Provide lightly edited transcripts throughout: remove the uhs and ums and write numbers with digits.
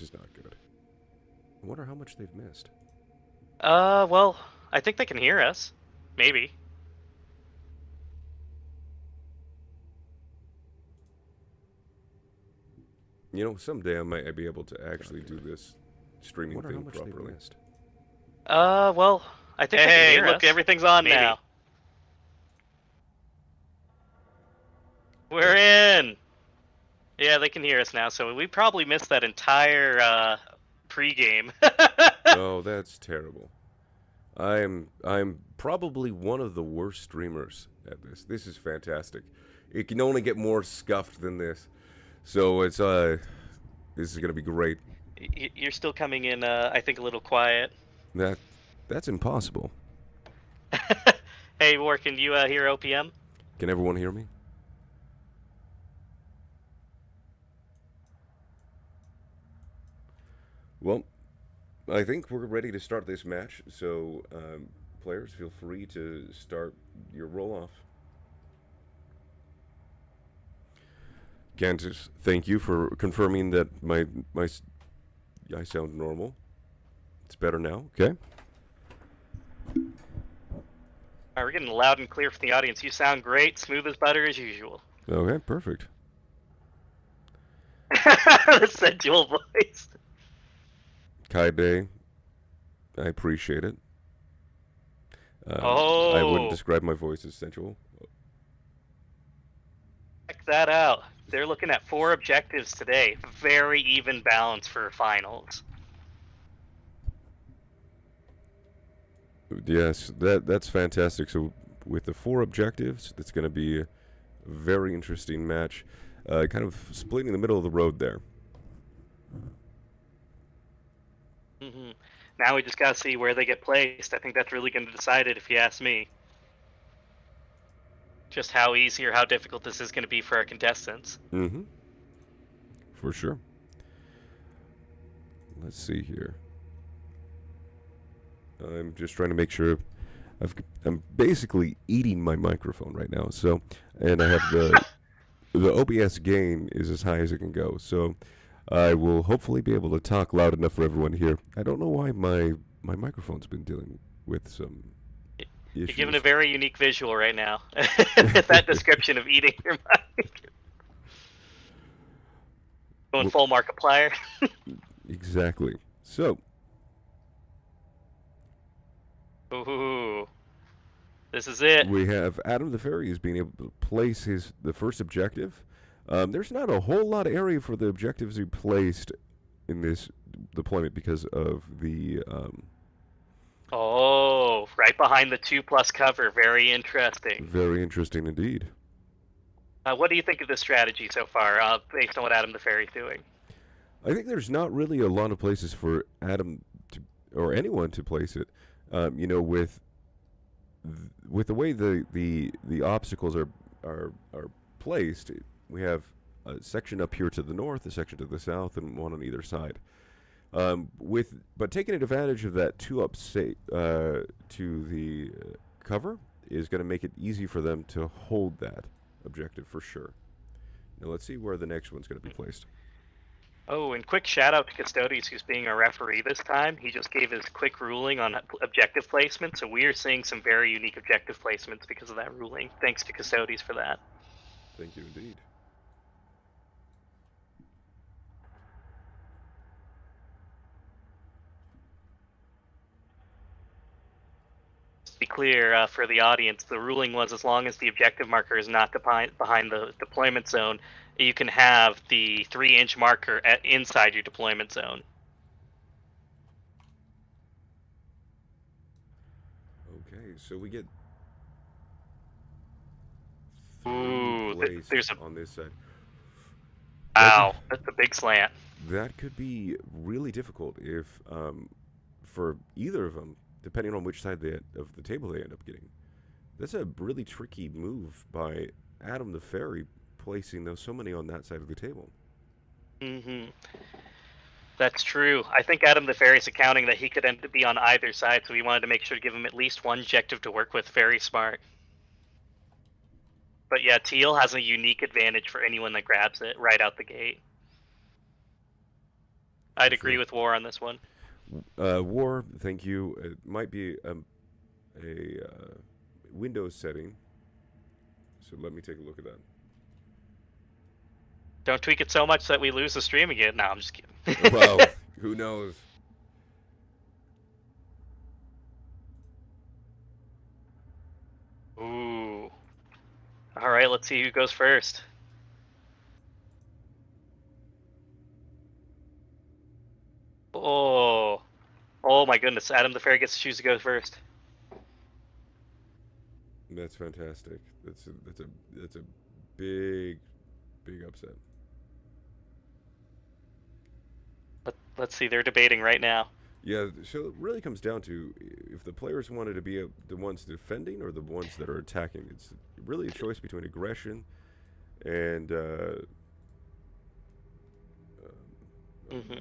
is not good. I wonder how much they've missed. Well, I think they can hear us. Maybe. You know, someday I might be able to actually do this streaming thing properly. Well, I think they can Hey, hear look, us. everything's on Maybe. now. We're in. Yeah, they can hear us now, so we probably missed that entire pregame. Oh, that's terrible. I'm probably one of the worst streamers at this. This is fantastic. It can only get more scuffed than this. So this is gonna be great. You're still coming in, I think, a little quiet. That's impossible. Hey, War, can you hear OPM? Can everyone hear me? Well, I think we're ready to start this match. So, players, feel free to start your roll off. Kansas, thank you for confirming that my I sound normal. It's better now. Okay. Alright, we're getting loud and clear from the audience. You sound great, smooth as butter as usual. Okay. Perfect. The sensual voice. Kaide, I appreciate it. Oh, I wouldn't describe my voice as sensual. check that out. They're looking at 4 objectives today. Very even balance for finals. Yes, that's fantastic. So with the 4 objectives, it's going to be a very interesting match. Kind of splitting the middle of the road there. Mm-hmm. Now we just gotta see where they get placed. I think that's really going to decide it, if you ask me. Just how easy or how difficult this is going to be for our contestants. Mm-hmm. For sure. Let's see here. I'm just trying to make sure. I'm basically eating my microphone right now. So, and I have the OBS gain is as high as it can go. So, I will hopefully be able to talk loud enough for everyone here. I don't know why my microphone's been dealing with some issues. You're giving a very unique visual right now. That description of eating your mic. Going full Markiplier. Exactly. So. Ooh. This is it. We have Adam the Fairy is being able to place the first objective. There's not a whole lot of area for the objectives he placed in this deployment because of the. Oh, right behind the 2+ cover. Very interesting. Very interesting indeed. What do you think of this strategy so far, based on what Adam the Fairy's doing? I think there's not really a lot of places for Adam or anyone to place it. You know, with the way the obstacles are placed, we have a section up here to the north, a section to the south, and one on either side. But taking advantage of that 2-up to the cover is going to make it easy for them to hold that objective for sure. Now let's see where the next one's going to be placed. Oh, and quick shout out to Custodes, who's being our referee this time. He just gave his quick ruling on objective placement, so we are seeing some very unique objective placements because of that ruling. Thanks to Custodes for that. Thank you indeed. Be clear for the audience, the ruling was as long as the objective marker is not behind the deployment zone, you can have the 3-inch marker inside your deployment zone. Okay, so we get Ooh, there's on this side. Wow, that's a big slant. That could be really difficult if, for either of them, depending on which side of the table they end up getting. That's a really tricky move by Adam the Fairy, placing so many on that side of the table. Mm-hmm. That's true. I think Adam the Fairy's accounting that he could end up be on either side, so we wanted to make sure to give him at least one objective to work with. Very smart. But yeah, Teal has a unique advantage for anyone that grabs it right out the gate. I'd For agree sure. with war on this one. War, thank you. It might be a Windows setting, so let me take a look at that. Don't tweak it so much that we lose the stream again. No, I'm just kidding. Well, who knows? Ooh. All right, let's see who goes first. Oh. Oh my goodness, Adam the Fair gets to choose to go first. That's fantastic. That's a big big upset. Let's see, they're debating right now. Yeah, so it really comes down to if the players wanted to be the ones defending or the ones that are attacking. It's really a choice between aggression and Mm-hmm.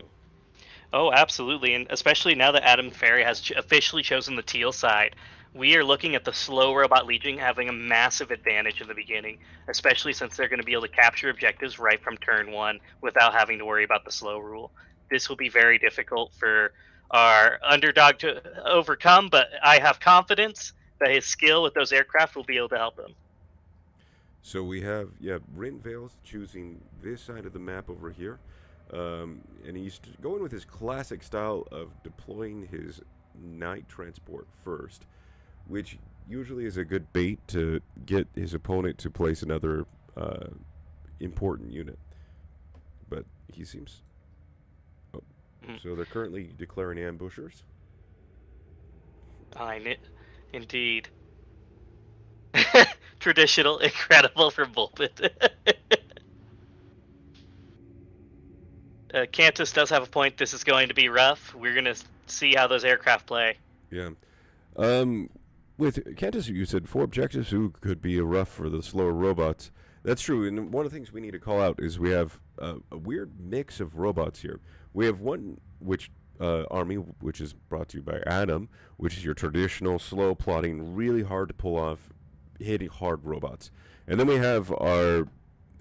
Oh, absolutely, and especially now that Adam Ferry has officially chosen the teal side, we are looking at the slow robot legion having a massive advantage in the beginning, especially since they're going to be able to capture objectives right from turn one without having to worry about the slow rule. This will be very difficult for our underdog to overcome, but I have confidence that his skill with those aircraft will be able to help him. so we have Rin Vale's choosing this side of the map over here, and he's going with his classic style of deploying his night transport first, which usually is a good bait to get his opponent to place another important unit. But he seems. Oh, Mhm. so they're currently declaring ambushers. Indeed. Traditional, incredible from Bullpit. Cantus does have a point. This is going to be rough. We're going to see how those aircraft play. Yeah. Um, with Cantus, you said 4 objectives who could be rough for the slower robots. That's true, and one of the things we need to call out is we have a weird mix of robots here. We have one which army, which is brought to you by Adam, which is your traditional slow plotting, really hard to pull off, hitting hard robots, and then we have our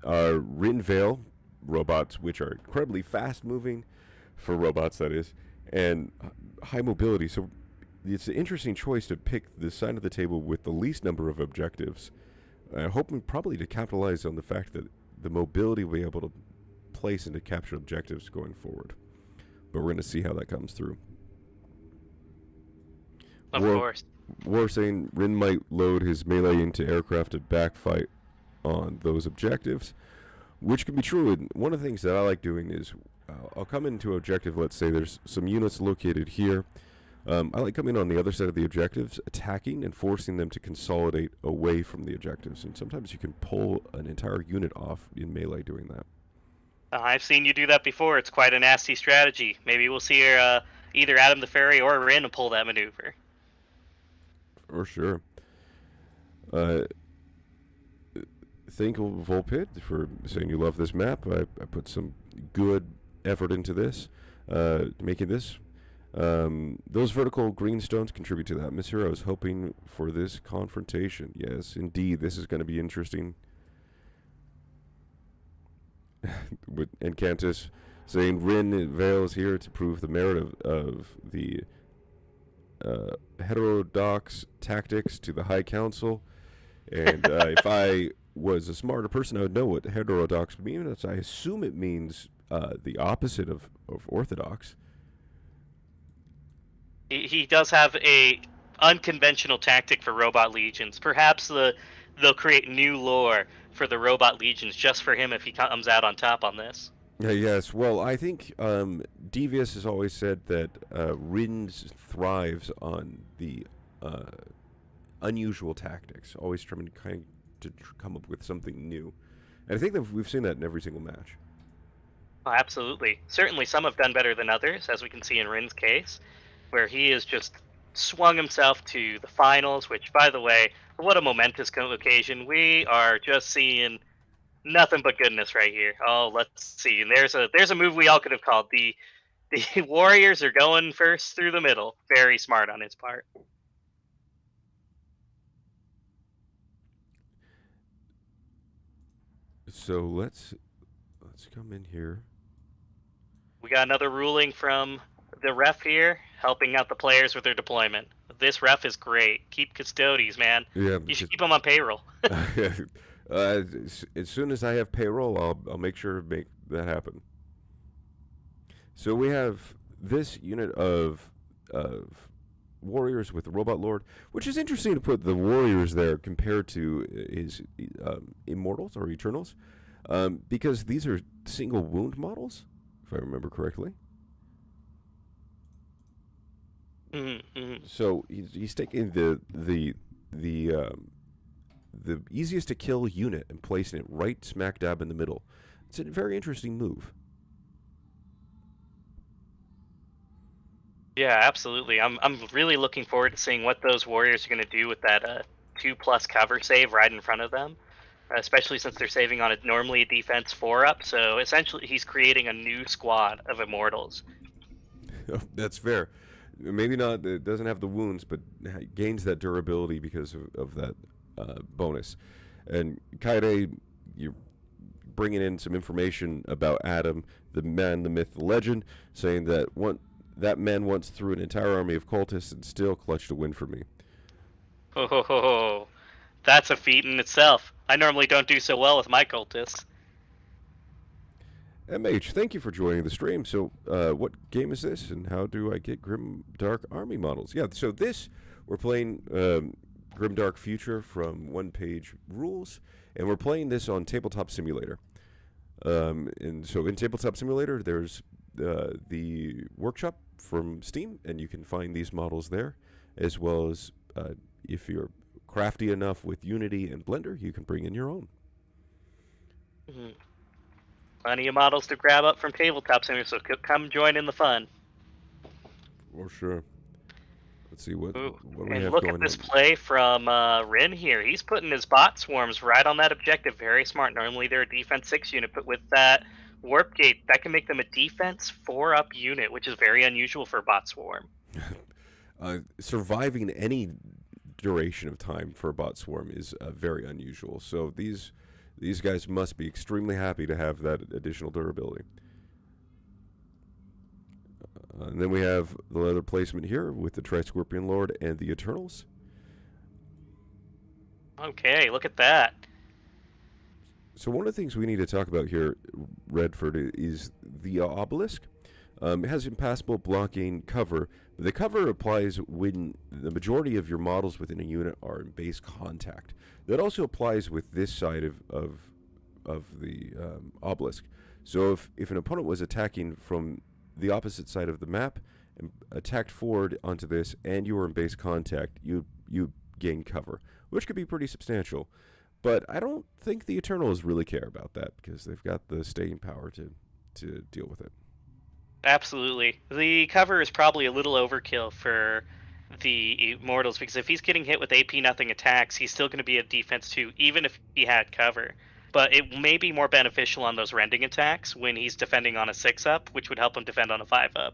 Rin Vale robots, which are incredibly fast moving for robots, that is, and high mobility. So it's an interesting choice to pick the side of the table with the least number of objectives, hoping probably to capitalize on the fact that the mobility will be able to place and to capture objectives going forward. But we're going to see how that comes through. Of War, course. War saying Rin might load his melee into aircraft to backfight on those objectives, which can be true. And one of the things that I like doing is I'll come into an objective. Let's say there's some units located here. I like coming on the other side of the objectives, attacking and forcing them to consolidate away from the objectives. And sometimes you can pull an entire unit off in melee doing that. I've seen you do that before. It's quite a nasty strategy. Maybe we'll see either Adam the Fairy or Rin pull that maneuver. For sure. Uh, thank you, Volpit, for saying you love this map. I put some good effort into this, making this. Those vertical green stones contribute to that. Miss Hero is hoping for this confrontation. Yes, indeed, this is going to be interesting. And Cantus saying Rin Vale is here to prove the merit of the heterodox tactics to the High Council. And if I was a smarter person, I would know what heterodox means. I assume it means the opposite of orthodox. He does have a unconventional tactic for robot legions. Perhaps they'll create new lore for the robot legions just for him if he comes out on top on this. Yes, well, I think Devious has always said that Rin's thrives on the unusual tactics, always trying to come up with something new. And I think that we've seen that in every single match. Oh, absolutely. Certainly some have done better than others, as we can see in Rin's case, where he has just swung himself to the finals, which, by the way, what a momentous occasion. We are just seeing nothing but goodness right here. Oh, let's see. And there's a move we all could have called. The Warriors are going first through the middle. Very smart on his part. So let's come in here. We got another ruling from the ref here, helping out the players with their deployment. This ref is great. Keep custodies, man. Yeah, You should because keep them on payroll. as soon as I have payroll, I'll make sure to make that happen. So we have this unit of warriors with the robot lord, which is interesting to put the warriors there compared to his immortals or eternals, because these are single wound models, if I remember correctly. So he's taking the easiest to kill unit and placing it right smack dab in the middle. It's a very interesting move. Yeah, absolutely. I'm really looking forward to seeing what those warriors are going to do with that 2+ cover save right in front of them, especially since they're saving on a normally a defense 4-up. So essentially, he's creating a new squad of immortals. That's fair. Maybe not. It doesn't have the wounds, but gains that durability because of that bonus. And Kaide, you're bringing in some information about Adam, the man, the myth, the legend, saying that that man once threw an entire army of cultists and still clutched a win for me. Oh, that's a feat in itself. I normally don't do so well with my cultists. MH, thank you for joining the stream. So, what game is this, and how do I get Grim Dark Army models? Yeah, so we're playing Grim Dark Future from One Page Rules, and we're playing this on Tabletop Simulator. And so in Tabletop Simulator, there's the workshop from Steam, and you can find these models there, as well as if you're crafty enough with Unity and Blender, you can bring in your own. Plenty of models to grab up from Tabletop Simulator, so come join in the fun. For sure. Let's see what we have going on. And look at this play from Rin here. He's putting his bot swarms right on that objective. Very smart. Normally they're a defense 6 unit, but with that warp gate, that can make them a defense 4-up unit, which is very unusual for a bot swarm. Surviving any duration of time for a bot swarm is very unusual. So these guys must be extremely happy to have that additional durability. And then we have the leather placement here with the Tri-Scorpion Lord and the Eternals. Okay, look at that. So one of the things we need to talk about here, Redford, is the obelisk. It has impassable blocking cover. The cover applies when the majority of your models within a unit are in base contact. That also applies with this side of the obelisk. So if an opponent was attacking from the opposite side of the map and attacked forward onto this, and you were in base contact, you gain cover, which could be pretty substantial. But I don't think the Eternals really care about that because they've got the staying power to deal with it. Absolutely. The cover is probably a little overkill for the Immortals, because if he's getting hit with AP nothing attacks, he's still going to be a defense 2, even if he had cover. But it may be more beneficial on those rending attacks when he's defending on a 6-up, which would help him defend on a 5-up.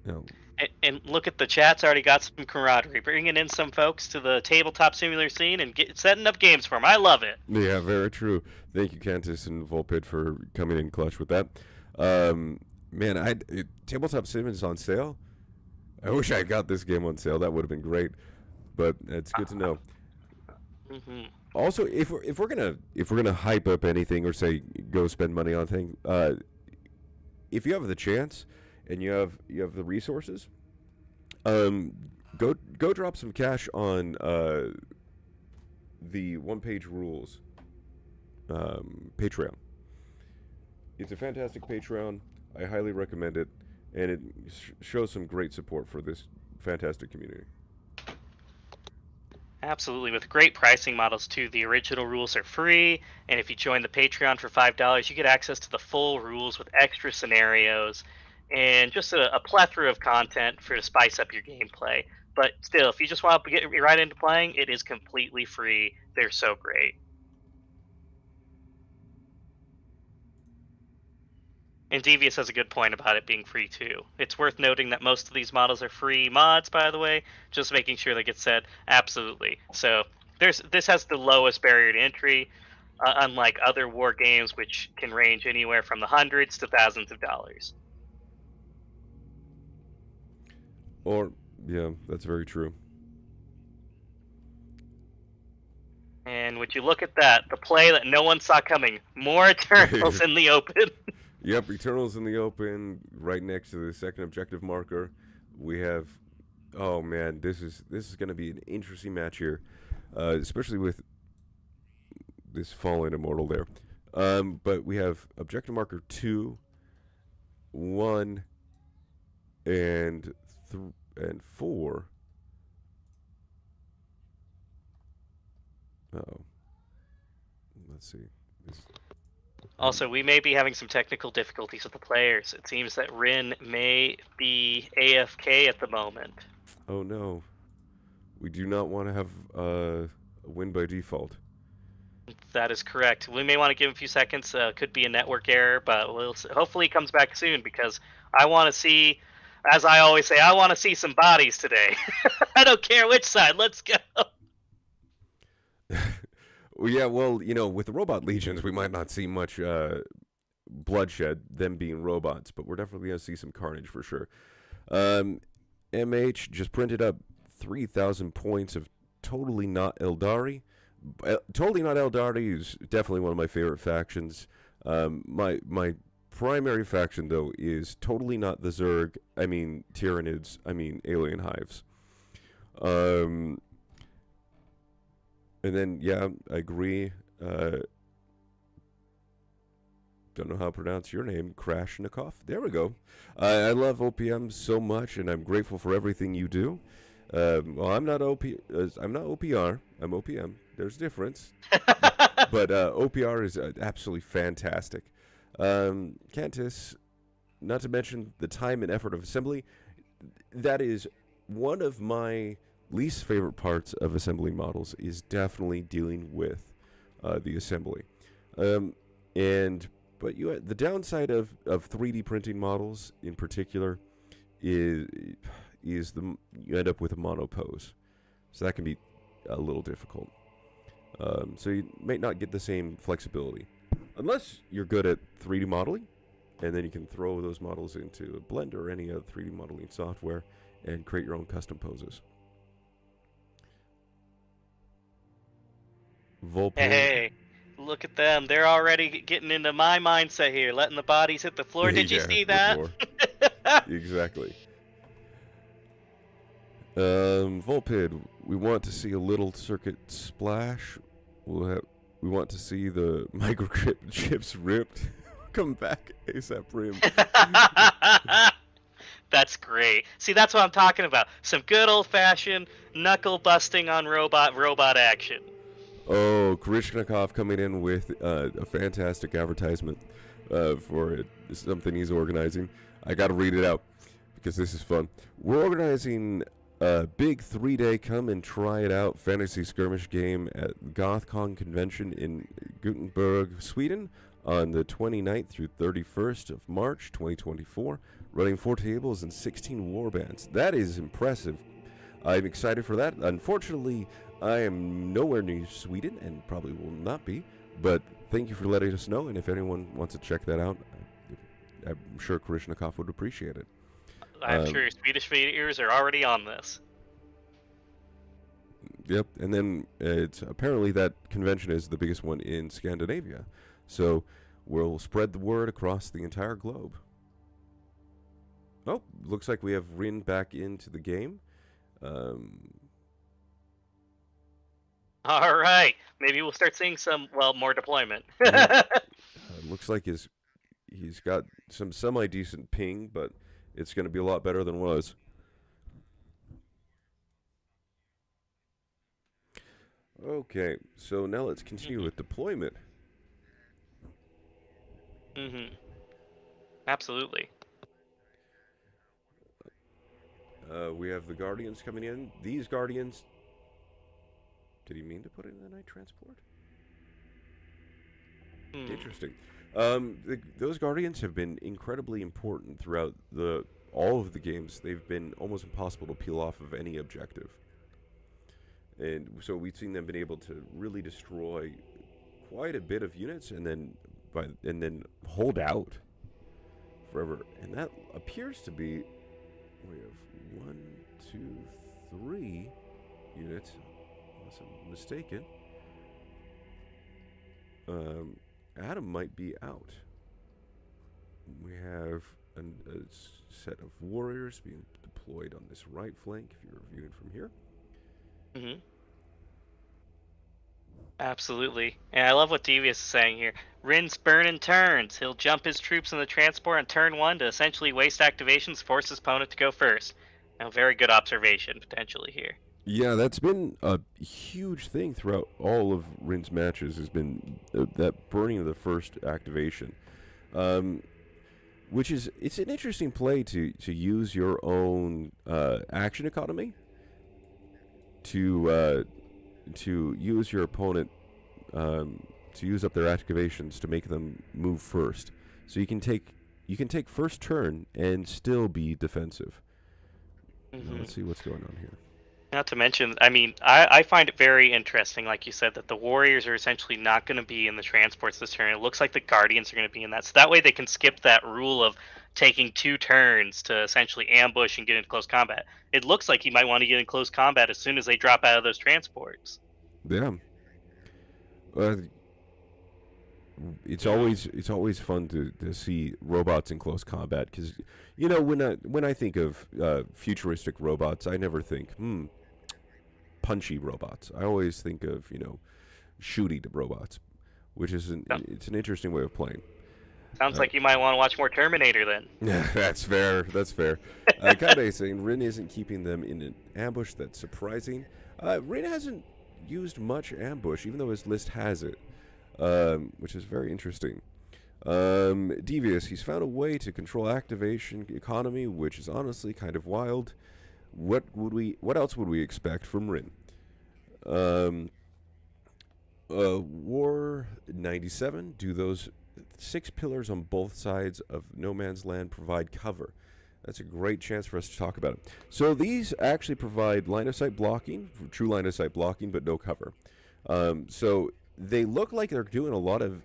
No. And look at the chat's already got some camaraderie, bringing in some folks to the tabletop simulator scene and setting up games for them. I love it. Yeah, very true. Thank you, Cantus and Volpit, for coming in clutch with that. Man, Tabletop Sim is on sale. I wish I got this game on sale. That would have been great. But it's good to know. Mm-hmm. Also, if we're gonna hype up anything or say go spend money on thing, if you have the chance and you have the resources, go drop some cash on the One Page Rules Patreon. It's a fantastic Patreon. I highly recommend it, and it shows some great support for this fantastic community. Absolutely, with great pricing models too. The original rules are free, and if you join the Patreon for $5, you get access to the full rules with extra scenarios and just a plethora of content to spice up your gameplay. But still, if you just want to get right into playing, it is completely free. They're so great. And Devious has a good point about it being free too. It's worth noting that most of these models are free mods, by the way, just making sure that gets said. Absolutely. So this has the lowest barrier to entry. unlike other war games, which can range anywhere from the hundreds to thousands of dollars. Or, yeah, that's very true. And would you look at that, the play that no one saw coming, more Eternals in the open. Yep, Eternals in the open, right next to the second objective marker. We have, oh man, this is going to be an interesting match here, especially with this fallen immortal there. But we have objective marker 2, 1, and 4. Oh, let's see. This, Also, we may be having some technical difficulties with the players. It seems that Rin may be AFK at the moment. oh no, we do not want to have a win by default. That is correct. We may want to give him a few seconds. Could be a network error, but hopefully he comes back soon because I want to see, as I always say, I want to see some bodies today. I don't care which side. Let's go. Well, yeah, well, with the robot legions, we might not see much bloodshed, them being robots, but we're definitely going to see some carnage for sure. MH just printed up 3,000 points of Totally Not Eldari. Totally Not Eldari is definitely one of my favorite factions. My primary faction, though, is Totally Not the Zerg. I mean, Tyranids. I mean, Alien Hives. And then, yeah, I agree. Don't know how to pronounce your name, Krashnikov. There we go. I love OPM so much, and I'm grateful for everything you do. Well, I'm not I'm not OPR. I'm OPM. There's a difference. But OPR is absolutely fantastic. Cantus, not to mention the time and effort of assembly. That is one of my least favorite parts of assembly models is definitely dealing with the assembly. But the downside of 3D printing models in particular is you end up with a monopose, so that can be a little difficult. So you may not get the same flexibility unless you're good at 3D modeling, and then you can throw those models into a Blender or any other 3D modeling software and create your own custom poses. Volpe. Hey, look at them. They're already getting into my mindset here, letting the bodies hit the floor. Did you see that? Exactly. Volpid, we want to see a little circuit splash. We want to see the microchip chips ripped. Come back, ASAP Prim. That's great. See, that's what I'm talking about. Some good old-fashioned knuckle busting on robot action. Oh, Krishnikov coming in with a fantastic advertisement for it. This is something he's organizing. I got to read it out because this is fun. We're organizing a big 3-day come and try it out fantasy skirmish game at GothCon convention in Gothenburg, Sweden on the 29th through 31st of March 2024, running 4 tables and 16 warbands. That is impressive. I'm excited for that. Unfortunately, I am nowhere near Sweden and probably will not be, but thank you for letting us know, and if anyone wants to check that out, I'm sure Krishnikov would appreciate it. I'm sure Swedish ears are already on this. Yep, and then it's apparently that convention is the biggest one in Scandinavia, so we'll spread the word across the entire globe. Oh, looks like we have Rin back into the game. All right, maybe we'll start seeing some, more deployment. Looks like he's got some semi-decent ping, but it's going to be a lot better than was. Okay, so now let's continue with deployment. Absolutely. We have the Guardians coming in. These Guardians... Did he mean to put it in the night transport? Interesting. Those Guardians have been incredibly important throughout all of the games. They've been almost impossible to peel off of any objective. And so we've seen them been able to really destroy quite a bit of units, and then hold out forever. And that appears to be, we have 1, 2, 3 units, unless I'm mistaken. Adam might be out. We have a set of warriors being deployed on this right flank, if you're viewing from here. Mm-hmm. Absolutely. And I love what Devious is saying here. Rin's burning turns. He'll jump his troops in the transport on turn 1 to essentially waste activations, force his opponent to go first. Now, very good observation, potentially, here. Yeah, that's been a huge thing throughout all of Rin's matches, has been that burning of the first activation. Which is, it's an interesting play to use your own action economy to use your opponent to use up their activations to make them move first. So you can take first turn and still be defensive. Mm-hmm. Now, let's see what's going on here. Not to mention, I mean, I find it very interesting, like you said, that the Warriors are essentially not going to be in the transports this turn. It looks like the Guardians are going to be in that. So that way they can skip that rule of taking 2 turns to essentially ambush and get into close combat. It looks like he might want to get in close combat as soon as they drop out of those transports. Yeah. It's always fun to see robots in close combat, because when I think of futuristic robots, I never think punchy robots. I always think of shooty robots, which is it's an interesting way of playing. Sounds like you might want to watch more Terminator then. Yeah, that's fair. That's fair. Kade is saying Rin isn't keeping them in an ambush. That's surprising. Rin hasn't used much ambush, even though his list has it, which is very interesting. Devious, he's found a way to control activation economy, which is honestly kind of wild. What else would we expect from Rin? War 97. Do those 6 pillars on both sides of no man's land provide cover? That's a great chance for us to talk about it. So these actually provide line of sight blocking, true line of sight blocking, but no cover. So they look like they're doing a lot of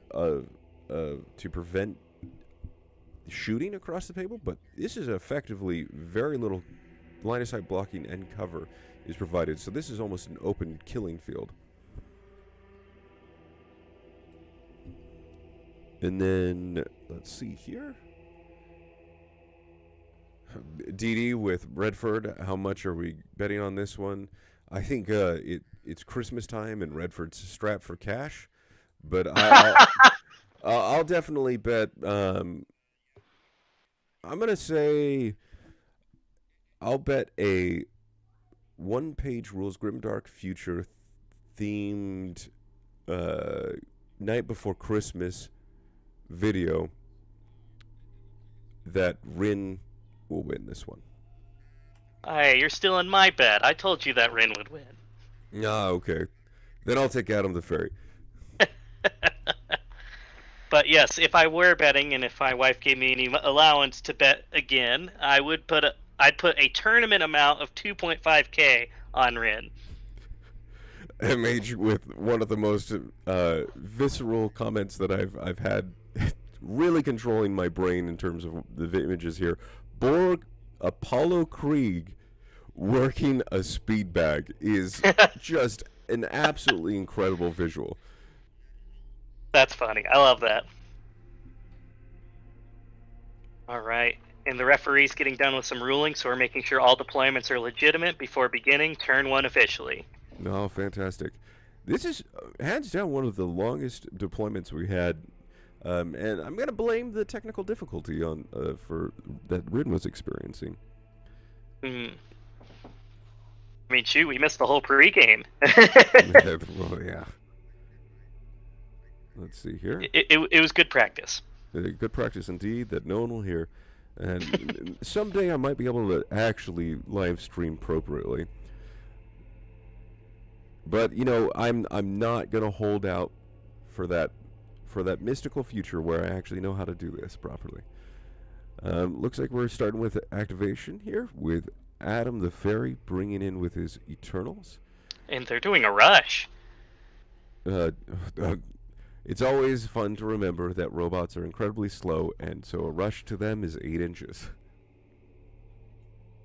to prevent shooting across the table, but this is effectively very little line of sight blocking and cover is provided. So this is almost an open killing field. And then let's see here. DD with Redford, how much are we betting on this one? I think it's Christmas time and Redford's strapped for cash, but I'll definitely bet. I'm gonna say I'll bet a 1-page Rules Grimdark Future themed night before Christmas video that Rin will win this one. Hey, you're stealing my bet. I told you that Rin would win. Ah, okay. Then I'll take Adam the Fairy. But yes, if I were betting, and if my wife gave me any allowance to bet again, I'd put a tournament amount of 2.5K on Rin. MH with one of the most visceral comments that I've had, really controlling my brain in terms of the images here. Borg Apollo Krieg working a speed bag is just an absolutely incredible visual. That's funny. I love that. All right. And the referee's getting done with some rulings, so we're making sure all deployments are legitimate before beginning turn 1 officially. No, fantastic. This is hands down one of the longest deployments we had, and I'm going to blame the technical difficulty on for that Rin was experiencing. Mm-hmm. I mean, shoot, we missed the whole pregame. Well, yeah. Let's see here. It was good practice. Good practice indeed that no one will hear. And someday I might be able to actually live stream appropriately. But I'm not gonna hold out for that mystical future where I actually know how to do this properly. Looks like we're starting with activation here with Adam the Fairy bringing in with his Eternals. And they're doing a rush. It's always fun to remember that robots are incredibly slow, and so a rush to them is 8 inches.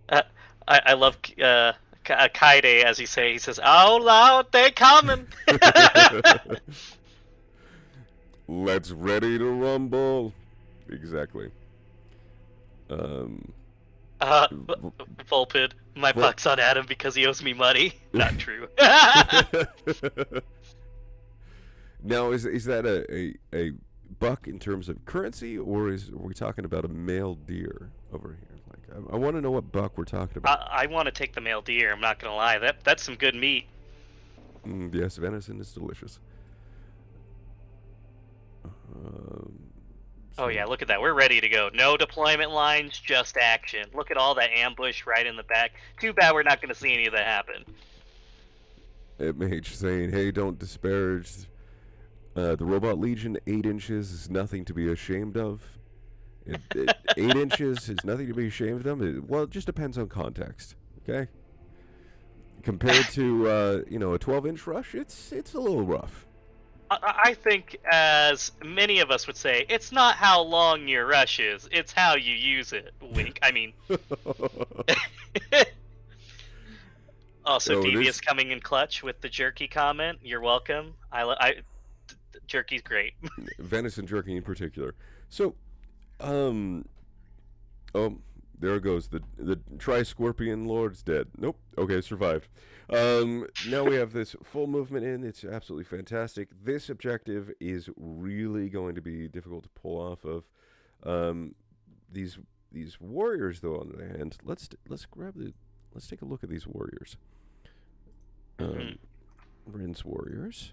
Uh, I love Kaide, as you say. He says, "Oh, loud, they coming." Let's ready to rumble. Exactly. Um, Uh, v- Volpid, my Vol- buck's on Adam because he owes me money. Not true. Now, is that a buck in terms of currency, or are we talking about a male deer over here? Like, I want to know what buck we're talking about. I want to take the male deer. I'm not gonna lie. That's some good meat. Yes, venison is delicious. Um, Oh yeah, so look at that. We're ready to go. No deployment lines, just action. Look at all that ambush right in the back. Too bad we're not going to see any of that happen. MH saying, "Hey, don't disparage the Robot Legion. 8 inches is nothing to be ashamed of. 8 inches is nothing to be ashamed of. Well, it just depends on context. Okay, compared to a 12-inch rush, it's a little rough. I think, as many of us would say, it's not how long your rush is, it's how you use it. Wink. I mean, also Oh, Devious coming in clutch with the jerky comment. You're welcome. Jerky's great. venison jerky in particular. So, um, oh, there it goes. The Tri-Scorpion Lord's dead. Nope. Okay, survived. Now we have this full movement in. It's absolutely fantastic. This objective is really going to be difficult to pull off of. These warriors, though, on the other hand, let's take a look at these warriors. Rin's warriors.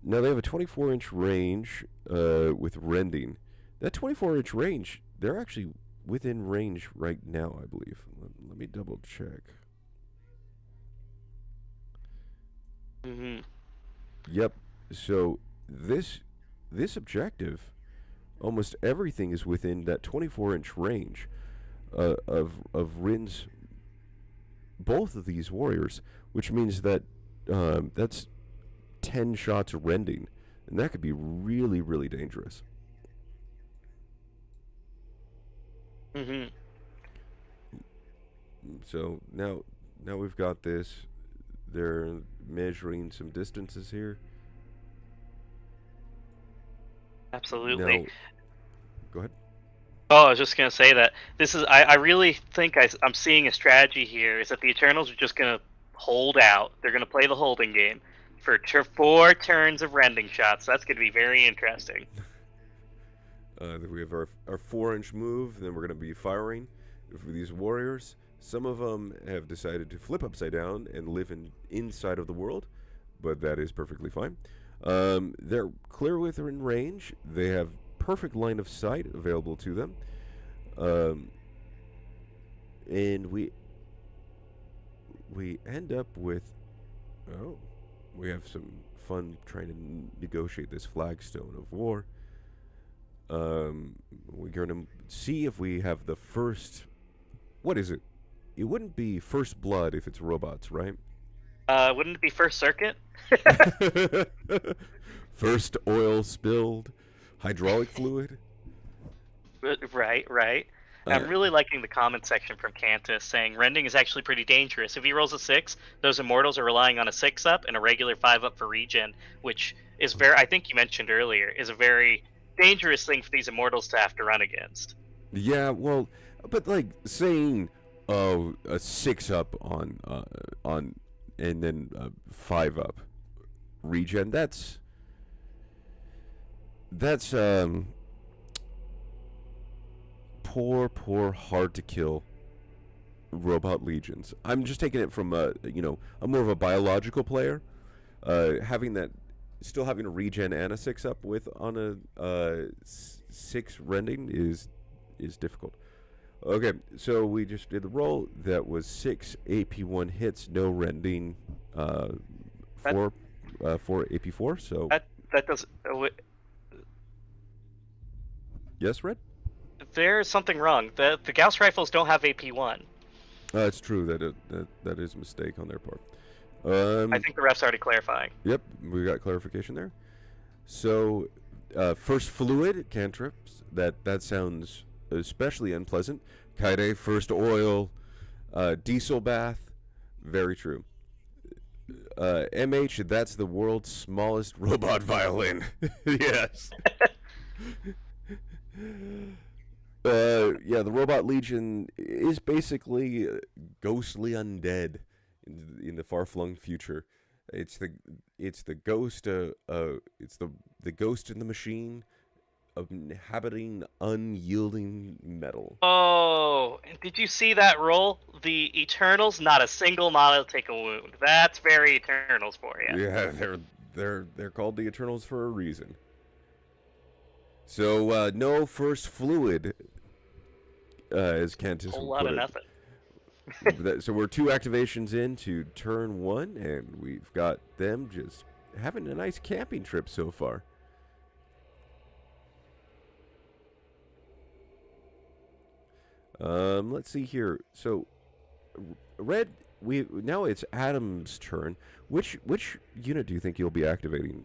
Now they have a 24-inch range with rending. That 24-inch range, they're actually within range right now, I believe. Let me double check. Yep. So this objective, almost everything is within that 24-inch range of Rin's both of these warriors, which means that that's 10 shots rending, and that could be really, really dangerous. So now we've got this. They're measuring some distances here. Absolutely. Now, go ahead. Oh, I was just gonna say that this is. I really think I'm seeing a strategy here. Is that the Eternals are just gonna hold out. They're gonna play the holding game for 4 turns of rending shots. That's gonna be very interesting. Then we have our 4-inch move. Then we're going to be firing for these warriors. Some of them have decided to flip upside down and live inside of the world, but that is perfectly fine. They're clear within range. They have perfect line of sight available to them. And we end up with, we have some fun trying to negotiate this flagstone of war. We're going to see if we have the first. What is it? It wouldn't be first blood if it's robots, right? Wouldn't it be first circuit? First oil spilled, hydraulic fluid. Right. I'm really liking the comment section from Cantus saying rending is actually pretty dangerous. If he rolls a 6, those immortals are relying on a 6-up and a regular 5-up for regen, which is I think you mentioned earlier, is a very dangerous thing for these immortals to have to run against. Yeah, well, but like saying a 6-up on and then 5-up regen, that's poor hard to kill robot legions. I'm just taking it from I'm more of a biological player. Having a regen and a 6-up with on a 6 rending is difficult. Okay, so we just did the roll. That was 6 AP1 hits, no rending, 4 AP4. So that does. Yes, Red. There's something wrong. The Gauss rifles don't have AP1. It's true that is a mistake on their part. I think the ref's already clarifying. Yep, we got clarification there. So, first fluid cantrips. That sounds especially unpleasant. Kaide, first oil. Diesel bath. Very true. MH, that's the world's smallest robot violin. Yes. Yeah, the Robot Legion is basically ghostly undead in the far flung future. It's the it's the ghost it's the ghost in the machine of inhabiting unyielding metal. Oh, and did you see that roll? The Eternals, not a single model take a wound. That's very Eternals for you. Yeah, they're called the Eternals for a reason. So no first fluid, as Cantus Whole would lot put of it. nothing. So we're 2 activations into turn 1, and we've got them just having a nice camping trip so far. Let's see here. So, red. We now it's Adam's turn. Which unit do you think you'll be activating?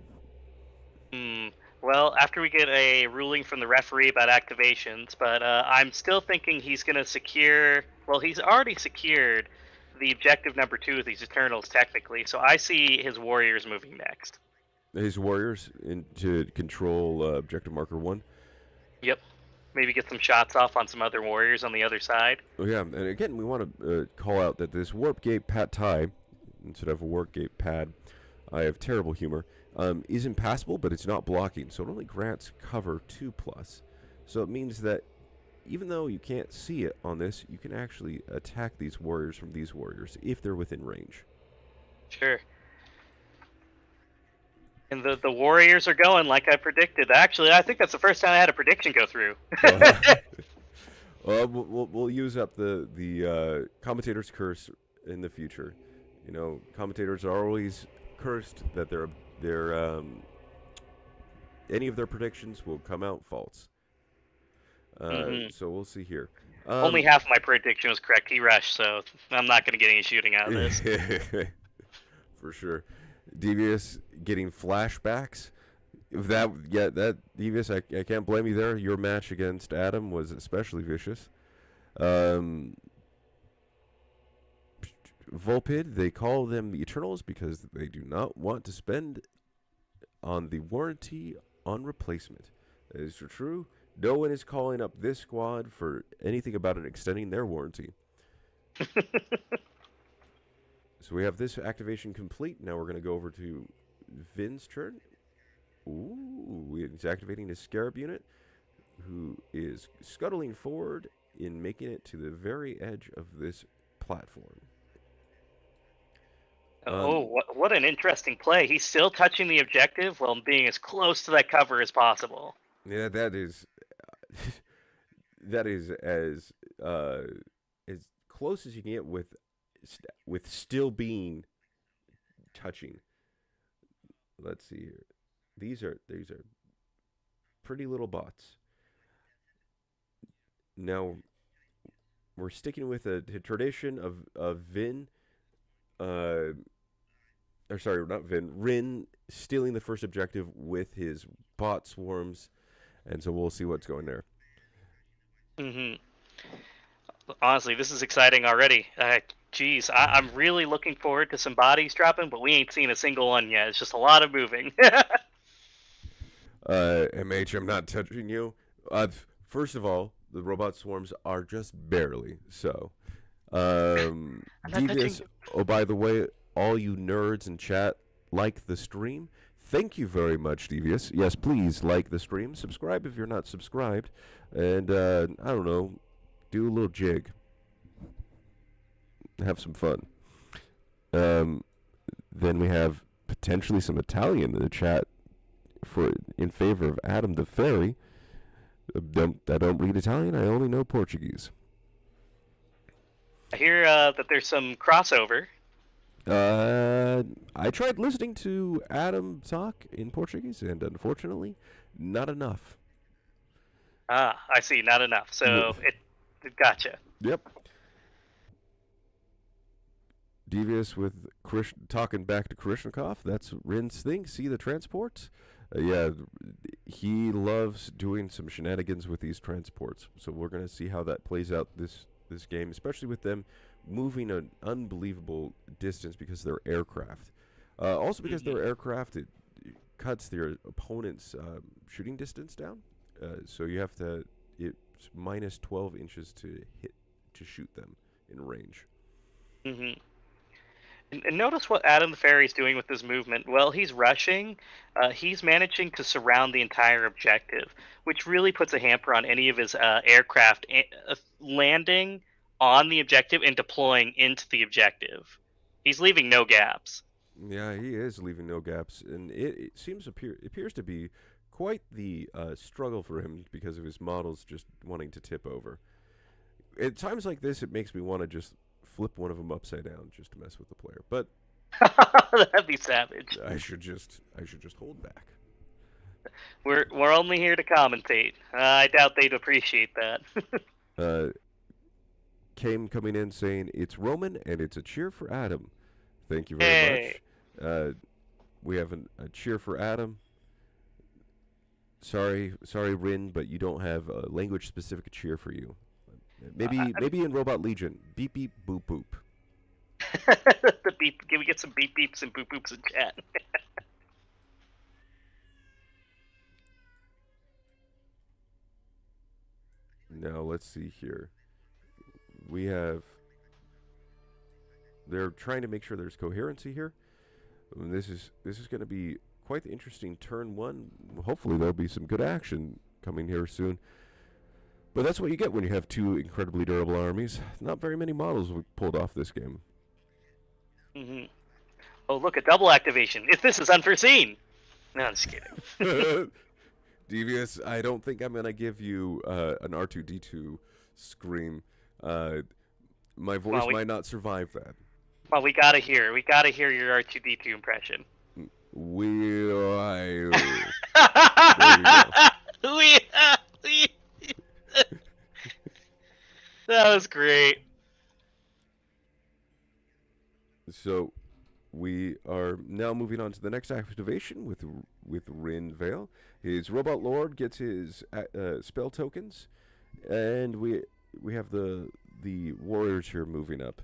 Hmm. Well, after we get a ruling from the referee about activations, but I'm still thinking he's going to secure. Well, he's already secured the objective number 2 of these Eternals, technically. So I see his Warriors moving next. His warriors to control objective marker 1. Yep. Maybe get some shots off on some other Warriors on the other side. Oh yeah, and again we want to call out that this warp gate Pat tie instead of a warp gate pad. I have terrible humor. Is impassable, but it's not blocking, so it only grants cover 2+. So it means that even though you can't see it on this, you can actually attack these warriors from these warriors if they're within range. Sure. And the Warriors are going like I predicted. Actually, I think that's the first time I had a prediction go through. We'll use up the commentator's curse in the future. You know, commentators are always cursed that their any of their predictions will come out false. So we'll see here. Only half of my prediction was correct. He rushed, so I'm not going to get any shooting out of this. For sure. Devious getting flashbacks. That Devious, I can't blame you there. Your match against Adam was especially vicious. Volpid, they call them the Eternals because they do not want to spend on the warranty on replacement. That is true. No one is calling up this squad for anything about it extending their warranty. So we have this activation complete. Now we're going to go over to Vin's turn. Ooh, he's activating his Scarab unit, who is scuttling forward in making it to the very edge of this platform. What an interesting play. He's still touching the objective while being as close to that cover as possible. Yeah, that is as close as you can get with still being touching. Let's see here. These are pretty little bots. Now we're sticking with a tradition of Vin. Or sorry, not Vin. Rin stealing the first objective with his bot swarms, and so we'll see what's going there. Honestly, this is exciting already. Geez, I'm really looking forward to some bodies dropping, but we ain't seen a single one yet. It's just a lot of moving. MH, I'm not touching you. First of all, the robot swarms are just barely so. Devious, oh, by the way, all you nerds in chat, like the stream. Thank you very much, Devious. Yes, please like the stream. Subscribe if you're not subscribed. And, I don't know, do a little jig. Have some fun. Then we have potentially some Italian in the chat in favor of Adam the Fairy. I don't read Italian. I only know Portuguese. I hear that there's some crossover. I tried listening to Adam talk in Portuguese, and unfortunately, not enough. Ah, I see. Not enough. So it gotcha. Yep. Devious with talking back to Krishnikov. That's Rin's thing. See the transport? Yeah, he loves doing some shenanigans with these transports. So we're gonna see how that plays out this game, especially with them moving an unbelievable distance because they're aircraft. Also because Hmm. they're aircraft, it cuts their opponent's shooting distance down. So you have to it's minus 12 inches to shoot them in range. Hmm. And notice what Adam the Fairy's doing with his movement. Well, he's rushing. He's managing to surround the entire objective, which really puts a hamper on any of his aircraft landing on the objective and deploying into the objective. He's leaving no gaps. Yeah, he is leaving no gaps, and it seems appears to be quite the struggle for him because of his models just wanting to tip over. At times like this, it makes me want to just flip one of them upside down just to mess with the player. But That'd be savage. I should just hold back. We're only here to commentate. I doubt they'd appreciate that. Uh, Came coming in saying it's Roman and it's a cheer for Adam. Thank you very Hey. much. Uh, we have a cheer for Adam. Sorry, Rin, but you don't have a language-specific cheer for you. Maybe in Robot Legion, beep beep boop boop. The beep. Can we get some beep beeps and boop boops in chat? Now let's see here. We have. They're trying to make sure there's coherency here. And this is going to be quite the interesting turn one. Hopefully there'll be some good action coming here soon. But that's what you get when you have two incredibly durable armies. Not very many models we pulled off this game. Hmm. Oh, look, a double activation. If this is unforeseen. No, I'm just kidding. Devious, I don't think I'm gonna give you an R2D2 scream. My voice Well, might not survive that. we gotta hear. We gotta hear your R2D2 impression. Will I? we, we, that was great. So we are now moving on to the next activation with Rin Vale. His Robot Lord gets his spell tokens, and we have the warriors here moving up.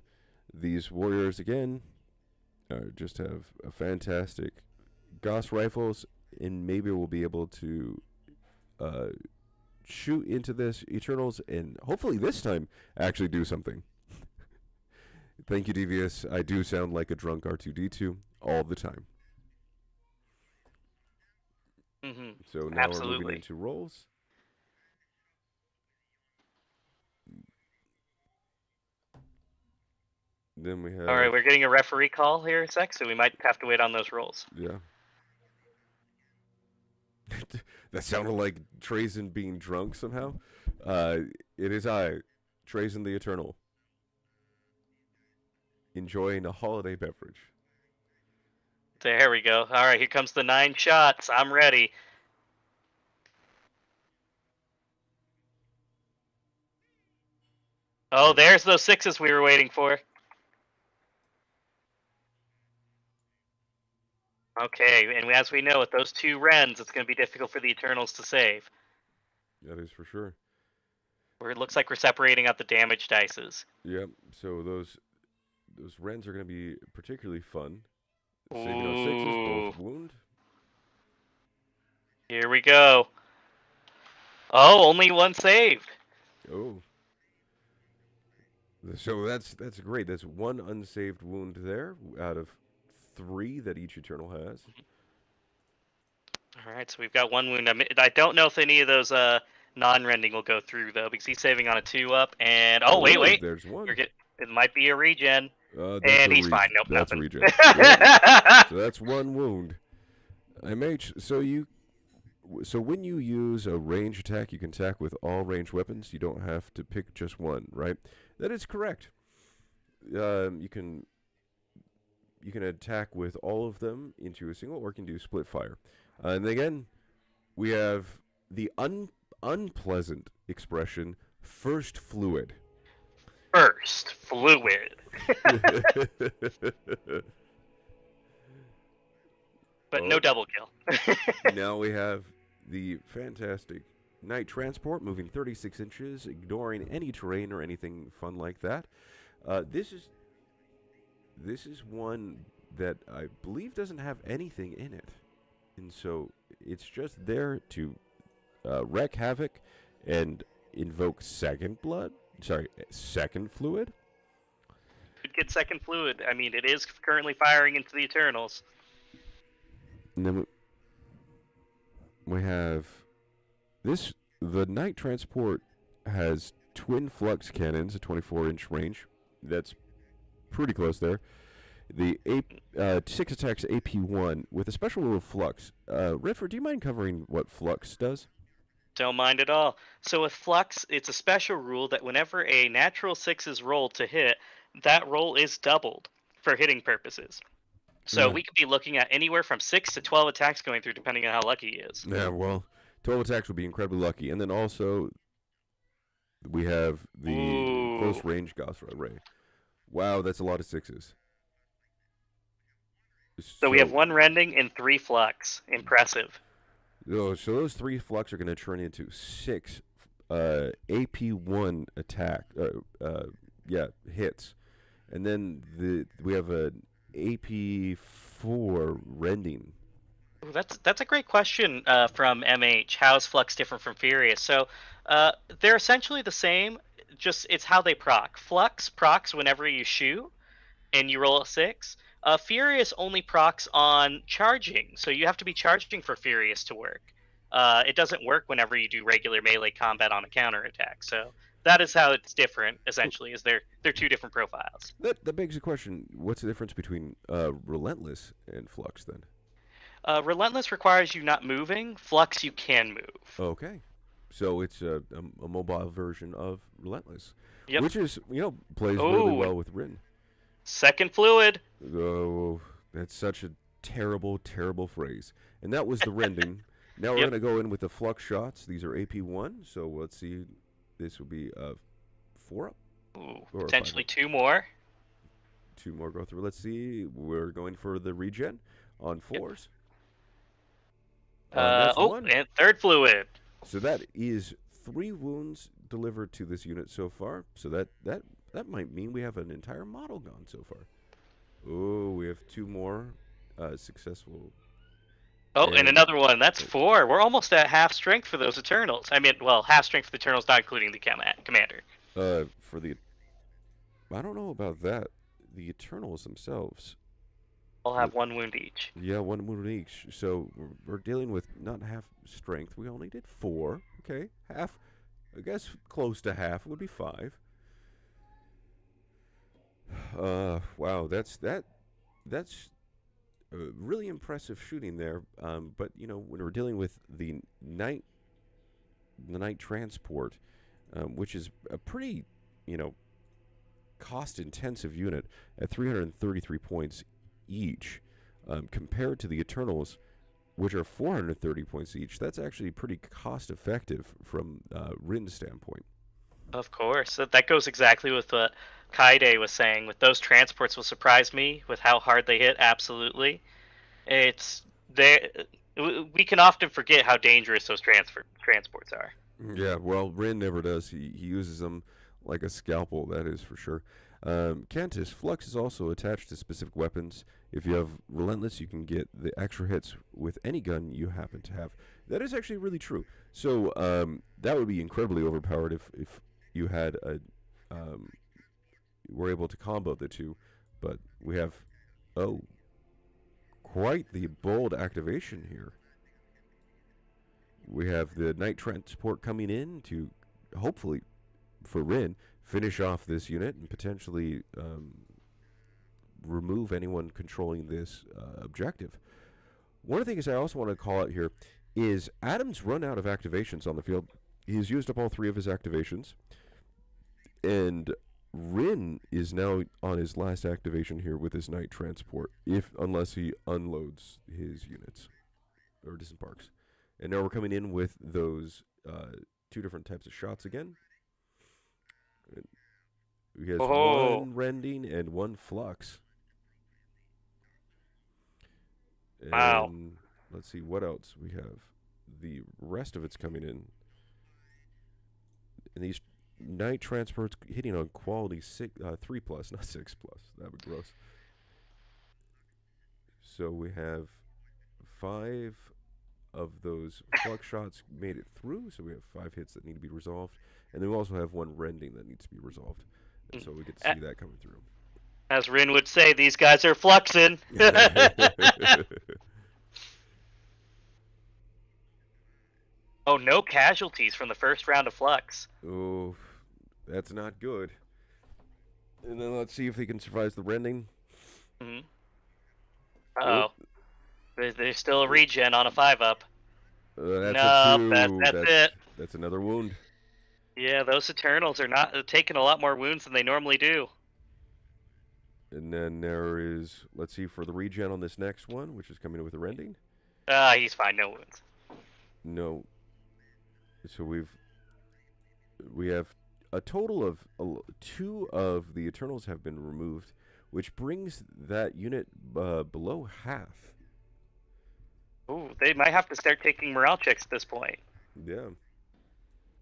These warriors again just have a fantastic Gauss rifles, and maybe we'll be able to uh, shoot into this Eternals, and hopefully this time actually do something. Thank you, Devious. I do sound like a drunk R2D2 all the time. Hmm. So now we're moving Absolutely. into rolls. Then we All right, have, we're getting a referee call here in a sec, so we might have to wait on those rolls. yeah. That sounded like Trazen being drunk somehow. It is I, Trazen the Eternal, enjoying a holiday beverage. There we go. All right, here comes the 9 shots. I'm ready. Oh, there's those 6s we were waiting for. Okay, and as we know, with those 2 Wrens, it's going to be difficult for the Eternals to save. That is for sure. It looks like we're separating out the damage dices. Yep. So those Wrens are going to be particularly fun. Saving on sixes, Ooh, both wound. here we go. Oh, only 1 saved. Oh. So that's great. That's 1 unsaved wound there out of 3 that each Eternal has. All right, so we've got 1 wound. I don't know if any of those non-rending will go through though, because he's saving on a 2-up. And oh, wait, There's 1. it might be a regen. That's And a he's fine. Nope, that's nothing. a regen. Yep. So that's 1 wound. MH. So when you use a range attack, you can attack with all ranged weapons. You don't have to pick just one, right? That is correct. You can attack with all of them into a single, or you can do split fire. And again, we have the unpleasant expression "first fluid." First fluid. but no Oh, double kill. now we have the fantastic Night Transport moving 36 inches, ignoring any terrain or anything fun like that. This is one that I believe doesn't have anything in it, and so it's just there to wreak havoc and invoke second blood. Sorry, second fluid. Could get second fluid. I mean, it is currently firing into the Eternals. And then we have this. The Night Transport has twin flux cannons, a 24-inch range. That's pretty close there. The 6 attacks AP1 with a special rule of flux. Redford, do you mind covering what flux does? Don't mind at all. So with Flux, it's a special rule that whenever a natural 6 is rolled to hit, that roll is doubled for hitting purposes. So Yeah. we could be looking at anywhere from 6 to 12 attacks going through, depending on how lucky he is. Yeah, well, 12 attacks would be incredibly lucky. And then also, we have the Ooh. close range Gauss Ray. Wow, that's a lot of sixes. So we have 1 Rending and 3 Flux. Impressive. So those 3 flux are going to turn into 6 AP1 attack. Hits. And then we have an AP4 rending. Ooh, that's a great question from MH. How is Flux different from Furious? So they're essentially the same, just it's how they proc. Flux procs whenever you shoot, and you roll a 6. Furious only procs on charging, so you have to be charging for Furious to work. It doesn't work whenever you do regular melee combat on a counterattack. So that is how it's different. Essentially, is they're 2 different profiles. That begs the question: what's the difference between Relentless and Flux then? Relentless requires you not moving. Flux you can move. Okay, so it's a mobile version of Relentless, Yep. which is plays really Oh, well with Rin. second fluid. Oh, that's such a terrible, terrible phrase. And that was the rending. Now we're Yep. going to go in with the flux shots. These are AP1, so let's see. This will be 4 up. Ooh, Or potentially 5 up. 2 more. 2 more go through. Let's see. We're going for the regen on 4s. That's 1. And third fluid. So that is 3 wounds delivered to this unit so far. So that might mean we have an entire model gone so far. Oh, we have 2 more successful. Oh, and another one. That's 4. We're almost at half strength for those Eternals. I mean, well, half strength for the Eternals, not including the commander. I don't know about that. The Eternals themselves. I'll have 1 wound each. Yeah, 1 wound each. So we're dealing with not half strength. We only did 4. Okay, half. I guess close to half would be 5. Wow, that's really impressive shooting there. But when we're dealing with the night transport, which is a pretty cost-intensive unit at 333 points each, compared to the Eternals, which are 430 points each. That's actually pretty cost-effective from Rin's standpoint. Of course. That goes exactly with what Kaide was saying. With those transports will surprise me with how hard they hit. Absolutely. We can often forget how dangerous those transports are. Yeah, well, Rin never does. He uses them like a scalpel, that is for sure. Cantus, Flux is also attached to specific weapons. If you have Relentless, you can get the extra hits with any gun you happen to have. That is actually really true. So that would be incredibly overpowered if you had were able to combo the 2. But we have, quite the bold activation here. We have the Night Transport coming in to, hopefully, for Rin, finish off this unit and potentially remove anyone controlling this objective. One of the things I also want to call out here is Adam's run out of activations on the field. He's used up all 3 of his activations. And Rin is now on his last activation here with his Night Transport, unless he unloads his units or disembarks. And now we're coming in with those 2 different types of shots again. He has 1 rending and 1 flux. Wow. And let's see what else we have. The rest of it's coming in. And these night transports hitting on quality 3 plus, not 6 plus. That would be gross. So we have 5 of those flux shots made it through. So we have 5 hits that need to be resolved. And then we also have 1 rending that needs to be resolved. And so we get to see that coming through. As Rin would say, these guys are fluxing. Oh, no casualties from the first round of flux. Oh, that's not good. And then let's see if he can survive the rending. Mm-hmm. Uh-oh. There's still a regen on a 5-up. That's No, a 2. that's it. That's another wound. Yeah, those Eternals are not taking a lot more wounds than they normally do. And then there is, let's see, for the regen on this next one, which is coming in with a rending. He's fine, no wounds. No. So we have a total of 2 of the Eternals have been removed, which brings that unit below half. Ooh, they might have to start taking morale checks at this point. Yeah.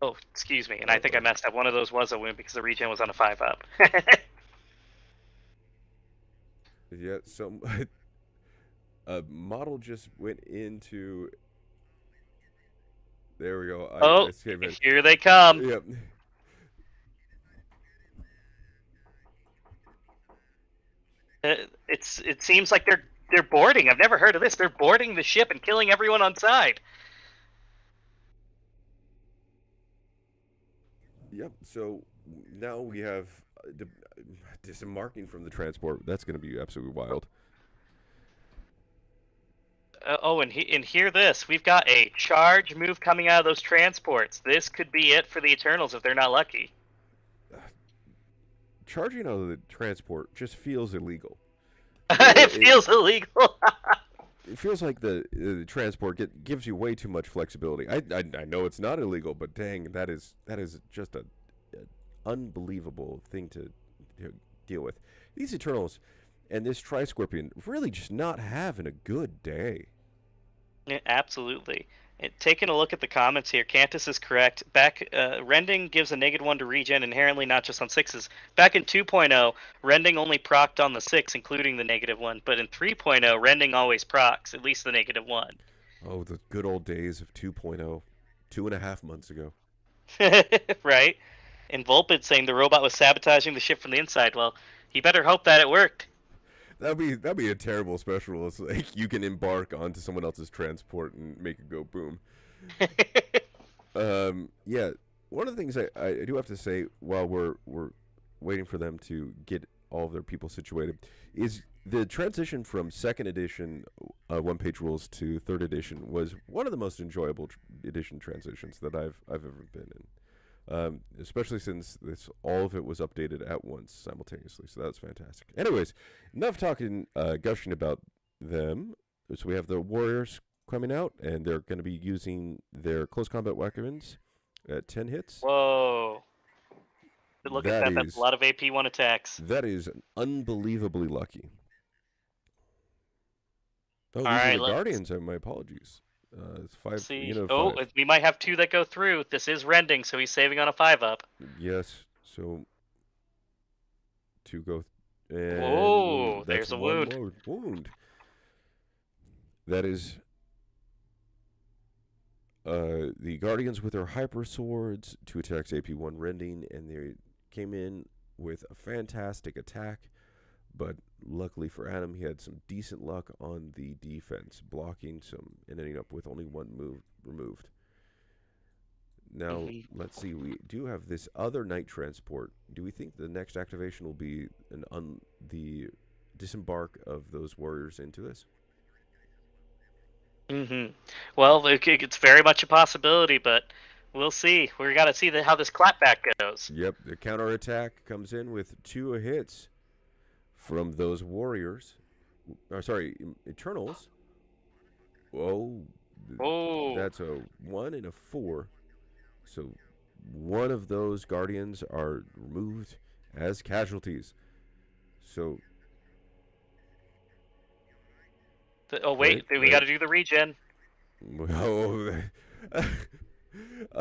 Oh, excuse me, and I think I messed up. One of those was a wound because the regen was on a 5-up. Yeah, some a model just went into. There we go. Here they come. Yep. It seems like they're boarding. I've never heard of this. They're boarding the ship and killing everyone on side. Yep. So now we have disembarking from the transport. That's going to be absolutely wild. And hear this. We've got a charge move coming out of those transports. This could be it for the Eternals if they're not lucky. Charging out of the transport just feels illegal. It feels illegal. It feels like the transport gives you way too much flexibility. I know it's not illegal, but dang, that is just an unbelievable thing to deal with. These Eternals and this Tri-Scorpion really just not having a good day. Yeah, absolutely. Taking a look at the comments here, Cantus is correct. Rending gives a -1 to regen inherently, not just on 6s. Back in 2.0, Rending only procced on the 6, including the -1. But in 3.0, Rending always procs, at least the -1. Oh, the good old days of 2.0, 2.5 months ago. Right? And Volpid saying the robot was sabotaging the ship from the inside. Well, he better hope that it worked. That'd be a terrible special. It's like you can embark onto someone else's transport and make it go boom. Yeah. One of the things I do have to say while we're waiting for them to get all of their people situated is the transition from 2nd edition one-page rules to 3rd edition was one of the most enjoyable edition transitions that I've ever been in. Especially since all of it was updated at once simultaneously, so that was fantastic. Anyways, enough talking, gushing about them. So we have the Warriors coming out, and they're going to be using their close combat weapons at 10 hits. Whoa. Look at that. That's a lot of AP1 attacks. That is unbelievably lucky. Oh, all these right, are the Guardians. My apologies. It's 5. See. You know, 5. We might have 2 that go through. This is Rending, so he's saving on a 5-up. Yes. So 2 go. And whoa, there's a wound. Wound. That is the Guardians with their hyper swords, 2 attacks, AP1 rending, and they came in with a fantastic attack. But luckily for Adam, he had some decent luck on the defense, blocking some and ending up with only 1 move removed. Now, let's see. We do have this other night transport. Do we think the next activation will be the disembark of those warriors into this? Well, it's very much a possibility, but we'll see. We got to see how this clapback goes. Yep, the counterattack comes in with 2 hits from those warriors. Eternals. Oh, that's a 1 and a 4. So 1 of those Guardians are removed as casualties. So Oh Right, wait, we got right. to do the regen. Oh,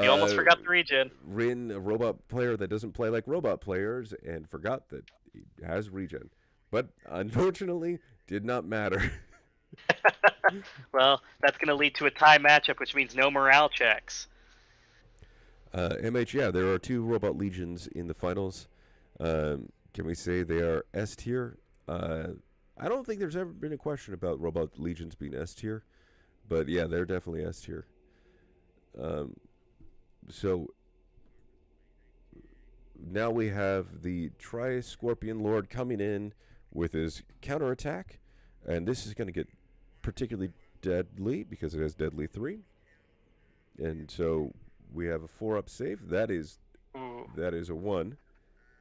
You almost uh, forgot the regen. Rin, a robot player that doesn't play like robot players, and forgot that he has regen. But unfortunately, did not matter. Well, that's going to lead to a tie matchup, which means no morale checks. MH, yeah, there are two robot legions in the finals. Can we say they are S tier? I don't think there's ever been a question about robot legions being S tier, but yeah, they're definitely S tier. Um, so now we have the Tri Scorpion Lord coming in with his counterattack, and this is going to get particularly deadly because it has deadly 3. And so we have a 4-up save. Ooh. That is a 1.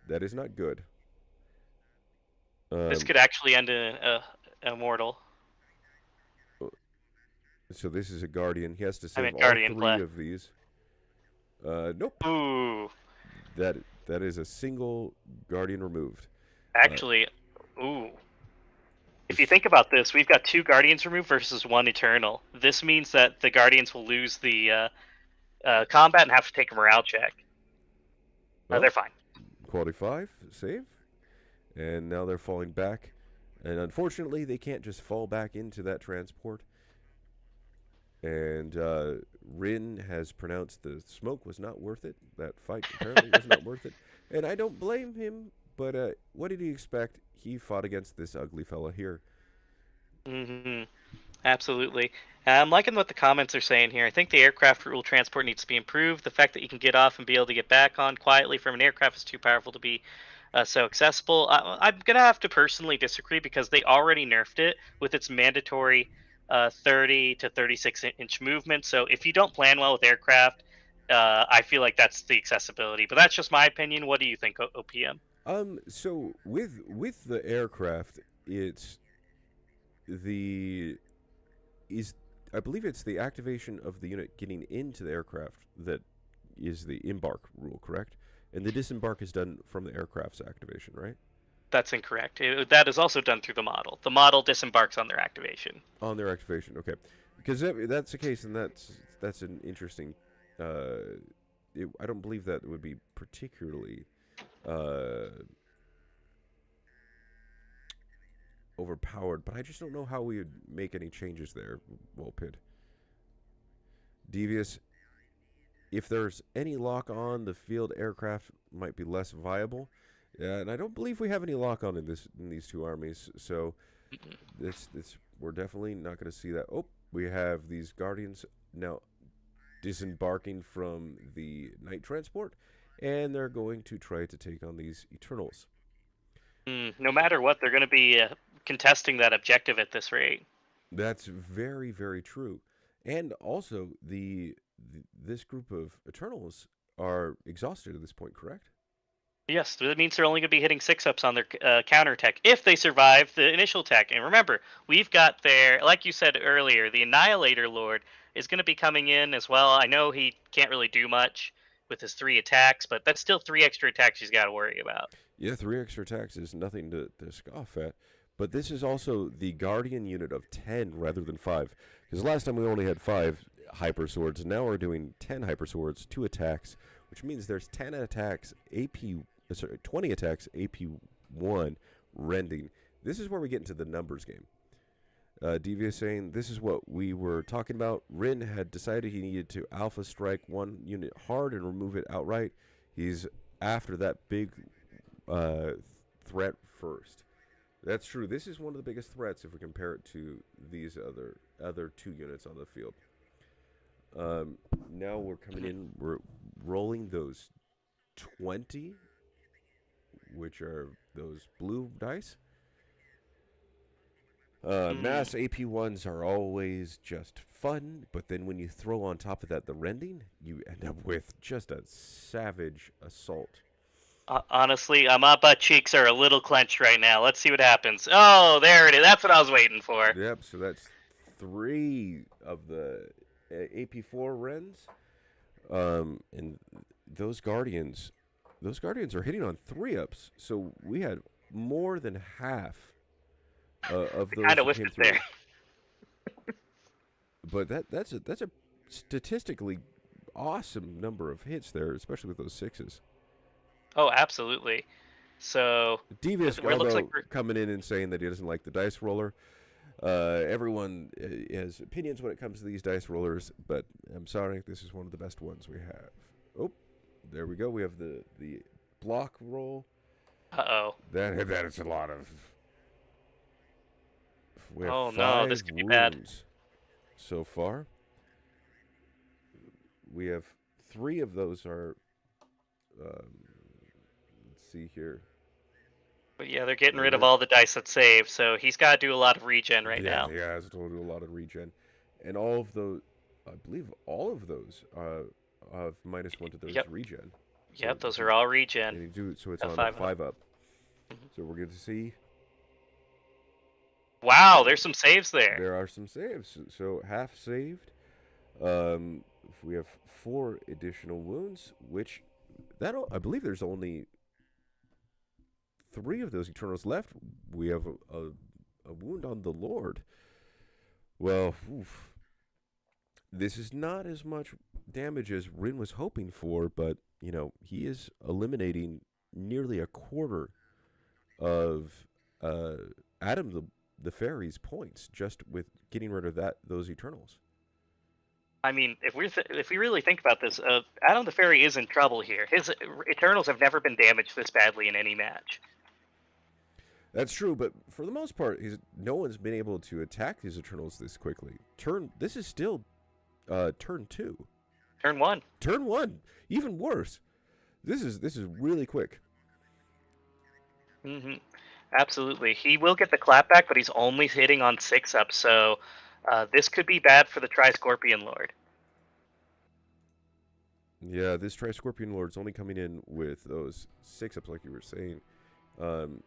That is not good. This Um, could actually end in a mortal. so this is a Guardian. He has to I save meant all guardian 3 play. of these. Nope. Ooh. That that is a single Guardian removed. Uh, Actually, ooh. If you think about this, we've got 2 guardians removed versus 1 eternal. This means that the guardians will lose the combat and have to take a morale check. They're well, fine. quality 5 save, and now they're falling back. And unfortunately, they can't just fall back into that transport. And Rin has pronounced the smoke was not worth it. That fight apparently was not worth it. And I don't blame him, but what did he expect? He fought against this ugly fella here. Mm-hmm. Absolutely. I'm liking what the comments are saying here. I think the aircraft rule transport needs to be improved. The fact that you can get off and be able to get back on quietly from an aircraft is too powerful to be so accessible. I'm going to have to personally disagree because they already nerfed it with its mandatory 30 to 36-inch movement. So if you don't plan well with aircraft, I feel like that's the accessibility. But that's just my opinion. What do you think, OPM? So with the aircraft, it's the is I believe it's the activation of the unit getting into the aircraft that is the embark rule, correct? And the disembark is done from the aircraft's activation, right? That's incorrect. That is also done through the model. The model disembarks on their activation. On their activation, okay. Because that's the case, and that's an interesting. I don't believe that would be particularly uh, overpowered, but I just don't know how we would make any changes there, Wolpid. Devious, if there's any lock on, the field aircraft might be less viable. And I don't believe we have any lock on in these two armies, so this we're definitely not going to see that. Oh, we have these guardians now disembarking from the night transport, and they're going to try to take on these Eternals. No matter what, they're going to be contesting that objective at this rate. That's very, very true. And also, this group of Eternals are exhausted at this point, correct? Yes, that means they're only going to be hitting 6-ups on their counter attack if they survive the initial attack. And remember, we've got their, like you said earlier, the Annihilator Lord is going to be coming in as well. I know he can't really do much with his 3 attacks, but that's still 3 extra attacks he's got to worry about. Yeah, 3 extra attacks is nothing to scoff at. But this is also the Guardian unit of 10 rather than 5. Because last time we only had 5 Hyper Swords. Now we're doing 10 Hyper Swords, 2 attacks, which means there's 10 attacks, 20 attacks, AP1, rending. This is where we get into the numbers game. Devious saying, this is what we were talking about. Rin had decided he needed to Alpha Strike one unit hard and remove it outright. He's after that big threat first. That's true. This is one of the biggest threats if we compare it to these other 2 units on the field. Now we're coming in. We're rolling those 20, which are those blue dice. Mass AP1s are always just fun, but then when you throw on top of that the rending, you end up with just a savage assault. Honestly, my butt cheeks are a little clenched right now. Let's see what happens. Oh, there it is. That's what I was waiting for. Yep, so that's 3 of the AP4 Rens. And those Guardians are hitting on 3-ups. So we had more than half of I those kind of that whiffed came it through. there. but that's a statistically awesome number of hits there, especially with those sixes. Oh, absolutely. So Devious where it looks like Galbo coming in and saying that he doesn't like the dice roller. Everyone has opinions when it comes to these dice rollers, but I'm sorry, this is one of the best ones we have. Oh, there we go. We have the block roll. uh-oh. That is a lot of. We have Oh no, this 5 could be bad. wounds so far. We have 3 of those are. Let's see here. But yeah, they're getting rid of We're, all the dice that save, so he's got to do a lot of regen right yeah, now. he has to do a lot of regen, and all of those. I believe all of those have -1 to those Yep. regen. So Yep, those are all regen. and you do so it's Got on a 5 of them. 5 up. Mhm. So we're going to see. Wow, there's some saves there. There are some saves. So half saved. If we have 4 additional wounds, which I believe there's only 3 of those Eternals left. We have a wound on the Lord. Well, oof. This is not as much damage as Rin was hoping for, but he is eliminating nearly a quarter of Adam the Fairy's points just with getting rid of those Eternals. I mean, if we really think about this, Adam the Fairy is in trouble here. His Eternals have never been damaged this badly in any match. That's true, but for the most part, no one's been able to attack these Eternals this quickly. This is still turn 2. Turn 1. Turn 1, even worse. This is really quick. Mm-hmm. Absolutely. He will get the clapback, but he's only hitting on 6 up, so this could be bad for the Tri-Scorpion Lord. Yeah, this Tri-Scorpion Lord's only coming in with those 6 ups, like you were saying.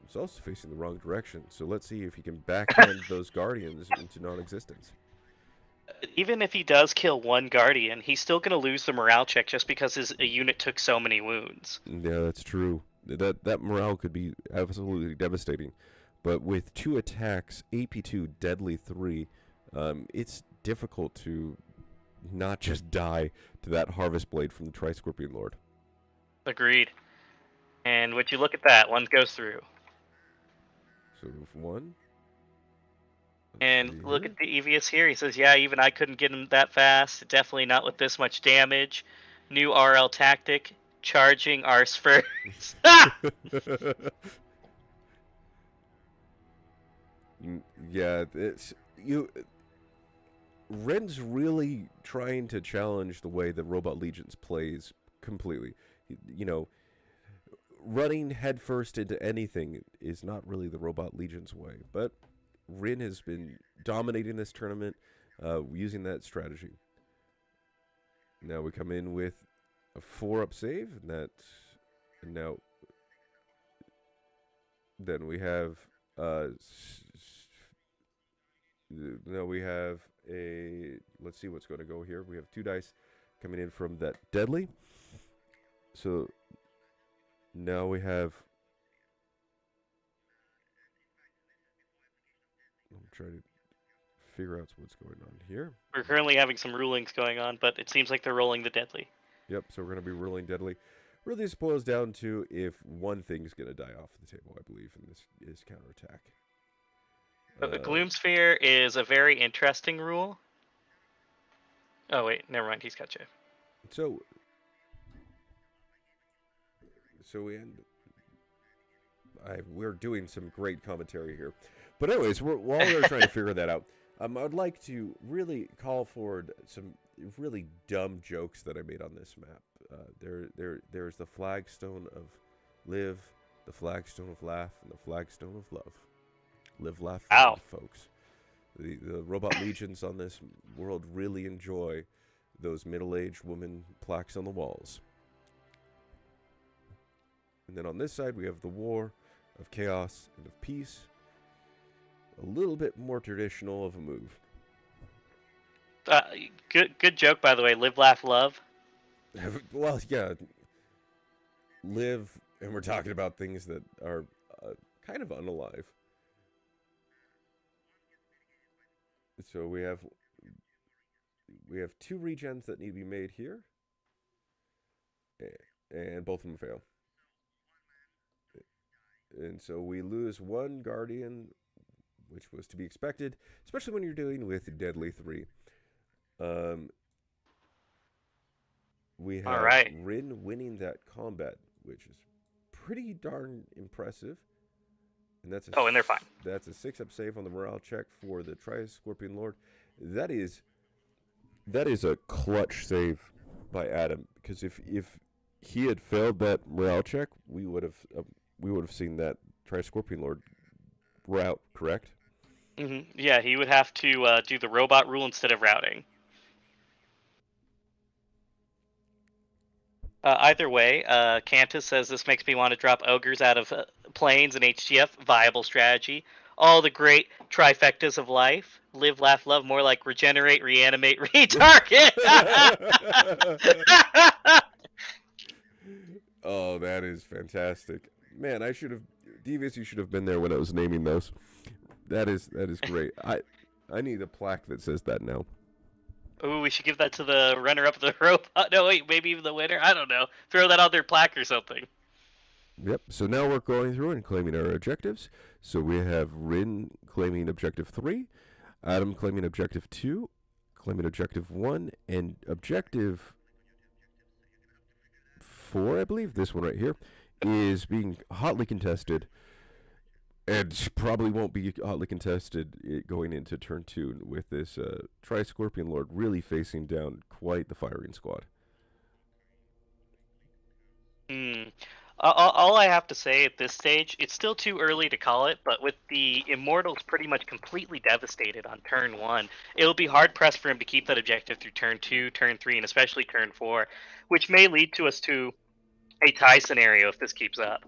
It's also facing the wrong direction, so let's see if he can backhand those Guardians into non-existence. Even if he does kill one Guardian, he's still going to lose the morale check just because his unit took so many wounds. Yeah, that's true. That morale could be absolutely devastating. But with 2 attacks, AP2, Deadly 3, it's difficult to not just die to that Harvest Blade from the Tri-Scorpion Lord. Agreed. And would you look at that? 1 goes through. So 1. And look at Devious here. He says, yeah, even I couldn't get him that fast. Definitely not with this much damage. New RL tactic. Charging arse first. Yeah, Ren's really trying to challenge the way the Robot Legions plays completely. Running headfirst into anything is not really the Robot Legion's way. But Rin has been dominating this tournament using that strategy. Now we come in with a 4-up save, and now then we have now we have let's see what's going to go here. We have 2 dice coming in from that Deadly. So now we have. I'm trying to figure out what's going on here. We're currently having some rulings going on, but it seems like they're rolling the Deadly. Yep, so we're going to be rolling Deadly. Really, this boils down to if one thing's going to die off the table, I believe, and this is counterattack. The Gloom Sphere is a very interesting rule. Oh, wait, never mind, he's got you. So we're doing some great commentary here. But anyways, while we're trying to figure that out, I'd like to really call forward some really dumb jokes that I made on this map. There's the flagstone of live, the flagstone of laugh, and the flagstone of love. Live, laugh, Ow. folks. The Robot Legions on this world really enjoy those middle-aged woman plaques on the walls. And then on this side, we have the war of chaos and of peace. A little bit more traditional of a move. Good joke, by the way. Live, laugh, love. Well, yeah. Live, and we're talking about things that are kind of unalive. So we have we have 2 regens that need to be made here, and both of them fail. And so we lose 1 guardian, which was to be expected, especially when you're dealing with deadly 3. Um, we All have right. Rin winning that combat, which is pretty darn impressive. And Oh, and they're fine. that's a 6-up save on the morale check for the Tri-Scorpion Lord. That is a clutch save by Adam, because if he had failed that morale check, we would have seen that Tri-Scorpion Lord route, correct? Yeah, he would have to do the robot rule instead of routing. Either way, Cantus says this makes me want to drop ogres out of planes and HTF. Viable strategy. All the great trifectas of life. Live, laugh, love. More like regenerate, reanimate, retarget. Oh, that is fantastic, man! I should have, Devious. You should have been there when I was naming those. That is great. I need a plaque that says that now. Ooh, we should give that to the runner-up of the robot. No, wait, maybe even the winner. I don't know. Throw that on their plaque or something. Yep. So now we're going through and claiming our objectives. So we have Rin claiming objective 3, Adam claiming objective 2, claiming objective 1, and objective 4, I believe, this one right here, is being hotly contested, and probably won't be hotly contested going into turn 2 with this Tri-Scorpion Lord really facing down quite the firing squad. All I have to say at this stage, it's still too early to call it, but with the Immortals pretty much completely devastated on turn 1, it'll be hard-pressed for him to keep that objective through turn 2, turn 3, and especially turn 4, which may lead to us to a tie scenario if this keeps up.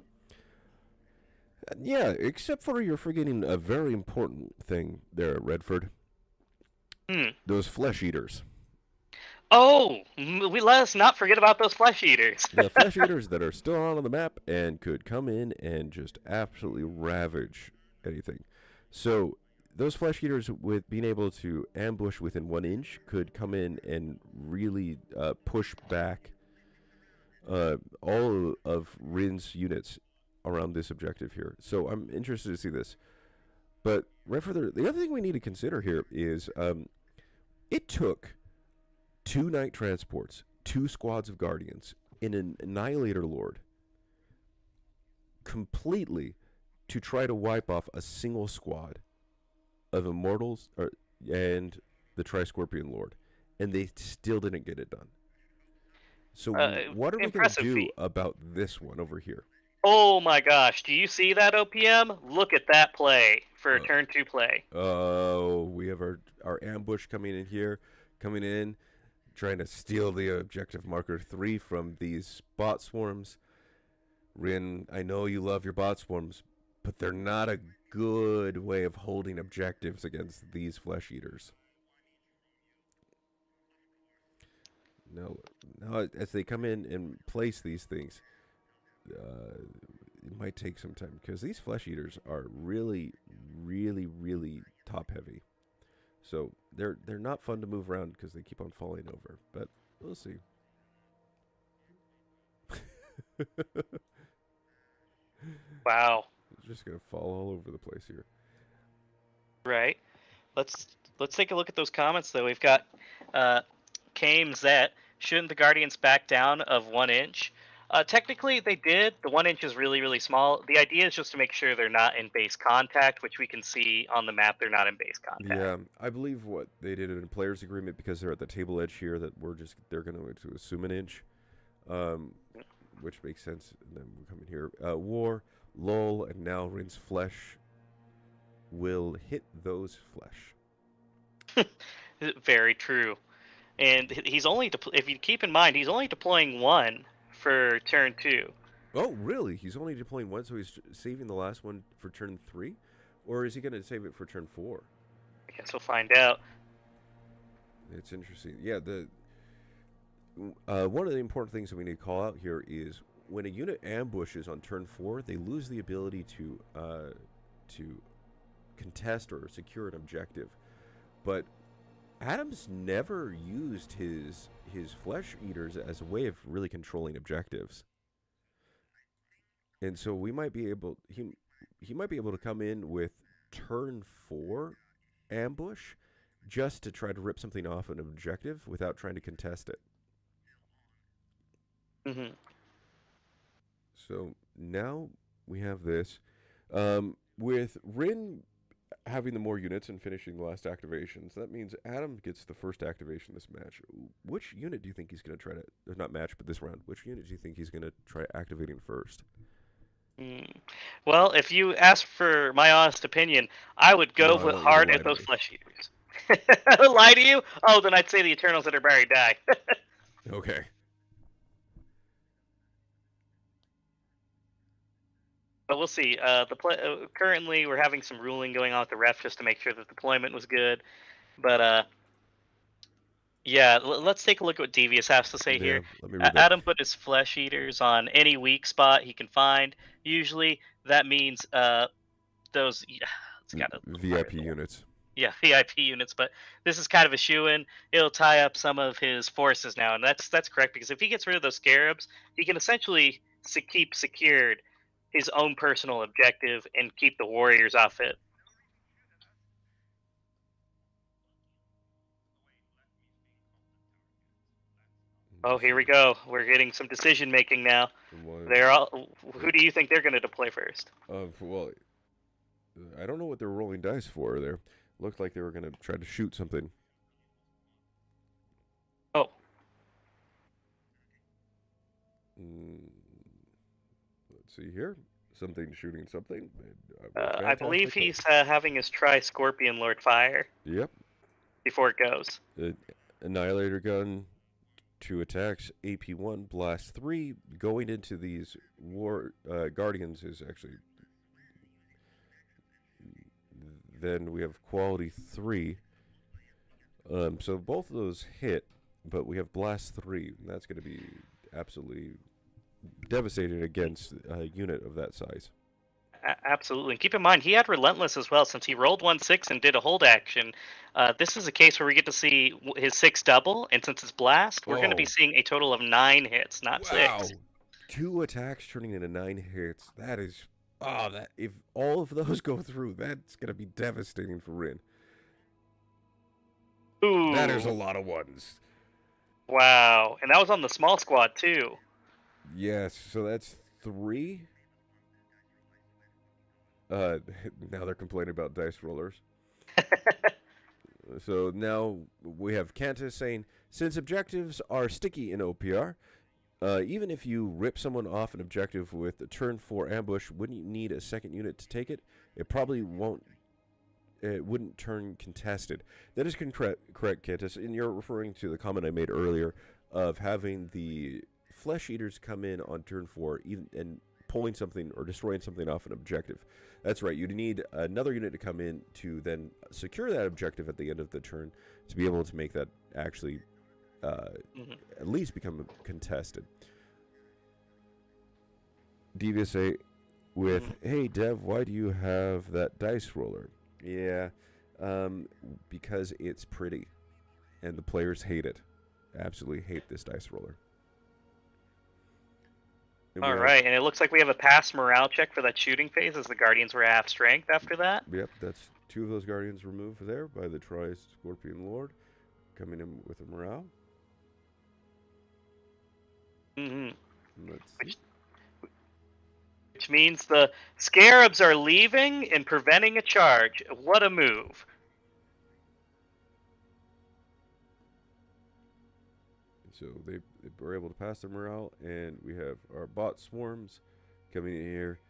Yeah, except for you're forgetting a very important thing there, Redford. Those flesh eaters. Oh, let us not forget about those flesh eaters. The flesh eaters that are still on the map and could come in and just absolutely ravage anything. So those flesh eaters, with being able to ambush within 1 inch, could come in and really push back all of Rin's units around this objective here. So I'm interested to see this. But right further, the other thing we need to consider here is it took 2 night transports, 2 squads of guardians, and an annihilator lord completely to try to wipe off a single squad of immortals and the Tri-Scorpion Lord, and they still didn't get it done. So what are we going to do about this one over here? Oh my gosh, do you see that, OPM? Look at that play for turn 2 play. Oh, we have our ambush coming in, trying to steal the objective marker 3 from these bot swarms. Rin, I know you love your bot swarms, but they're not a good way of holding objectives against these flesh eaters. No, as they come in and place these things, it might take some time, because these flesh eaters are really, really, really top heavy. So they're not fun to move around because they keep on falling over. But we'll see. Wow. It's just gonna fall all over the place here. Right. Let's take a look at those comments though. We've got Kame Zet. Shouldn't the Guardians back down of 1 inch? Technically, they did. The 1 inch is really, really small. The idea is just to make sure they're not in base contact, which we can see on the map. They're not in base contact. Yeah, I believe what they did in a player's agreement, because they're at the table edge here, that they're going to assume 1 inch, which makes sense. And then we're coming here. War, lull, and now Rin's flesh will hit those flesh. Very true. And he's only, if you keep in mind, he's only deploying 1 for turn 2. Oh, really? He's only deploying 1, so he's saving the last one for turn 3? Or is he going to save it for turn 4? I guess we'll find out. It's interesting. Yeah, one of the important things that we need to call out here is when a unit ambushes on turn 4, they lose the ability to contest or secure an objective. But Adams never used his flesh eaters as a way of really controlling objectives, and so we might be able he might be able to come in with turn 4 ambush just to try to rip something off an objective without trying to contest it. Hmm. So now we have this. With Rin having the more units and finishing the last activations, that means Adam gets the first activation this match. Which unit do you think he's going to try to, or not match, but this round, which unit do you think he's going to try activating first? Mm. Well, if you ask for my honest opinion, I would No, go I want you to hard lie at to those me. flesh eaters. Lie to you? Oh, then I'd say the Eternals that are buried die. Okay. But we'll see. Currently, we're having some ruling going on with the ref just to make sure that the deployment was good. But yeah, let's take a look at what Devious has to say Yeah, here. let me read that. Adam put his flesh eaters on any weak spot he can find. Usually, that means those. It's got a VIP units. yeah, VIP units, but this is kind of a shoe-in. It'll tie up some of his forces now, and that's correct because if he gets rid of those scarabs, he can essentially keep secured his own personal objective and keep the warriors off it. Oh, here we go. We're getting some decision making now. They're all. Who do you think they're going to deploy first? Well, I don't know what they're rolling dice for there. Looked like they were going to try to shoot something. Oh, Mm, let's see here. Something shooting something. I believe Fantastic. he's having his try Scorpion Lord fire Yep. before it goes. Annihilator gun, 2 attacks, AP1, blast 3. Going into these war guardians is actually. Then we have quality 3. So both of those hit, but we have blast 3. And that's going to be absolutely devastating against a unit of that size. Absolutely. And keep in mind, he had Relentless as well, since he rolled 1/6 and did a hold action. This is a case where we get to see his 6 double, and since it's Blast, we're going to be Oh, seeing a total of 9 hits, not 6. wow. 2 attacks turning into 9 hits. That is. Oh, that if all of those go through, that's going to be devastating for Rin. Ooh. That is a lot of ones. Wow. And that was on the small squad, too. Yes, so that's 3. Now they're complaining about dice rollers. So now we have Cantus saying, since objectives are sticky in OPR, even if you rip someone off an objective with a turn 4 ambush, wouldn't you need a second unit to take it? It probably won't. It wouldn't turn contested. That is correct, Cantus. And you're referring to the comment I made earlier of having the flesh eaters come in on turn 4 even, and pulling something or destroying something off an objective. That's right. You'd need another unit to come in to then secure that objective at the end of the turn to be able to make that actually at least become contested. Devious say with, hey Dev, why do you have that dice roller? Yeah, because it's pretty, and the players hate it. Absolutely hate this dice roller. All right, and it looks like we have a pass morale check for that shooting phase as the Guardians were half strength after that. Yep, that's 2 of those Guardians removed there by the Tri-Scorpion Lord, coming in with a morale. Let's see. Which means the Scarabs are leaving and preventing a charge. What a move. So they were able to pass their morale, and we have our bot swarms coming in here,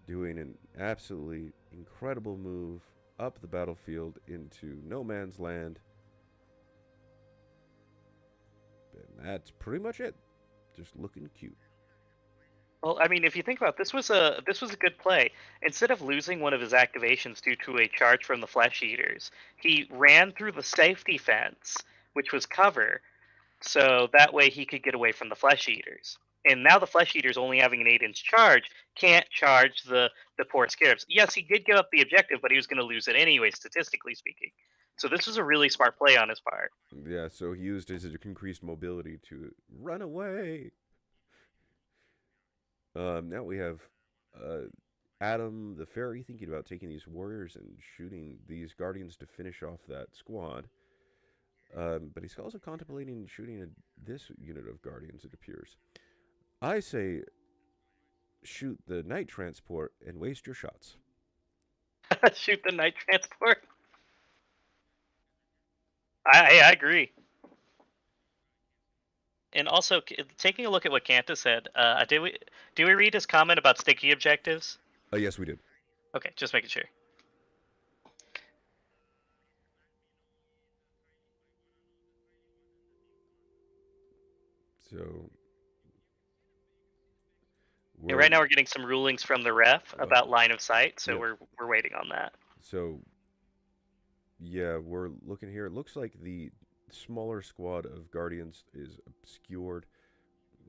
doing an absolutely incredible move up the battlefield into no man's land. And that's pretty much it. Just looking cute. Well, I mean, if you think about it, this was a good play. Instead of losing one of his activations due to a charge from the Flesh Eaters, he ran through the safety fence, which was cover, so that way he could get away from the Flesh Eaters. And now the Flesh Eaters, only having an 8-inch charge, can't charge the poor Scarabs. Yes, he did give up the objective, but he was going to lose it anyway, statistically speaking. So this was a really smart play on his part. Yeah, so he used his increased mobility to run away. Now we have uh, Adam the fairy thinking about taking these warriors and shooting these guardians to finish off that squad. But he's also contemplating shooting this unit of guardians, it appears. I say shoot the night transport and waste your shots. Shoot the night transport. I agree. And also, taking a look at what Kanta said, do we read his comment about sticky objectives? Yes, we did. Okay, just making sure. So And we're right now we're getting some rulings from the ref uh, about line of sight, so yep. we're waiting on that. So yeah, we're looking here. It looks like the smaller squad of guardians is obscured.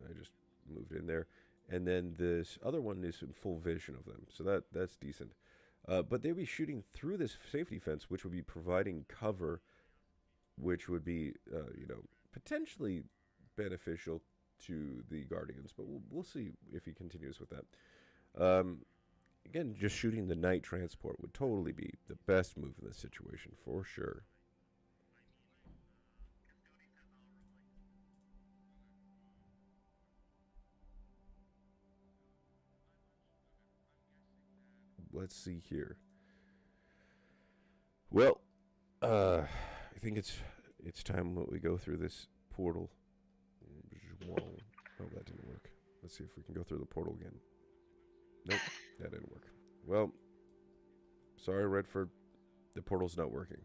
I just moved in there, and then this other one is in full vision of them, so that's decent. But they'll be shooting through this safety fence, which would be providing cover, which would be potentially beneficial to the guardians. But we'll see if he continues with that. Again, just shooting the night transport would totally be the best move in this situation for sure. Let's see here. Well, I think it's time that we go through this portal. Oh, that didn't work. Let's see if we can go through the portal again. Nope, that didn't work. Well, sorry, Redford. The portal's not working.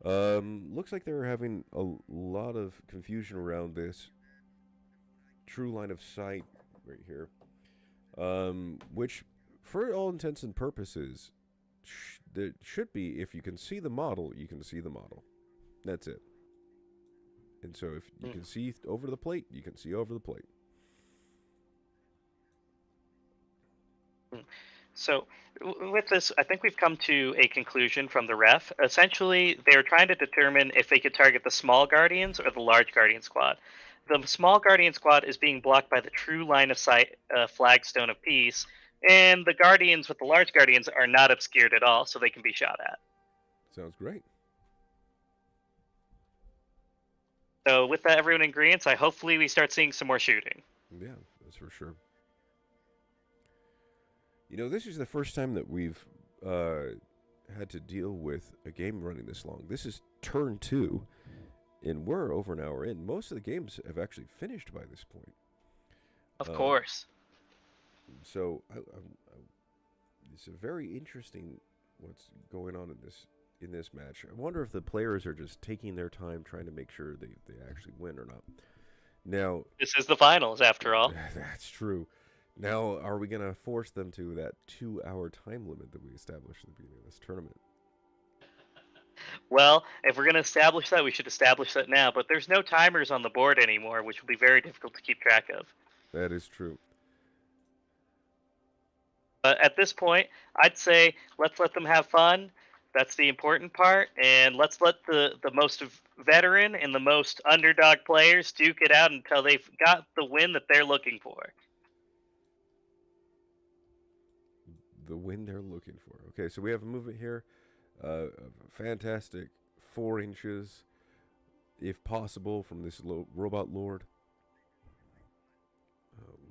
Looks like they're having a lot of confusion around this true line of sight right here. Which, for all intents and purposes, that should be if you can see the model, you can see the model. That's it. And so if you can see over the plate, you can see over the plate. So with this, I think we've come to a conclusion from the ref. Essentially, they were trying to determine if they could target the small Guardians or the large Guardian squad. The small Guardian squad is being blocked by the true line of sight flagstone of peace, and the Guardians with the large Guardians are not obscured at all, so they can be shot at. Sounds great. So with that, everyone in agreement, hopefully we start seeing some more shooting. Yeah, that's for sure. You know, this is the first time that we've had to deal with a game running this long. This is turn 2, and we're over an hour in. Most of the games have actually finished by this point. Of course. So it's a very interesting what's going on in this match. I wonder if the players are just taking their time trying to make sure they actually win or not. Now, this is the finals, after all. That's true. Now, are we going to force them to that 2-hour time limit that we established at the beginning of this tournament? Well, if we're going to establish that, we should establish that now. But there's no timers on the board anymore, which will be very difficult to keep track of. That is true. But at this point, I'd say let's let them have fun. That's the important part. And let's let the most veteran and the most underdog players duke it out until they've got the win that they're looking for. The win they're looking for. Okay, so we have a movement here. Fantastic 4 inches, if possible, from this robot lord.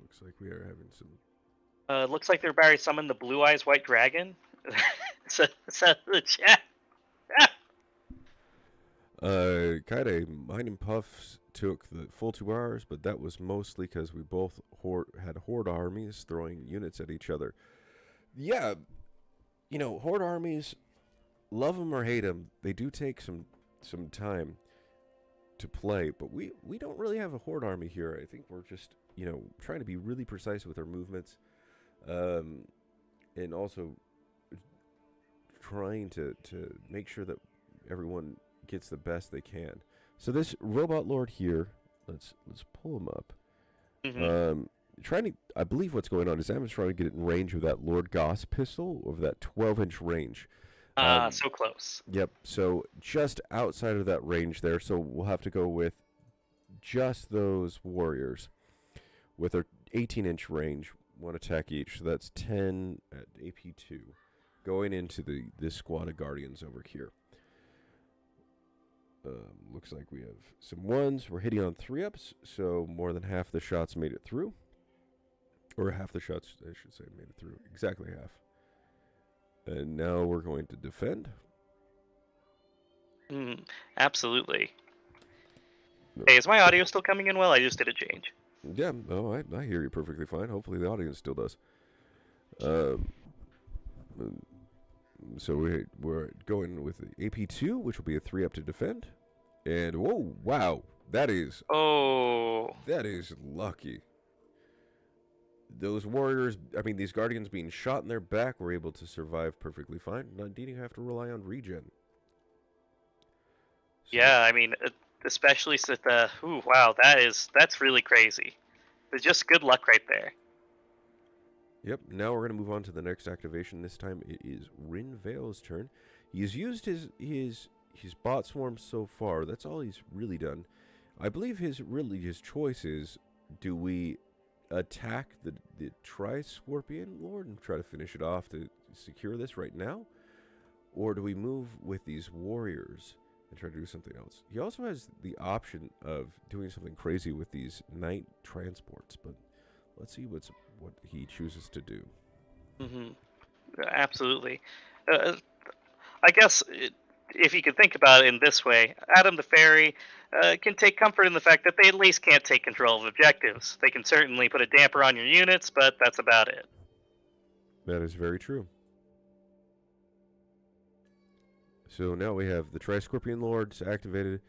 Looks like we are having some. Looks like they're about to summon the Blue Eyes White Dragon. so the chat. Kaide, mine and Puffs took the full 2 hours, but that was mostly because we both had horde armies throwing units at each other. Yeah, you know, horde armies, love them or hate them, they do take some time to play, but we don't really have a horde army here. I think we're just, trying to be really precise with our movements, and also trying to make sure that everyone gets the best they can. So this robot lord here, let's pull him up. Mm-hmm. trying to. I believe what's going on is Adam's trying to get in range of that Lord Goss pistol of that 12-inch range. So close. Yep. So just outside of that range there. So we'll have to go with just those warriors with their 18-inch range, one attack each. So that's 10 at AP2, going into this squad of guardians over here. Looks like we have some ones. We're hitting on 3-ups, so more than half the shots made it through. Or half the shots, I should say, made it through. Exactly half. And now we're going to defend. Absolutely. No. Hey, is my audio still coming in well? I just did a change. Yeah, no, I hear you perfectly fine. Hopefully the audience still does. So we're going with the AP2, which will be a 3-up to defend. And whoa, wow, that is lucky. Those warriors, I mean, these guardians being shot in their back were able to survive perfectly fine, not needing to have to rely on regen. So, yeah, I mean, especially since wow, that's really crazy. It's just good luck right there. Yep, now we're going to move on to the next activation. This time it is Rin Vale's turn. He's used his bot swarm so far. That's all he's really done. I believe his choice is, do we attack the Tri-Scorpion Lord and try to finish it off to secure this right now? Or do we move with these warriors and try to do something else? He also has the option of doing something crazy with these night transports, but let's see what he chooses to do. Absolutely. I guess if you could think about it in this way, Adam the Fairy can take comfort in the fact that they at least can't take control of objectives. They can certainly put a damper on your units, but that's about it. That is very true. So now we have the Tri-Scorpion Lords activated.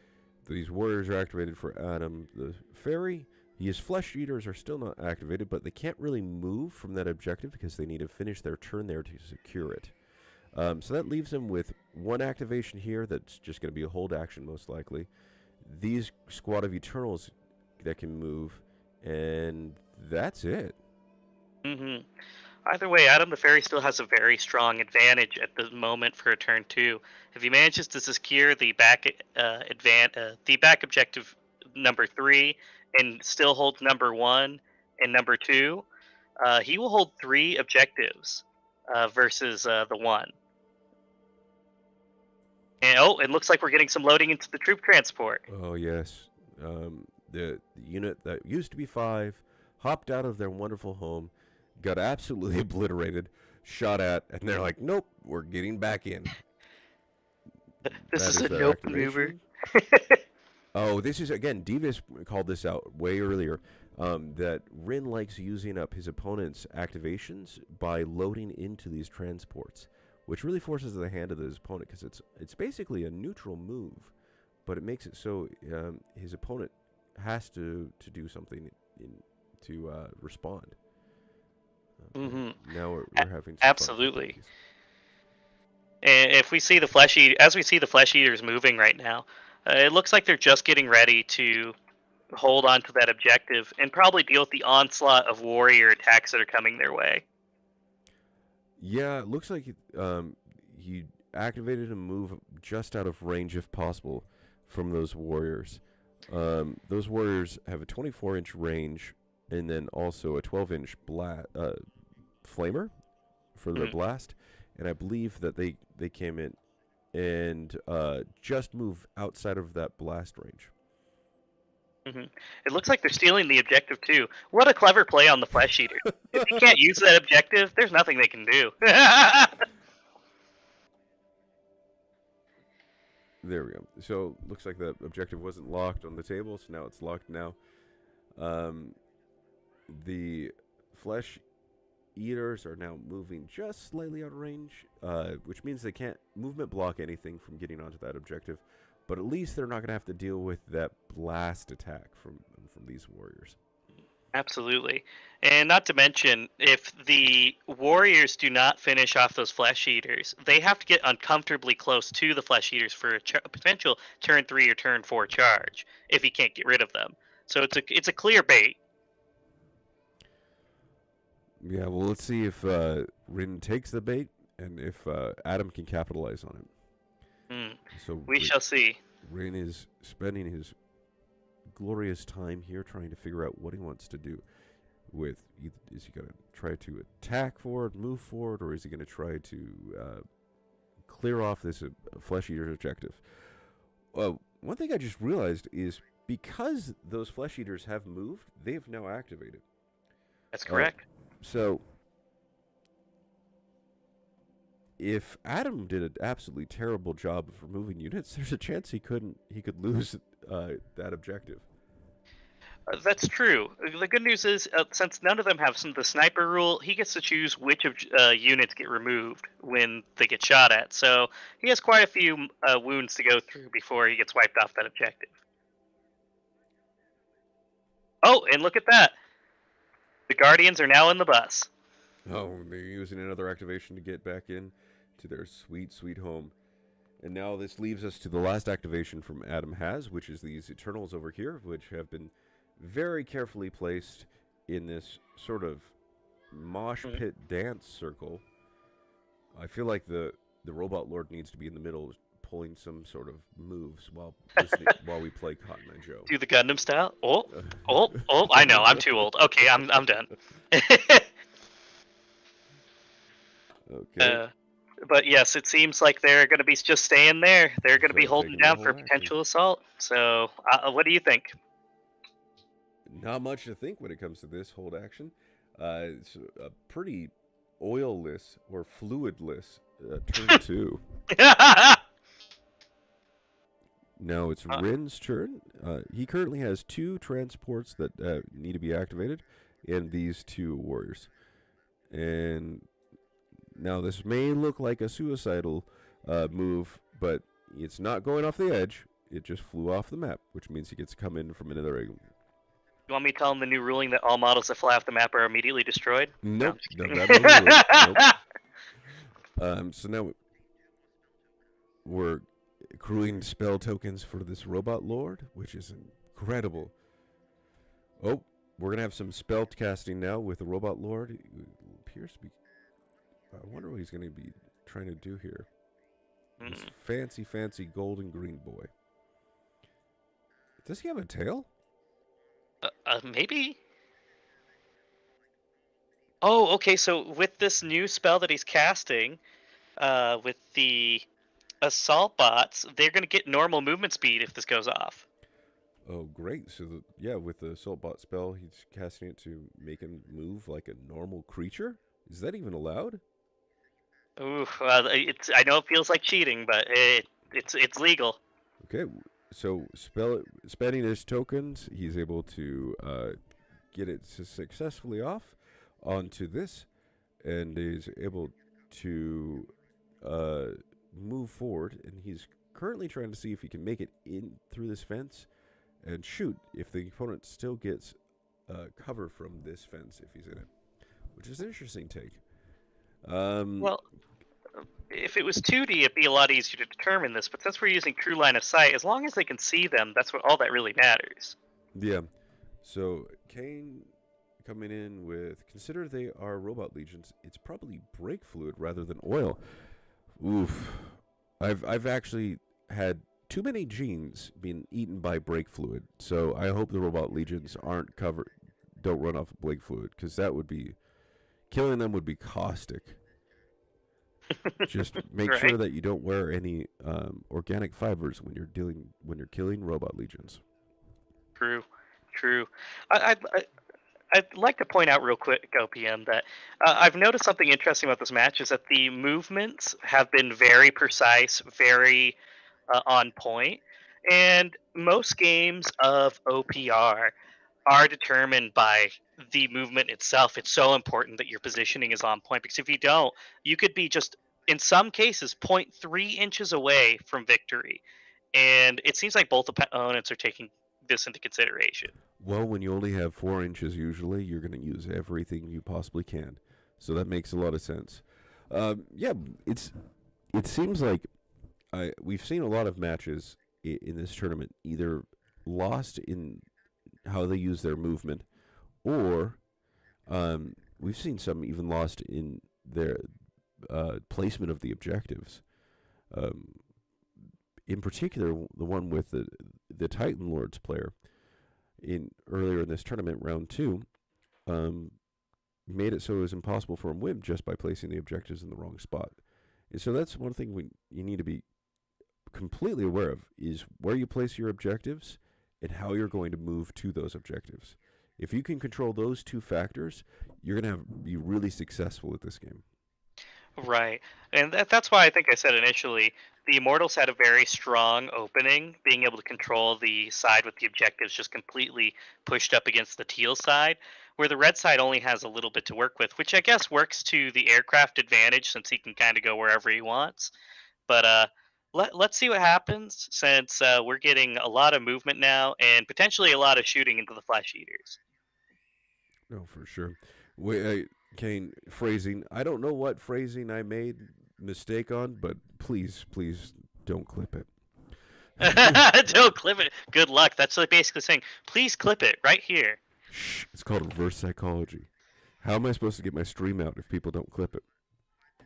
These warriors are activated for Adam the Fairy. His Flesh Eaters are still not activated, but they can't really move from that objective because they need to finish their turn there to secure it. So that leaves them with one activation here that's just going to be a hold action most likely. These squad of Eternals that can move, and that's it. Either way, Adam the Fairy still has a very strong advantage at the moment for a turn 2. If he manages to secure the back objective number 3 and still holds number 1 and number 2, he will hold 3 objectives versus the 1. And it looks like we're getting some loading into the troop transport. Oh yes, the unit that used to be 5 hopped out of their wonderful home, got absolutely obliterated, shot at, and they're like, nope, we're getting back in. This is a nope maneuver. Oh, this is, again, Devious called this out way earlier, that Rin likes using up his opponent's activations by loading into these transports, which really forces the hand of his opponent, because it's basically a neutral move, but it makes it so his opponent has to do something to respond. Now we're having some absolutely. And if we see the Flesh Eaters moving right now, it looks like they're just getting ready to hold on to that objective and probably deal with the onslaught of warrior attacks that are coming their way. Yeah, it looks like he activated a move just out of range, if possible, from those warriors. Those warriors have a 24-inch range and then also a 12-inch flamer for their blast. And I believe that they came in and just move outside of that blast range. It looks like they're stealing the objective too. What a clever play on the Flesh Eater. If you can't use that objective, there's nothing they can do. There we go. So looks like the objective wasn't locked on the table, so now it's locked now. The Flesh Eaters are now moving just slightly out of range, which means they can't movement block anything from getting onto that objective. But at least they're not going to have to deal with that blast attack from these warriors. Absolutely. And not to mention, if the warriors do not finish off those Flesh Eaters, they have to get uncomfortably close to the Flesh Eaters for a potential turn 3 or turn 4 charge if he can't get rid of them. So it's a clear bait. Yeah, well, let's see if Rin takes the bait and if Adam can capitalize on it. Hmm. So We shall see. Rin is spending his glorious time here trying to figure out what he wants to do. Is he going to try to attack forward, move forward, or is he going to try to clear off this flesh eater's objective? One thing I just realized is because those flesh eaters have moved, they've now activated. That's correct. So if Adam did an absolutely terrible job of removing units, there's a chance he could lose that objective. That's true. The good news is, since none of them have the sniper rule, he gets to choose which of units get removed when they get shot at. So he has quite a few wounds to go through before he gets wiped off that objective. Oh, and look at that. The Guardians are now in the bus. Oh, they're using another activation to get back in to their sweet, sweet home. And now this leaves us to the last activation from Adam has, which is these Eternals over here, which have been very carefully placed in this sort of mosh pit dance circle. I feel like the Robot Lord needs to be in the middle, pulling some sort of moves while we play Cotton Eye Joe. Do the Gundam style? Oh! I know, I'm too old. Okay, I'm done. Okay. But yes, it seems like they're going to be just staying there. They're going to be holding down for potential assault. So, what do you think? Not much to think when it comes to this hold action. It's a pretty oilless or fluidless turn 2. Now it's Rin's turn. He currently has 2 transports that need to be activated, and these 2 warriors. And now this may look like a suicidal move, but it's not going off the edge. It just flew off the map, which means he gets to come in from another angle. You want me to tell him the new ruling that all models that fly off the map are immediately destroyed? Nope. No, Nope. So now we're accruing spell tokens for this Robot Lord, which is incredible. Oh, we're going to have some spell casting now with the Robot Lord. It appears to be... I wonder what he's going to be trying to do here. This fancy, fancy golden green boy. Does he have a tail? Maybe. Oh, okay. So with this new spell that he's casting, with the assault bots, they're going to get normal movement speed if this goes off. Oh, great. So, with the assault bot spell, he's casting it to make him move like a normal creature? Is that even allowed? Ooh, I know it feels like cheating, but it's legal. Okay, so spending his tokens, he's able to get it successfully off onto this, and is able to move forward. And he's currently trying to see if he can make it in through this fence and shoot if the opponent still gets cover from this fence if he's in it, which is an interesting take. Well, if it was 2D, it'd be a lot easier to determine this, but since we're using true line of sight, as long as they can see them, that's all that really matters. Yeah. So, Kane coming in with, consider they are robot legions, it's probably brake fluid rather than oil. Oof. I've actually had too many genes being eaten by brake fluid, so I hope the robot legions don't run off of brake fluid, because that would be, killing them would be caustic. Just make sure that you don't wear any organic fibers when you're killing robot legions. True. I'd like to point out real quick, OPM, that I've noticed something interesting about this match is that the movements have been very precise, very on point, and most games of OPR are determined by the movement itself. It's so important that your positioning is on point, because if you don't, you could be just, in some cases, 0.3 inches away from victory. And it seems like both opponents are taking this into consideration. Well, when you only have 4 inches, usually you're going to use everything you possibly can, so that makes a lot of sense. It seems like we've seen a lot of matches in this tournament either lost in how they use their movement, or we've seen some even lost in their placement of the objectives. Um, in particular, the one with the Titan Lords player in earlier in this tournament, round two, um, made it so it was impossible for him to win just by placing the objectives in the wrong spot. And so that's one thing you need to be completely aware of is where you place your objectives and how you're going to move to those objectives. If you can control those two factors, you're going to be really successful at this game. Right. And that's why I think I said initially the Immortals had a very strong opening, being able to control the side with the objectives just completely pushed up against the teal side, where the red side only has a little bit to work with, which I guess works to the aircraft advantage since he can kind of go wherever he wants. But let's see what happens since we're getting a lot of movement now and potentially a lot of shooting into the flesh eaters. No, for sure. Kane, phrasing. I don't know what phrasing I made mistake on, but please, please don't clip it. Don't clip it. Good luck. That's like basically saying, please clip it right here. Shh, it's called reverse psychology. How am I supposed to get my stream out if people don't clip it?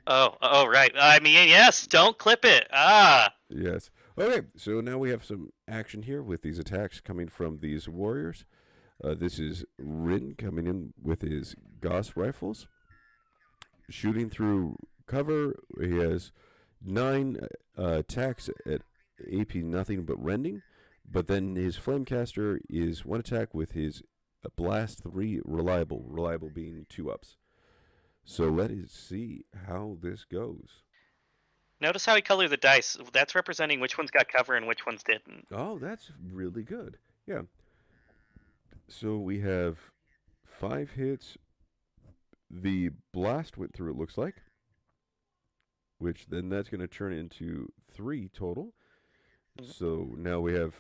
Oh, right. I mean, yes, don't clip it. Ah. Yes. Okay, so now we have some action here with these attacks coming from these warriors. This is Rin coming in with his Gauss rifles, shooting through cover. He has 9 attacks at AP nothing but rending, but then his Flamecaster is 1 attack with his Blast 3 reliable, reliable being 2 ups. So let us see how this goes. Notice how he colored the dice. That's representing which ones got cover and which ones didn't. Oh, that's really good. Yeah. So we have 5 hits. The blast went through, it looks like, which then that's going to turn into 3 total. So now we have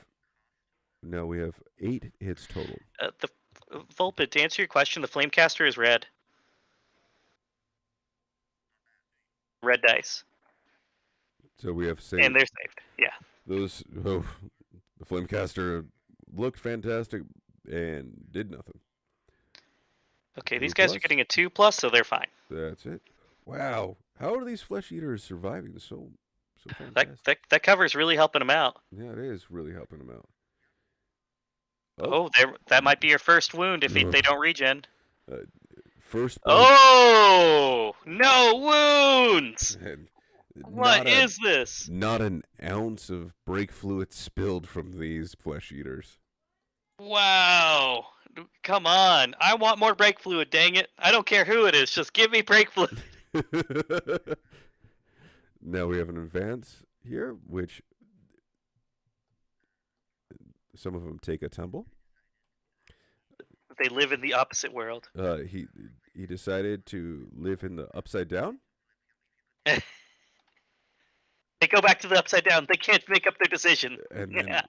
8 hits total. The Volpit, to answer your question, the Flamecaster is red. Red dice. So we have saved. And they're saved. Yeah. Those the Flamecaster looked fantastic and did nothing. Okay, these guys are getting a 2+, so they're fine. That's it. Wow, how are these flesh eaters surviving so fantastic? That cover is really helping them out. Yeah, it is really helping them out. Oh, that might be your first wound if they don't regen. First. Oh, no wounds! What is this? Not an ounce of brake fluid spilled from these flesh eaters. Wow. Come on. I want more brake fluid, dang it. I don't care who it is, just give me brake fluid. Now we have an advance here, which some of them take a tumble. They live in the opposite world. He decided to live in the upside down. They go back to the upside down. They can't make up their decision. And then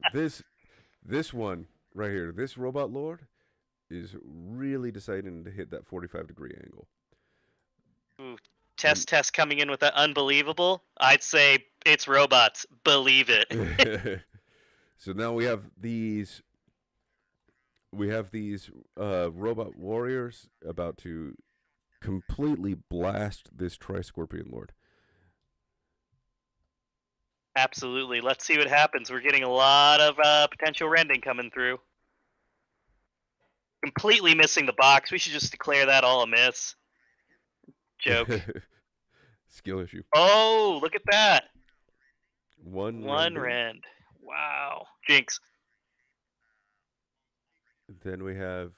this one right here, this robot lord, is really deciding to hit that 45-degree angle. Ooh, test coming in with that unbelievable. I'd say it's robots. Believe it. So now we have these robot warriors about to completely blast this Tri-Scorpion Lord. Absolutely. Let's see what happens. We're getting a lot of potential rending coming through. Completely missing the box. We should just declare that all a miss. Joke. Skill issue. Oh, look at that. One rend. Wow. Jinx. Then we have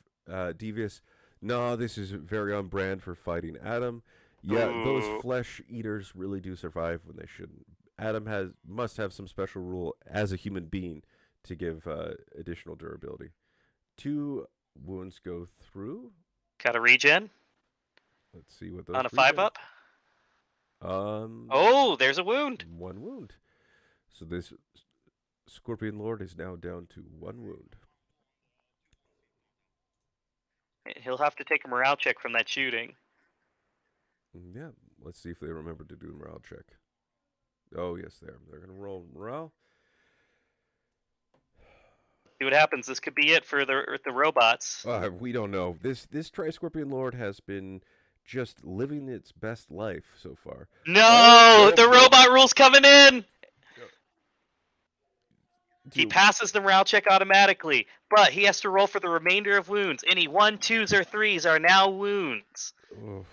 Devious. No, this is very on brand for fighting Adam. Yeah, those flesh eaters really do survive when they shouldn't. Adam must have some special rule as a human being to give additional durability. 2 wounds go through. Got a regen. Let's see what those on a 5-up. Oh, there's a wound. 1 wound. So this Scorpion Lord is now down to 1 wound. He'll have to take a morale check from that shooting. Yeah, let's see if they remember to do the morale check. Oh, yes, they're going to roll morale. See what happens. This could be it for the robots. We don't know. This Tri-Scorpion Lord has been just living its best life so far. Oh, No, nope, the nope. robot rule's coming in. He Dude, passes the morale check automatically, but he has to roll for the remainder of wounds. Any 1, 2s, or 3s are now wounds. oof.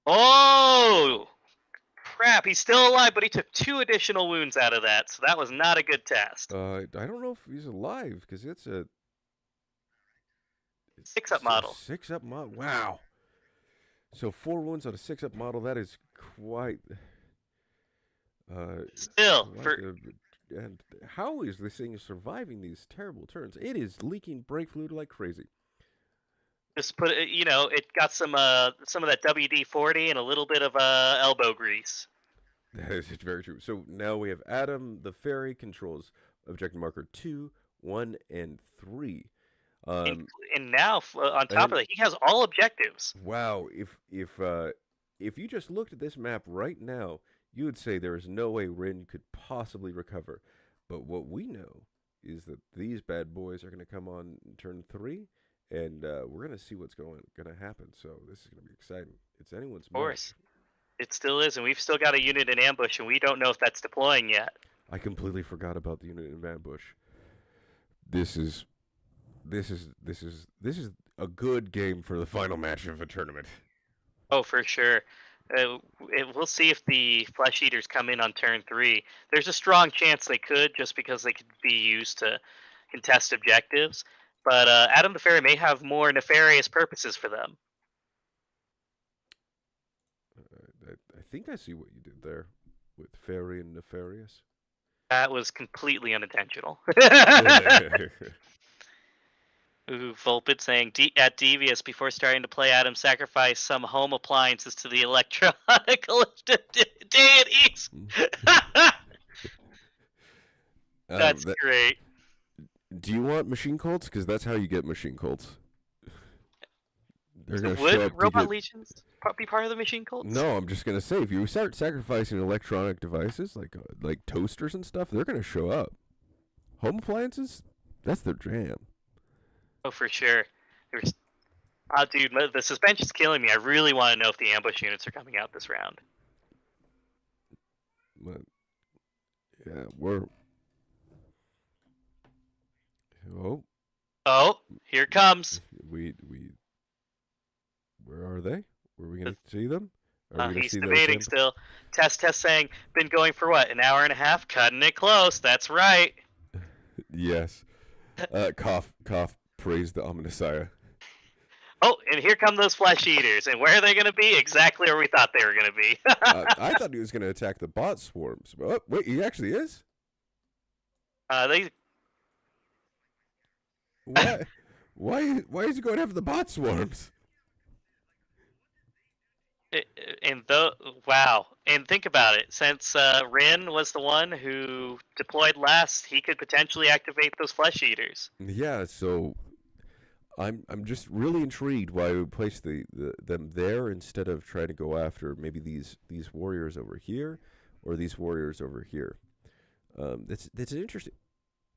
Oh, crap. He's still alive, but he took 2 additional wounds out of that, so that was not a good test. I don't know if he's alive because it's a 6-up model. 6-up model. Wow. So 4 wounds on a 6-up model. That is quite. Still, And how is this thing surviving these terrible turns? It is leaking brake fluid like crazy. just put it, it got some of that WD-40 and a little bit of elbow grease. That is very true. So now we have Adam the Fairy controls objective marker 2, 1, and 3. And now, on top of that, he has all objectives. Wow, if you just looked at this map right now, you would say there is no way Rin could possibly recover. But what we know is that these bad boys are going to come on turn 3, and we're going to see what's going to happen. So this is going to be exciting. It's anyone's Of course. match. It still is, and we've still got a unit in ambush, and we don't know if that's deploying yet. I completely forgot about the unit in ambush. This is a good game for the final match of a tournament. Oh, for sure. We'll see if the flesh eaters come in on turn 3. There's a strong chance they could, just because they could be used to contest objectives. But Adam the Fairy may have more nefarious purposes for them. I think I see what you did there with Fairy and Nefarious. That was completely unintentional. Ooh, Volpid saying, at Devious, before starting to play, Adam sacrificed some home appliances to the electronic deities. That's great. Do you want machine cults? Because that's how you get machine cults. They're So gonna would show up robot legions be part of the machine cults? No, I'm just gonna say if you start sacrificing electronic devices like toasters and stuff, they're gonna show up. Home appliances, that's their jam. Oh, for sure. Dude, the suspense is killing me. I really want to know if the ambush units are coming out this round. But yeah, we're. Oh, here it comes. Where are they? Were we gonna see them? He's debating still. Test saying, been going for what, an hour and a half? Cutting it close. That's right. Yes. Cough. Praise the Omnissiah. Oh, and here come those flesh eaters. And where are they going to be? Exactly where we thought they were going to be. I thought he was going to attack the bot swarms. Oh, wait, he actually is? Why is he going after the bot swarms? Wow. And think about it. Since Rin was the one who deployed last, he could potentially activate those flesh eaters. Yeah, so I'm just really intrigued why we placed them there instead of trying to go after maybe these warriors over here or these warriors over here. That's interesting.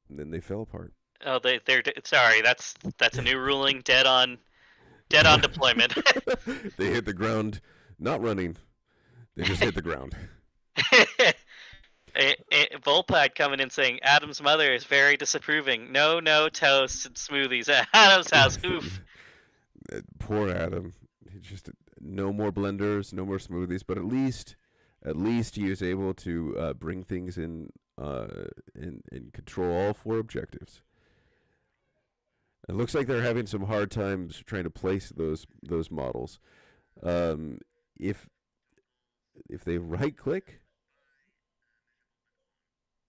And then they fell apart. Oh, they're sorry. That's a new ruling. Dead on deployment. They hit the ground, not running. They just hit the ground. Volpad coming in saying Adam's mother is very disapproving. No toasts and smoothies at Adam's house. Oof. Poor Adam. He just no more blenders, no more smoothies. But at least he is able to bring things in and control all 4 objectives. It looks like they're having some hard times trying to place those models. If they right click,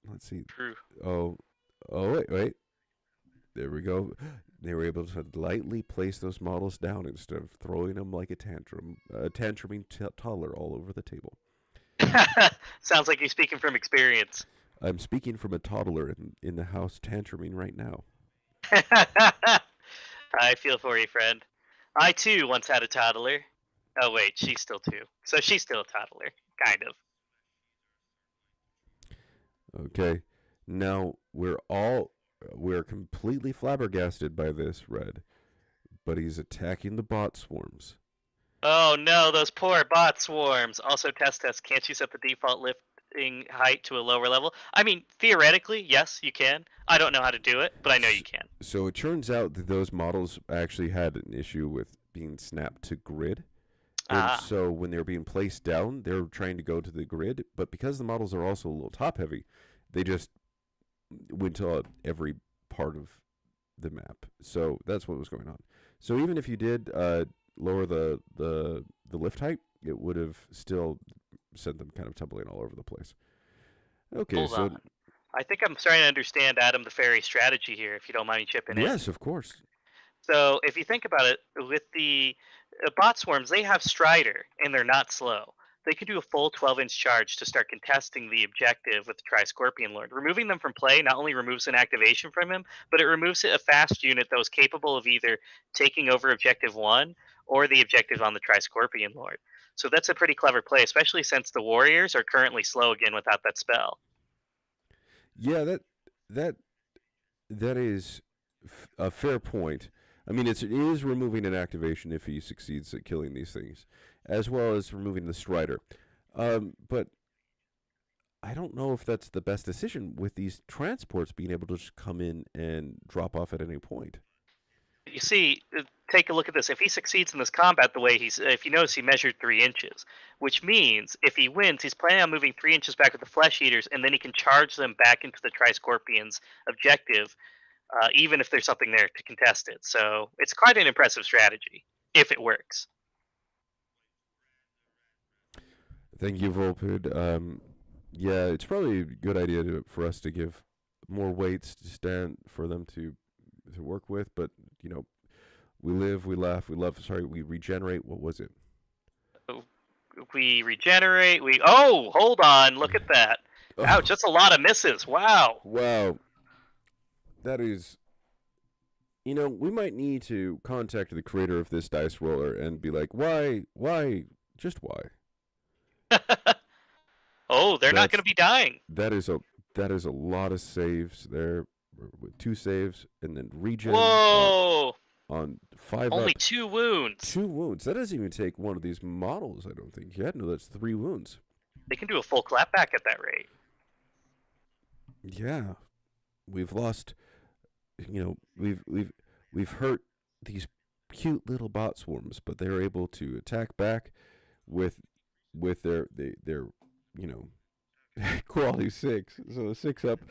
let's see. True. Oh, wait. There we go. They were able to lightly place those models down instead of throwing them like a tantruming toddler all over the table. Sounds like you're speaking from experience. I'm speaking from a toddler in the house tantruming right now. I feel for you, friend. I too once had a toddler. Oh wait, she's still 2. So she's still a toddler, kind Okay. Now we're completely flabbergasted by this, Red. But he's attacking the bot swarms. Oh no, those poor bot swarms. Also, test. Can't you set the default lifting height to a lower level? I mean, theoretically, yes, you can. I don't know how to do it, but I know you can. So it turns out that those models actually had an issue with being snapped to grid. And Ah, so when they're being placed down, they're trying to go to the grid. But because the models are also a little top heavy, they just went to every part of the map. So that's what was going on. So even if you did lower the lift height, it would have still sent them kind of tumbling all over the place. Okay, hold so on. I think I'm starting to understand Adam the Fairy strategy here, if you don't mind me chipping in. yes, of course. So if you think about it, with the bot swarms, they have Strider and they're not slow. They can do a full 12-inch charge to start contesting the objective with the Tri-Scorpion Lord. Removing them from play not only removes an activation from him, but it removes a fast unit that was capable of either taking over Objective 1 or the objective on the Tri-Scorpion Lord. So that's a pretty clever play, especially since the Warriors are currently slow again without that spell. Yeah, that that is a fair point. I mean, it is removing an activation if he succeeds at killing these things, as well as removing the Strider. But I don't know if that's the best decision with these transports being able to just come in and drop off at any point. You see, take a look at this. If he succeeds in this combat the way if you notice, he measured 3 inches, which means if he wins, he's planning on moving 3 inches back with the Flesh Eaters, and then he can charge them back into the Tri Scorpion's objective, even if there's something there to contest it. So it's quite an impressive strategy if it works. Thank you, Volpid. Yeah, it's probably a good idea for us to give more weights to stand for them to work with, but you know, we live, we laugh, we love. Sorry, we regenerate. What was it? We regenerate. Hold on, look at that. Oh, Ouch, that's a lot of misses. Wow. wow, that is. You know, we might need to contact the creator of this dice roller and be like, why, just why? Oh, they're not going That's to be dying. that is a that is a lot of saves there, with 2 saves and then regen Whoa. on 5 Only up, 2 wounds. 2 wounds. That doesn't even take one of these models. I don't think. Yeah, no, that's 3 wounds. They can do a full clapback at that rate. Yeah, we've lost. You know, we've hurt these cute little bot swarms, but they're able to attack back with their you know quality 6. So 6 up,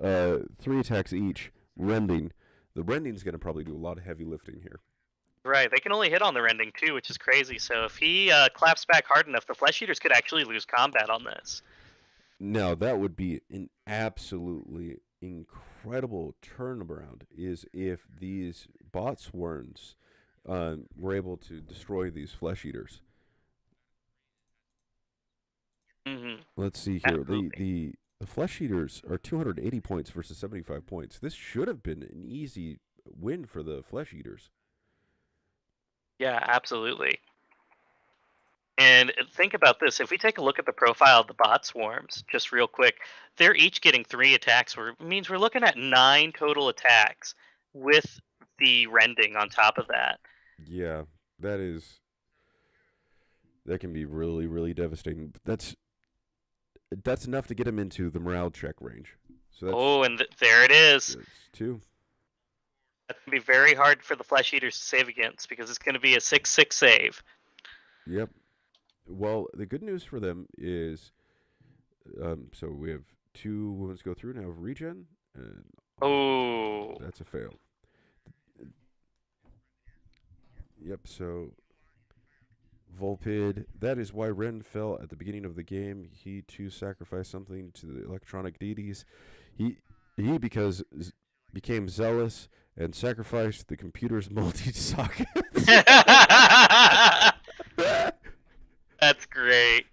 3 attacks each, rending. The rending's going to probably do a lot of heavy lifting here. Right, they can only hit on the rending too, which is crazy. So if he claps back hard enough, the Flesh Eaters could actually lose combat on this. Now that would be an absolutely incredible turnaround. Is if these bot swarms were able to destroy these flesh eaters. Mm-hmm. Let's see here. Absolutely. The flesh eaters are 280 points versus 75 points. This should have been an easy win for the flesh eaters. Yeah, absolutely. And think about this. If we take a look at the profile of the bot swarms, just real quick, they're each getting 3 attacks, which means we're looking at 9 total attacks with the rending on top of that. Yeah, that is that can be really really devastating. That's enough to get him into the morale check range. So Oh, and there it is. that's 2. That's going to be very hard for the Flesh Eaters to save against because it's going to be a 6/6 save. Yep. Well, the good news for them is, so we have 2 wounds go through now of regen, and Oh. that's a fail. Yep. So Volpid. That is why Ren fell at the beginning of the game. He too sacrificed something to the electronic deities. He because became zealous and sacrificed the computer's multi sockets. That's great.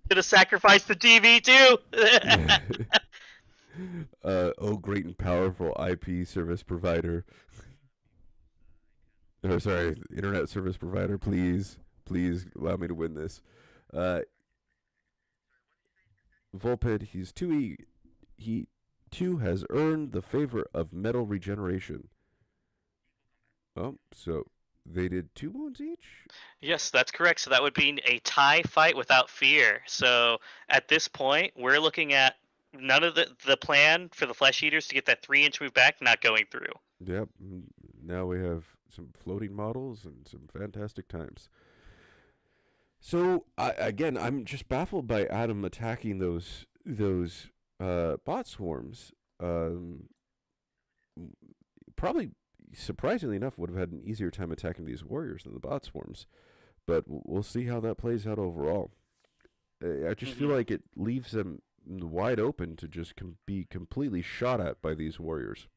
Should have sacrificed the TV too. Oh, great and powerful IP service provider. Oh, sorry, internet service provider. Please allow me to win this. Uh, Vulpid, he too has earned the favor of metal regeneration. Oh, so they did 2 wounds each? Yes, that's correct. So that would be a tie fight without fear. So at this point, we're looking at none of the plan for the Flesh Eaters to get that 3 inch move back not going through. Yep. Now we have some floating models and some fantastic times. So again, I'm just baffled by Adam attacking those bot swarms. Um, Probably surprisingly enough would have had an easier time attacking these warriors than the bot swarms. But we'll see how that plays out overall. I just feel like it leaves them wide open to just be completely shot at by these warriors.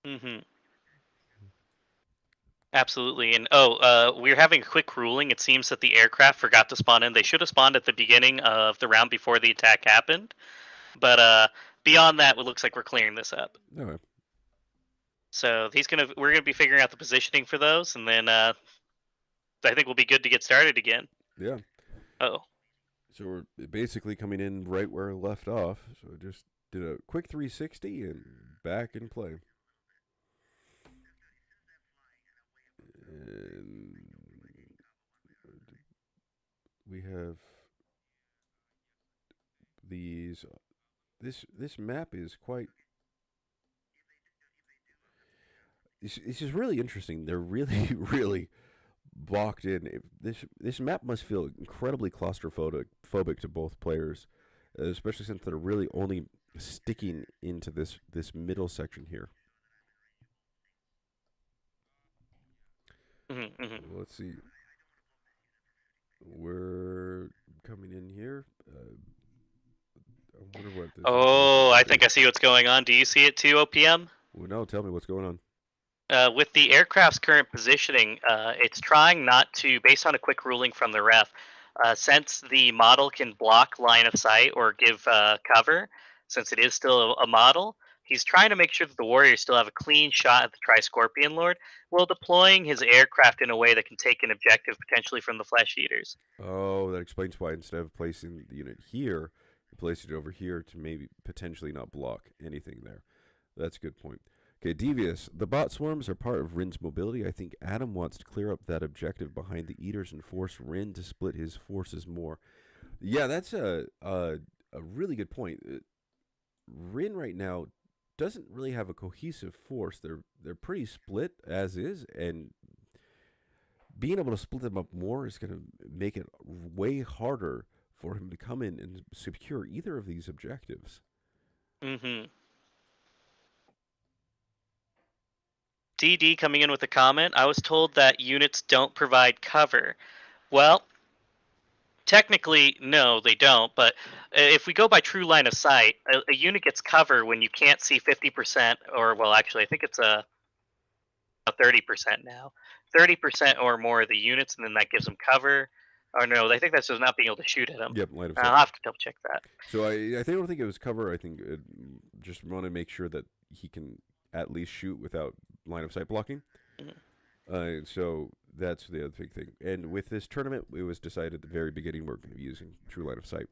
Mm-hmm. Absolutely. And we're having a quick ruling. It seems that the aircraft forgot to spawn in. They should have spawned at the beginning of the round before the attack happened. But beyond that, it looks like we're clearing this up. Okay. So we're gonna be figuring out the positioning for those, and then I think we'll be good to get started again. Yeah. Oh. So we're basically coming in right where I left off. So I just did a quick 360 and back in play. And we have these. This map is quite. This is really interesting. They're really really blocked in. This map must feel incredibly claustrophobic to both players, especially since they're really only sticking into this middle section here. Let's see. We're coming in here. I wonder what this. Oh, I think I see what's going on. Do you see it too, OPM? Well, no, tell me what's going on. With the aircraft's current positioning, it's trying not to, based on a quick ruling from the ref, since the model can block line of sight or give cover, since it is still a model, he's trying to make sure that the Warriors still have a clean shot at the Tri-Scorpion Lord while deploying his aircraft in a way that can take an objective potentially from the Flesh Eaters. Oh, that explains why instead of placing the unit here, he placed it over here to maybe potentially not block anything there. That's a good point. Okay, Devious. The bot swarms are part of Rin's mobility. I think Adam wants to clear up that objective behind the Eaters and force Rin to split his forces more. Yeah, that's a really good point. Rin right now doesn't really have a cohesive force. They're pretty split as is, and being able to split them up more is going to make it way harder for him to come in and secure either of these objectives. Mm-hmm. DD coming in with a comment. I was told that units don't provide cover. Well, technically, no, they don't. But if we go by true line of sight, a unit gets cover when you can't see 50%, or, well, actually, I think it's a 30% now. 30% or more of the units, and then that gives them cover. Or no, I think that's just not being able to shoot at them. Yep, line of sight. I'll have to double check that. So I don't think it was cover. I think just want to make sure that he can at least shoot without line of sight blocking. Mm-hmm. So that's the other big thing. And with this tournament, it was decided at the very beginning we're going to be using true line of sight.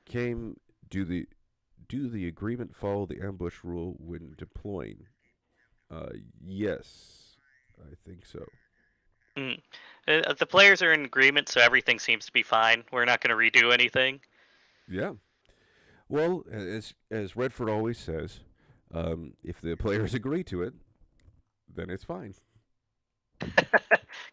Came do the agreement follow the ambush rule when deploying? Yes, I think so. Mm. The players are in agreement, so everything seems to be fine. We're not going to redo anything. Yeah. Well, as Redford always says, if the players agree to it, then it's fine.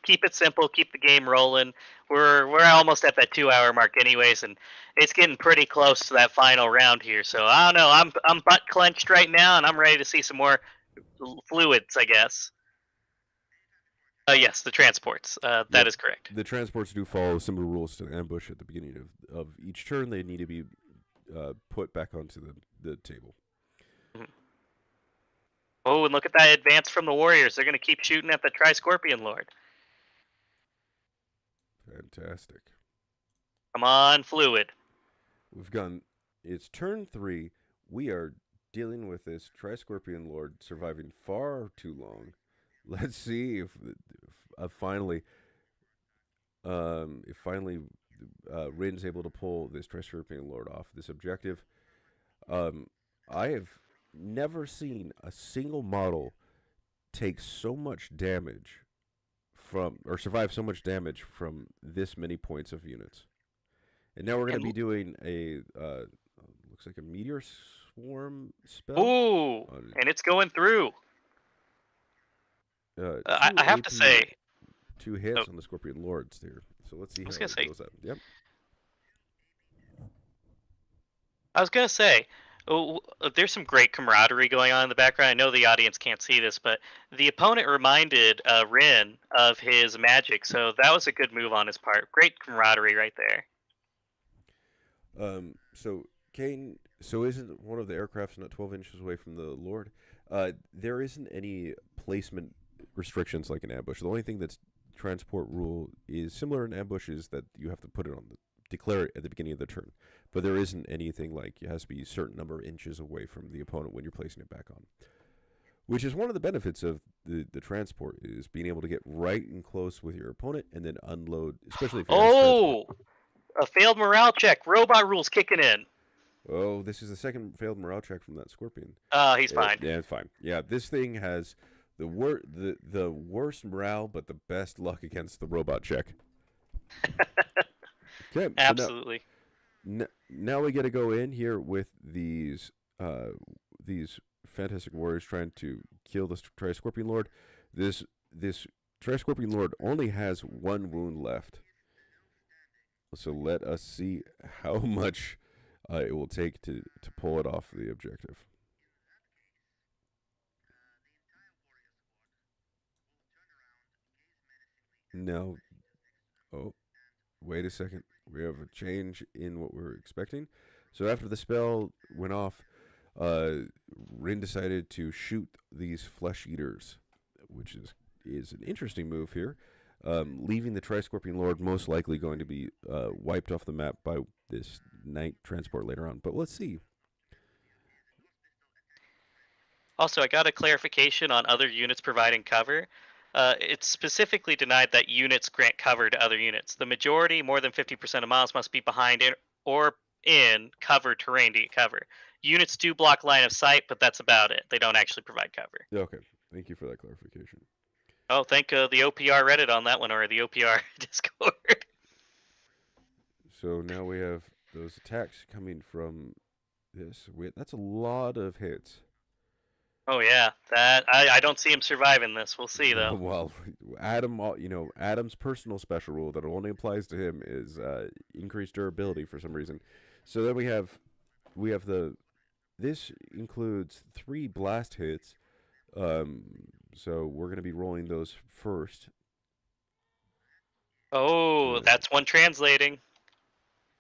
Keep it simple. Keep the game rolling. We're almost at that 2 hour mark, anyways, and it's getting pretty close to that final round here. So I don't know. I'm butt clenched right now, and I'm ready to see some more fluids, I guess. Yes, the transports. That is correct. The transports do follow similar rules to the ambush at the beginning of each turn. They need to be put back onto the table. Mm-hmm. Oh, and look at that advance from the Warriors. They're going to keep shooting at the Tri-Scorpion Lord. Fantastic. Come on, fluid. We've gone. It's turn 3. We are dealing with this Tri-Scorpion Lord surviving far too long. Let's see if finally Rin's able to pull this Tri-Scorpion Lord off this objective. Um, I have never seen a single model take so much damage from, or survive so much damage from this many points of units. And now we're going to And be doing a, looks like a Meteor Swarm spell. ooh, and it's going through. Two I have AP, to say, 2 hits oh, on the Scorpion Lords there. So let's see I was how gonna it say, goes up. Yep. I was gonna say, oh, there's some great camaraderie going on in the background. I know the audience can't see this, but the opponent reminded Rin of his magic, so that was a good move on his part. Great camaraderie right there. So Kane, so isn't one of the aircrafts not 12 inches away from the Lord? There isn't any placement restrictions like an ambush. The only thing that's transport rule is similar in ambushes that you have to put it on the declare it at the beginning of the turn. But there isn't anything like it has to be a certain number of inches away from the opponent when you're placing it back on. Which is one of the benefits of the transport is being able to get right and close with your opponent and then unload, especially if you're Oh, a failed morale check. Robot rules kicking in. Oh, this is the second failed morale check from that Scorpion. Oh, he's fine. Yeah, it's fine. Yeah, this thing has the worst morale, but the best luck against the robot check. Okay, Absolutely. So now we get to go in here with these fantastic warriors trying to kill this Tri-Scorpion Lord. This Tri-Scorpion Lord only has 1 wound left. So let us see how much it will take to pull it off the objective. Now, oh, wait a second. We have a change in what we were expecting. So after the spell went off, Rin decided to shoot these flesh eaters, which is an interesting move here. Leaving the Tri-Scorpion Lord most likely going to be wiped off the map by this night transport later on. But let's see. Also, I got a clarification on other units providing cover. It's specifically denied that units grant cover to other units. The majority, more than 50% of models, must be behind or in covered terrain to get cover. Units do block line of sight, but that's about it. They don't actually provide cover. Okay, thank you for that clarification. Oh, thank the OPR Reddit on that one, or the OPR Discord. So now we have those attacks coming from this. That's a lot of hits. Oh yeah, that I don't see him surviving this. We'll see though. Well, Adam's personal special rule that only applies to him is increased durability for some reason. So then we have this includes 3 blast hits. So we're going to be rolling those first. Oh, that's one translating.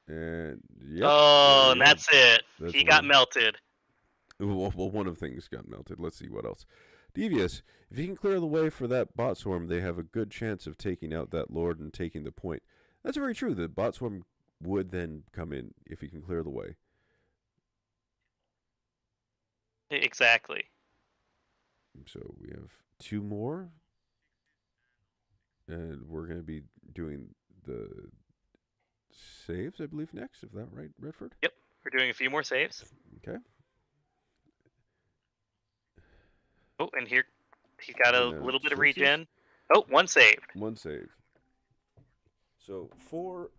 And yep. Oh, and that's it. He got one. melted. Well, one of things got melted. Let's see what else. Devious. If you can clear the way for that bot swarm, they have a good chance of taking out that Lord and taking the point. That's very true. The bot swarm would then come in if he can clear the way. Exactly. So we have 2 more. And we're going to be doing the saves, I believe, next. Is that right, Redford? Yep. We're doing a few more saves. Okay. Oh, and here he's got a little bit of sixes. regen. Oh, 1 saved. 1 save. So 4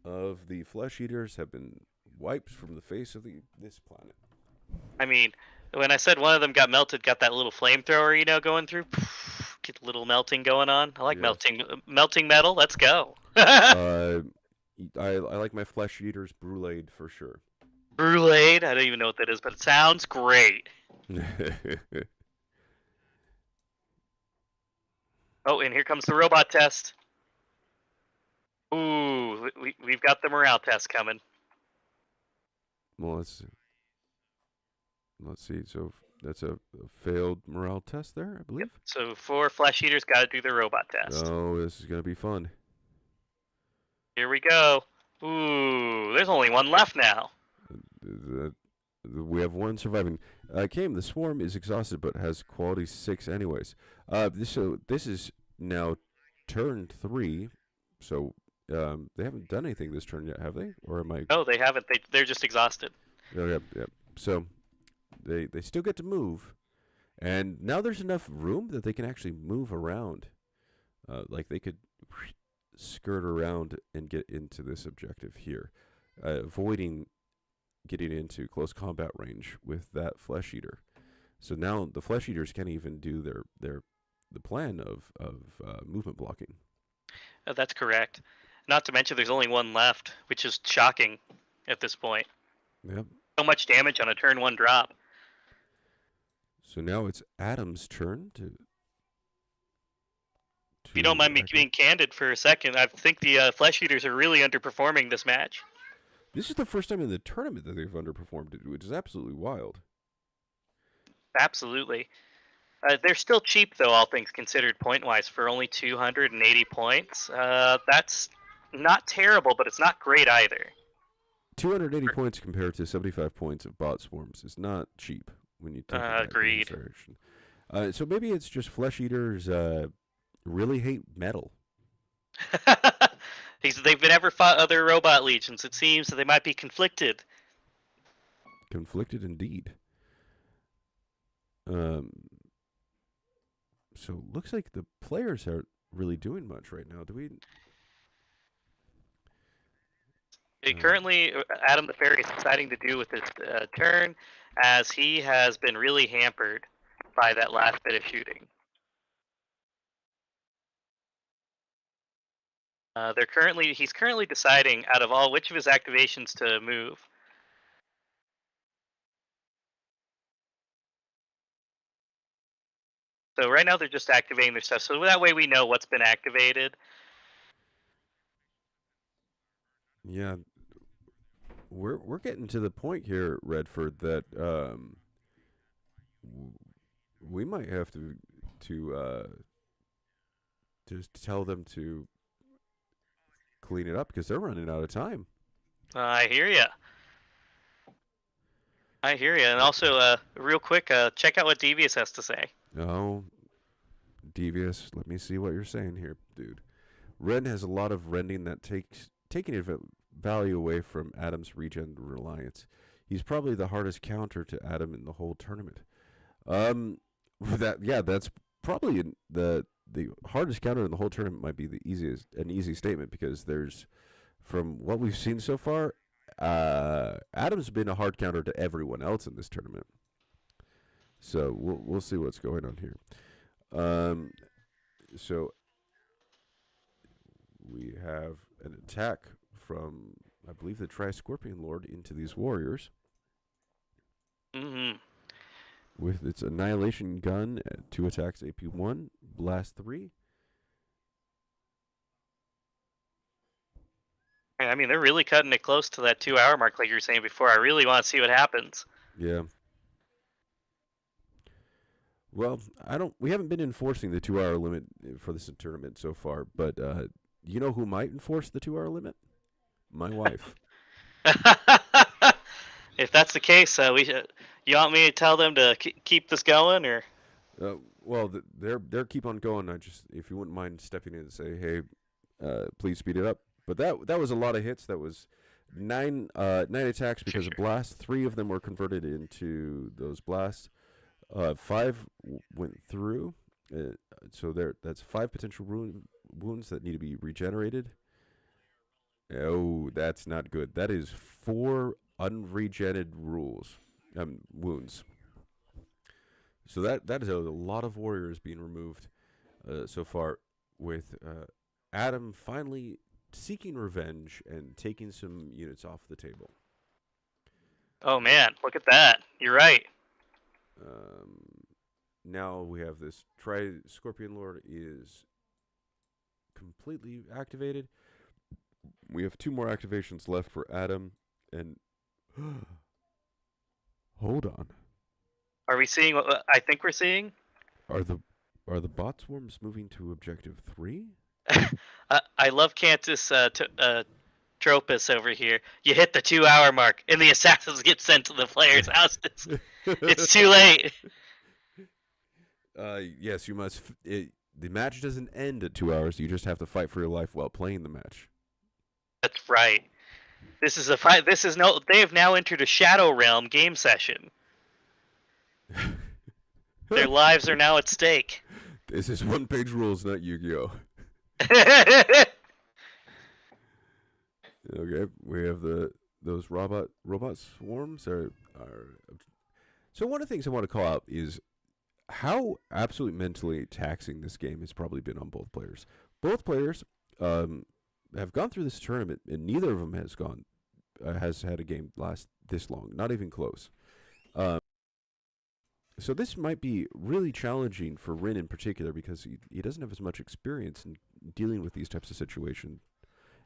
of the flesh eaters have been wiped from the face of this planet. I mean, when I said one of them got melted, got that little flamethrower, going through. Get a little melting going on. I like melting metal. Let's go. I like my flesh eaters bruleed for sure. Bruleed? I don't even know what that is, but it sounds great. Oh, and here comes the robot test. Ooh, we've got the morale test coming. Well, let's see. So that's a failed morale test there, I believe. Yep. So 4 flesh eaters got to do the robot test. Oh, this is gonna be fun. Here we go. Ooh, there's only 1 left now. We have 1 surviving. The swarm is exhausted but has quality 6 anyways. This is now turn 3. So They haven't done anything this turn yet, have they? Or am I? No, they haven't. They're just exhausted. Oh, yeah, yeah. So they still get to move, and now there's enough room that they can actually move around. Like they could skirt around and get into this objective here, avoiding getting into close combat range with that flesh eater. So now the flesh eaters can't even do the plan of movement blocking. That's correct. Not to mention, there's only one left, which is shocking at this point. Yep. So much damage on a turn one drop. So now it's Adam's turn to. If you don't mind me being candid for a second, I think the Flesh Eaters are really underperforming this match. This is the first time in the tournament that they've underperformed, which is absolutely wild. Absolutely. They're still cheap, though, all things considered, point-wise, for only 280 points. That's not terrible, but it's not great either. 280 points compared to 75 points of bot swarms is not cheap when you take that agreed. into consideration. So maybe it's just flesh eaters really hate metal. They've never fought other robot legions. It seems that they might be conflicted. Conflicted indeed. So looks like the players aren't really doing much right now. Do we? Currently, Adam the Fairy is deciding to do with his turn, as he has been really hampered by that last bit of shooting. He's currently deciding out of all which of his activations to move. So right now they're just activating their stuff. So that way we know what's been activated. Yeah, we're getting to the point here, Redford, that we might have to just tell them to clean it up because they're running out of time. I hear ya. And also, real quick, check out what Devious has to say. Oh, Devious, let me see what you're saying here, dude. Ren has a lot of rending that taking value away from Adam's regen reliance. He's probably the hardest counter to Adam in the whole tournament. That's probably the hardest counter in the whole tournament. Might be an easy statement because there's, from what we've seen so far, Adam's been a hard counter to everyone else in this tournament. So we'll see what's going on here. So we have an attack from, I believe, the Tri-Scorpion Lord into these warriors. Mm-hmm. With its Annihilation Gun at 2 attacks, AP 1, Blast 3. I mean, they're really cutting it close to that 2-hour mark, like you were saying before. I really want to see what happens. Yeah. Well, we haven't been enforcing the 2-hour limit for this tournament so far, but you know who might enforce the 2-hour limit? My wife. If that's the case, you want me to tell them to keep this going, or? Well, they're keep on going. If you wouldn't mind stepping in and say, hey, please speed it up. But that was a lot of hits. That was nine attacks because of blast. 3 of them were converted into those blasts. 5 went through. So that's 5 potential wounds that need to be regenerated. Oh, that's not good. That is 4 unregenerated wounds. So that is a lot of warriors being removed so far, with Adam finally seeking revenge and taking some units off the table. Oh man, look at that. You're right. Now we have this Tri-Scorpion Lord is completely activated. We have 2 more activations left for Adam, and hold on. Are we seeing what I think we're seeing? Are the bot swarms moving to objective 3? I love Cantus Tropus over here. You hit the 2-hour mark, and the assassins get sent to the players' houses. It's too late. Yes, you must. The match doesn't end at 2 hours. You just have to fight for your life while playing the match. That's right. This is a fight. This is no. They have now entered a Shadow Realm game session. Their lives are now at stake. This is one-page rules, not Yu-Gi-Oh. Okay, we have those robot swarms are. So one of the things I want to call out is how absolutely mentally taxing this game has probably been on both players. Both players have gone through this tournament, and neither of them has had a game last this long, not even close. So this might be really challenging for Rin in particular because he doesn't have as much experience in dealing with these types of situations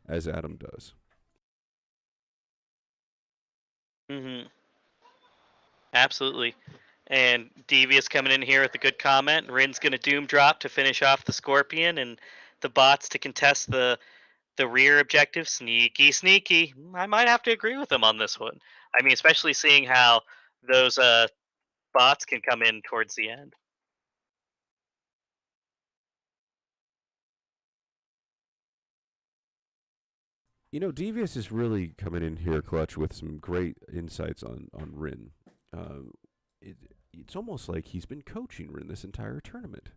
as Adam does. Mm-hmm. Absolutely. And Devious coming in here with a good comment. Rin's going to Doom Drop to finish off the Scorpion, and the bots to contest the rear objective. Sneaky, sneaky. I might have to agree with him on this one. I mean, especially seeing how those bots can come in towards the end. You know, Devious is really coming in here clutch with some great insights on Rin. Uh, it, it's almost like he's been coaching Rin this entire tournament.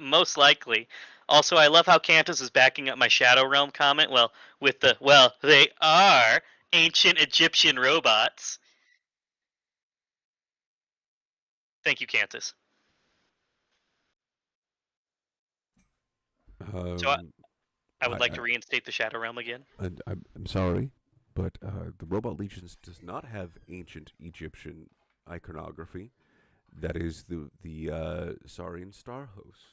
Most likely. Also, I love how Cantus is backing up my Shadow Realm comment. Well, with the they are ancient Egyptian robots. Thank you, Cantus. So Um, I I, would like I, to reinstate the Shadow Realm again. I'm sorry, but the Robot Legions does not have ancient Egyptian iconography. That is the Saurian star hosts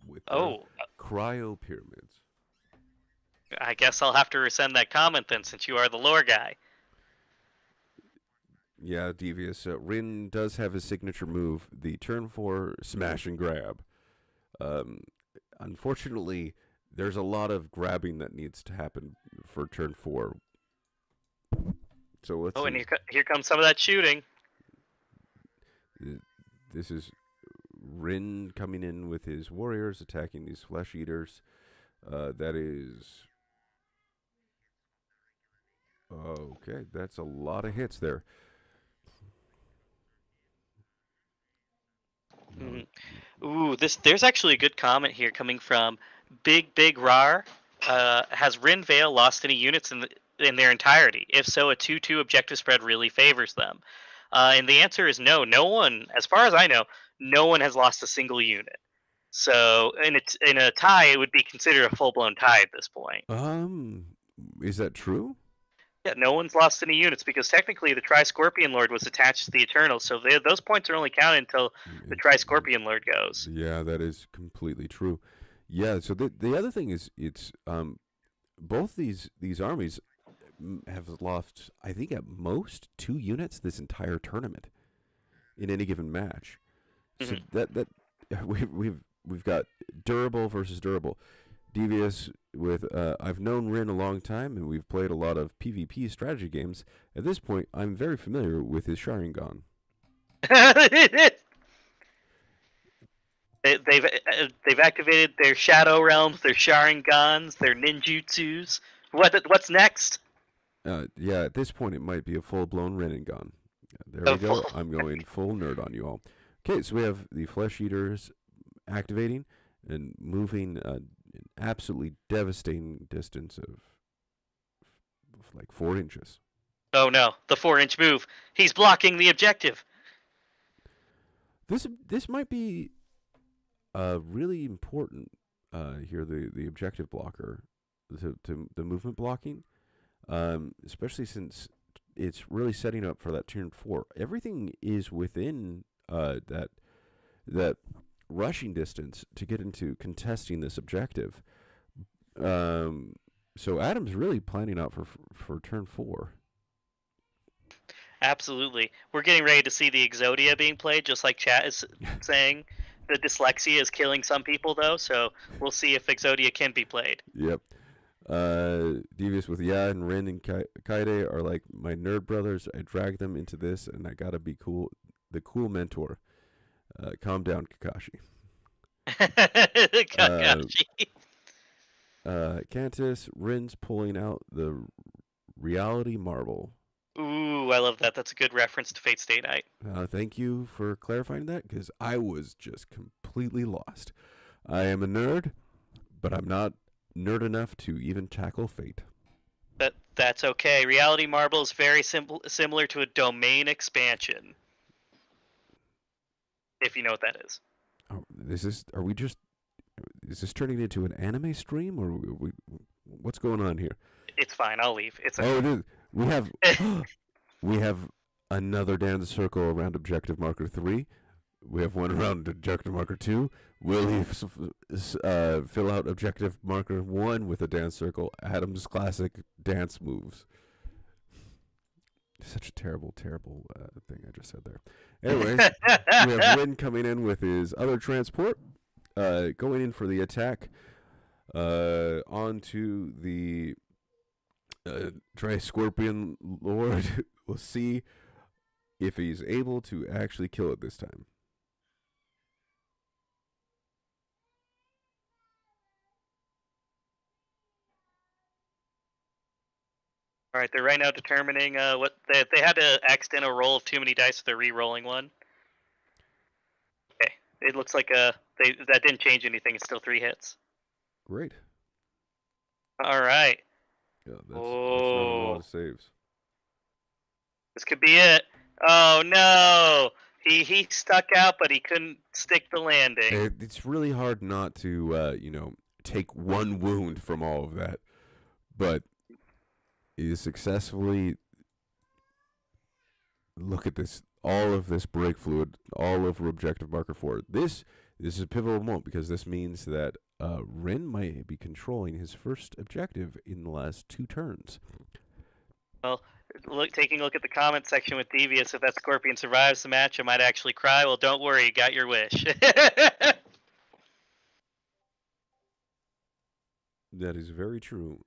with their Oh, cryo pyramids. I guess I'll have to resend that comment then, since you are the lore guy. Yeah, Devious. Rin does have his signature move, the turn 4 smash and grab. Um, Unfortunately, there's a lot of grabbing that needs to happen for turn 4. So let's Oh, see. and here comes some of that shooting. This is Rin coming in with his warriors, attacking these flesh eaters. That is. Okay, that's a lot of hits there. No, Ooh, there's actually a good comment here coming from Big Rar. Has Rin Vale lost any units in their entirety? If so, a 2-2 objective spread really favors them. And the answer is no. No one, as far as I know, no one has lost a single unit. So in a tie, it would be considered a full blown tie at this point. is that true? Yeah, no one's lost any units because technically the Tri-Scorpion Lord was attached to the Eternal, so those points are only counted until the Tri-Scorpion Lord goes. Yeah, that is completely true. Yeah, so the other thing is it's both these armies have lost, I think, at most 2 units this entire tournament in any given match. So that we've got durable versus durable. Devious with I've known Rin a long time, and we've played a lot of PvP strategy games. At this point, I'm very familiar with his Sharingan. They've activated their Shadow Realms, their Sharingans, their Ninjutsus. What's next? Yeah, at this point, it might be a full-blown Rinnegan. There A we go. full- I'm going full nerd on you all. Okay, so we have the Flesh Eaters activating and moving an absolutely devastating distance of like 4 inches. Oh no, the 4-inch move. He's blocking the objective. This might be really important here. The objective blocker, to the movement blocking, especially since it's really setting up for that turn 4. Everything is within that rushing distance to get into contesting this objective. So Adam's really planning out for turn 4. Absolutely. We're getting ready to see the Exodia being played, just like chat is saying. The dyslexia is killing some people, though, so we'll see if Exodia can be played. Yep. Devious with Ya and Rin and Kaide are like my nerd brothers. I drag them into this, and I gotta be cool, the cool mentor. Calm down, Kakashi. Kakashi. Cantus, Rin's pulling out the reality marble. Ooh, I love that. That's a good reference to Fate Stay Night. Thank you for clarifying that, because I was just completely lost. I am a nerd, but I'm not nerd enough to even tackle Fate. That's okay. Reality Marble is very similar to a domain expansion. If you know what that is. Oh, is this turning into an anime stream, or what's going on here? It's fine. I'll leave. It's Oh, okay. it is. We have we have another dance circle around objective marker 3. We have one around objective marker 2. Will he fill out objective marker 1 with a dance circle? Adam's classic dance moves. Such a terrible, terrible thing I just said there. Anyways, we have Rin coming in with his other transport, going in for the attack onto the Tri-Scorpion Lord. We'll see if he's able to actually kill it this time. All right, they're right now determining what they had to accident a roll of too many dice, so they're re-rolling one. Okay, it looks like that didn't change anything. It's still 3 hits. Great. All right. Yeah, that's not a lot of saves. This could be it. Oh no! He stuck out, but he couldn't stick the landing. It's really hard not to take one wound from all of that, but he successfully, look at this, all of this break fluid all over objective marker 4. This is a pivotal moment, because this means that Rin might be controlling his first objective in the last 2 turns. Well, taking a look at the comment section with Devious, if that Scorpion survives the match, I might actually cry. Well, don't worry, you got your wish. That is very true.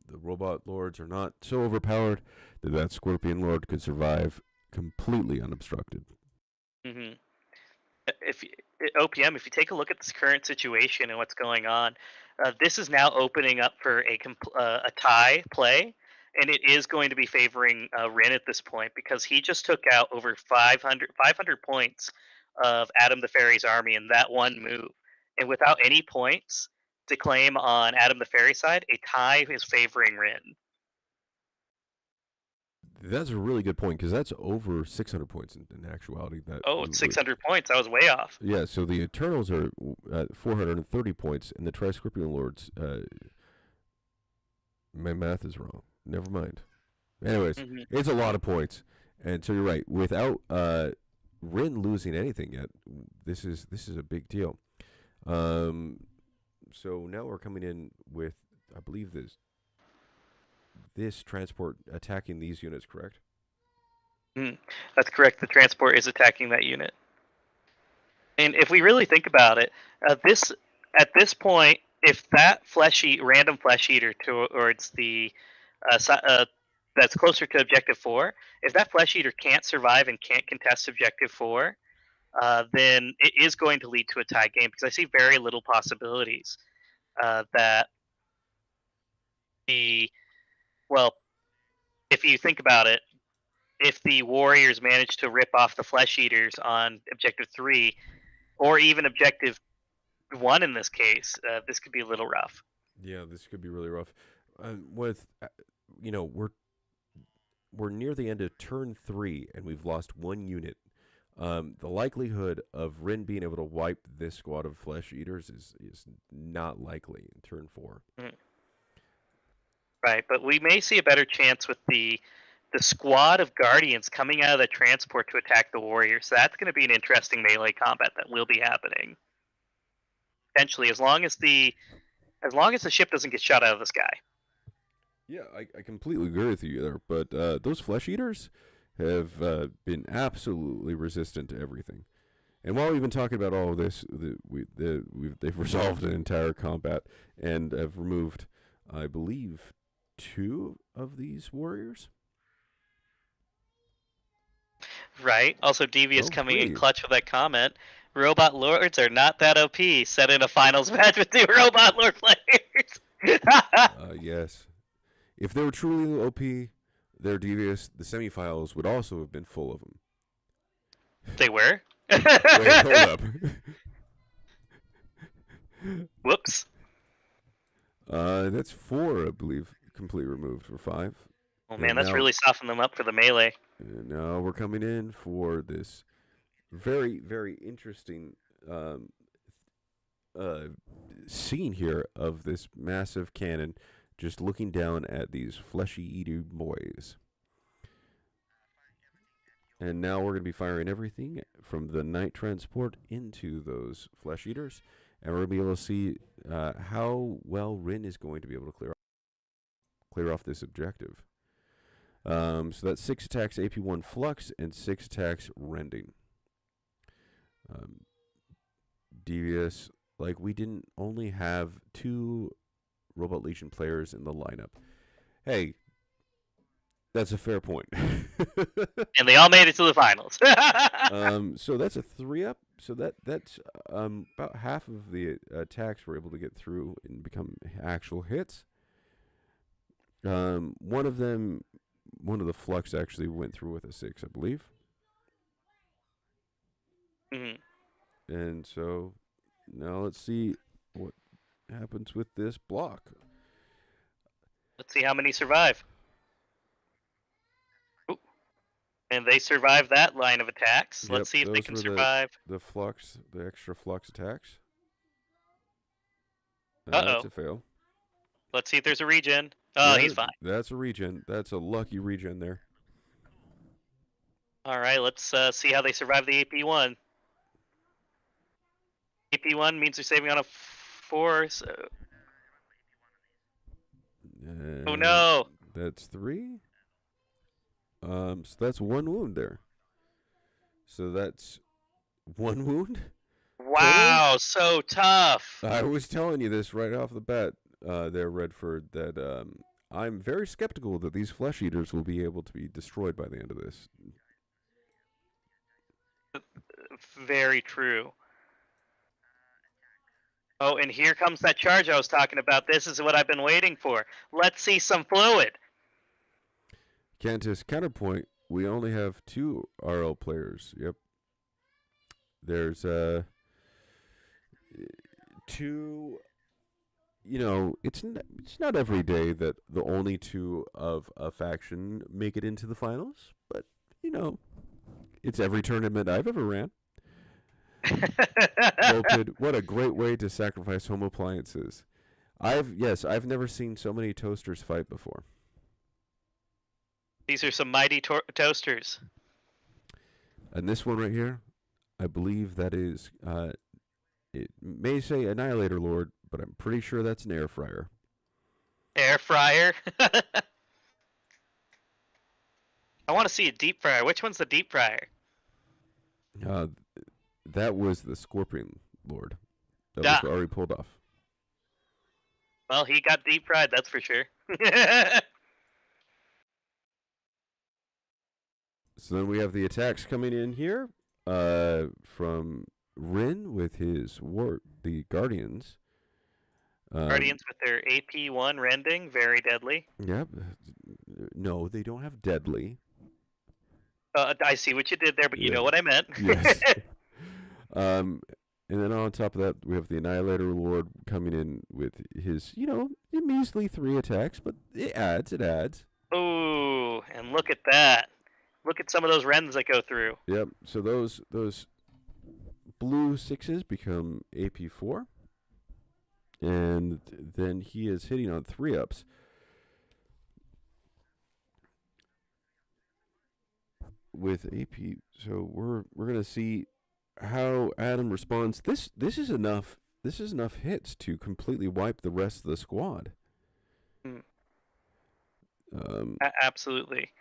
The robot lords are not so overpowered that Scorpion Lord could survive completely unobstructed. Mm-hmm. OPM, if you take a look at this current situation and what's going on, this is now opening up for a tie play, and it is going to be favoring Rin at this point, because he just took out over 500 points of Adam the Fairy's army in that one move. And without any points to claim on Adam the Fairy side, a tie is favoring Rin. That's a really good point, because that's over 600 points in actuality. It's 600 points. I was way off. Yeah, so the Eternals are at 430 points, and the Tri-Scorpion Lords, my math is wrong. Never mind. Anyways, It's a lot of points. And so you're right. Without Rin losing anything yet, this is a big deal. So now we're coming in with, I believe, this transport attacking these units, correct? That's correct. The transport is attacking that unit. And if we really think about it, at this point, if that random flesh eater towards the that's closer to objective 4, if that flesh eater can't survive and can't contest objective 4, then it is going to lead to a tie game, because I see very little possibilities that if you think about it, if the Warriors manage to rip off the Flesh Eaters on Objective 3, or even Objective 1 in this case, this could be a little rough. Yeah, this could be really rough. We're near the end of turn 3, and we've lost 1 unit. The likelihood of Rin being able to wipe this squad of Flesh Eaters is not likely in turn 4. Right, but we may see a better chance with the squad of Guardians coming out of the transport to attack the Warriors. So that's going to be an interesting melee combat that will be happening. Potentially, as long as the ship doesn't get shot out of the sky. Yeah, I completely agree with you there. But those Flesh Eaters have been absolutely resistant to everything. And while we've been talking about all of this, they've resolved an entire combat and have removed, I believe, 2 of these warriors. Right. Also, Devious coming in clutch with that comment. Robot Lords are not that OP. Set in a finals match with 2 Robot Lord players. Yes. If they were truly OP, they're devious. The semifinals would also have been full of them. They were? Wait, hold up. Whoops. That's 4, I believe, completely removed for 5. Oh man, And that's now, really softened them up for the melee. now we're coming in for this very, very interesting um, uh, scene here of this massive cannon just looking down at these fleshy eating boys. And now we're going to be firing everything from the night transport into those flesh eaters. And we're going to be able to see how well Rin is going to be able to clear off this objective. So that's 6 attacks AP1 Flux and 6 attacks Rending. Devious, like we didn't only have 2 Robot Legion players in the lineup. Hey, that's a fair point. And they all made it to the finals. So that's a 3-up. So that's about half of the attacks we're able to get through and become actual hits. One of the Flux actually went through with a 6, I believe. Mhm. And so now let's see what happens with this block. Let's see how many survive. Ooh. And they survive that line of attacks. Yep, Let's see if they those can were survive. the extra Flux attacks. Uh-oh. That's a fail. Let's see if there's a regen. Oh, Yeah, he's fine. That's a regen. That's a lucky regen there. All right, let's see how they survive the AP1. AP1 means they're saving on a 4, so... Oh no! That's 3. So that's 1 wound there. So that's 1 wound. Wow, so tough. I was telling you this right off the bat, there, Redford, that I'm very skeptical that these flesh eaters will be able to be destroyed by the end of this. Very true. Oh, and here comes that charge I was talking about. This is what I've been waiting for. Let's see some fluid. Cantus, counterpoint, we only have 2 RL players. Yep. There's 2. You know, it's not every day that the only 2 of a faction make it into the finals, but you know, it's every tournament I've ever ran. Volpid, what a great way to sacrifice home appliances. I've never seen so many toasters fight before. These are some mighty toasters. And this one right here, I believe that is, it may say Annihilator Lord, but I'm pretty sure that's an air fryer. Air fryer? I want to see a deep fryer. Which one's the deep fryer? That was the Scorpion Lord. That was already pulled off. Well, he got deep fried, that's for sure. So then we have the attacks coming in here from Rin with the Guardians. Guardians with their AP1 rending, very deadly. Yep. No, they don't have deadly. I see what you did there, but you know what I meant. Yes. And then on top of that, we have the Annihilator Lord coming in with his, measly 3 attacks, but it adds. Ooh, and look at that. Look at some of those rends that go through. Yep. So those blue 6s become AP4. And then he is hitting on 3-ups. With AP, so we're gonna see how Adam responds. This is enough. This is enough hits to completely wipe the rest of the squad. Absolutely.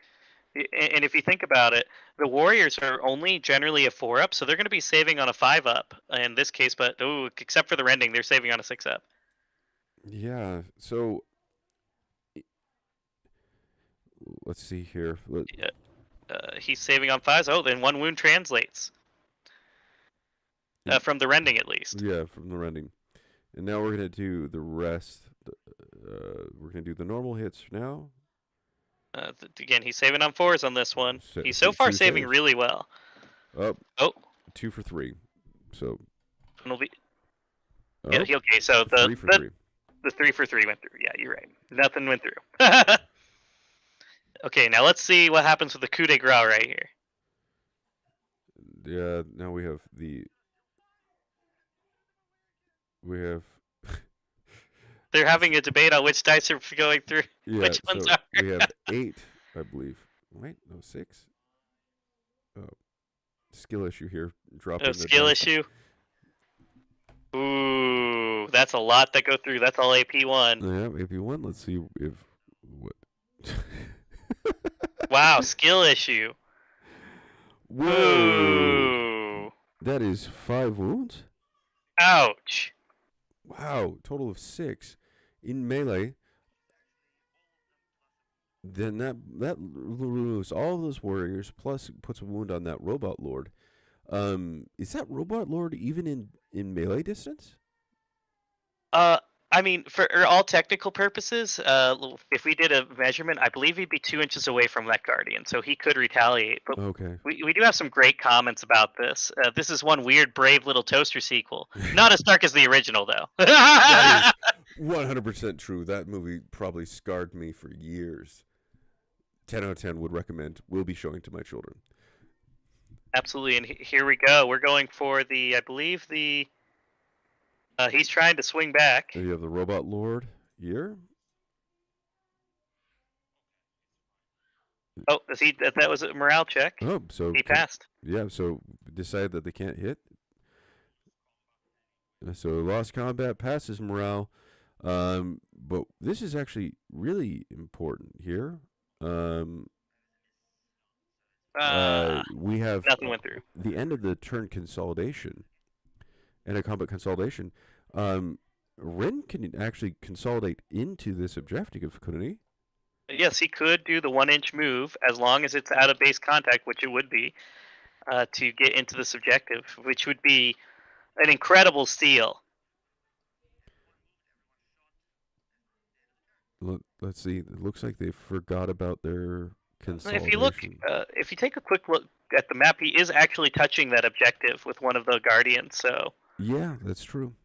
And if you think about it, the Warriors are only generally a 4-up, so they're going to be saving on a 5-up in this case. But except for the rending, they're saving on a 6-up. Yeah. So let's see here. He's saving on 5s. Oh, then 1 wound translates. From the rending, at least. Yeah, from the rending. And now we're going to do the rest We're gonna do the normal hits now. Again, he's saving on 4s on this one. He's so far Two saving saves. really well. Up. Oh, 2 for 3. So. it'll be. Yeah, Oh. okay, so 3 for 3. The 3 for 3 went through. Yeah, you're right. Nothing went through. Okay, now let's see what happens with the coup de grace right here. Yeah. Now we have the. We have. They're having a debate on which dice are going through. Yeah. Which So ones are? we have 8, I believe. Wait, no, 6. Oh, skill issue here. Dropping Oh, the skill dice. issue. Ooh, that's a lot that go through. That's all AP1. Yeah, AP1. Let's see if what. Wow, skill issue. Whoa! Ooh. That is 5 wounds. Ouch. Wow, total of 6 in melee. Then that removes all of those warriors, plus puts a wound on that robot lord. Is that robot lord even in melee distance? I mean, for all technical purposes, if we did a measurement, I believe he'd be 2 inches away from that guardian, so he could retaliate. But Okay. we do have some great comments about this. This is one weird, brave little toaster sequel. Not as dark as the original, though. That is 100% true. That movie probably scarred me for years. 10 out of 10 would recommend. Will be showing to my children. Absolutely, and here we go. We're going for I believe he's trying to swing back. You have the robot lord here. Oh, that was a morale check. Oh, so he passed. Yeah, so decide that they can't hit. So lost combat passes morale. But this is actually really important here. We have nothing went through. The end of the turn consolidation and a combat consolidation. Rin can actually consolidate into this objective, couldn't he? Yes, he could do the 1-inch move as long as it's out of base contact, which it would be, to get into this objective, which would be an incredible steal. Let's see. It looks like they forgot about their consolidation. If you take a quick look at the map, he is actually touching that objective with one of the guardians. So yeah, that's true.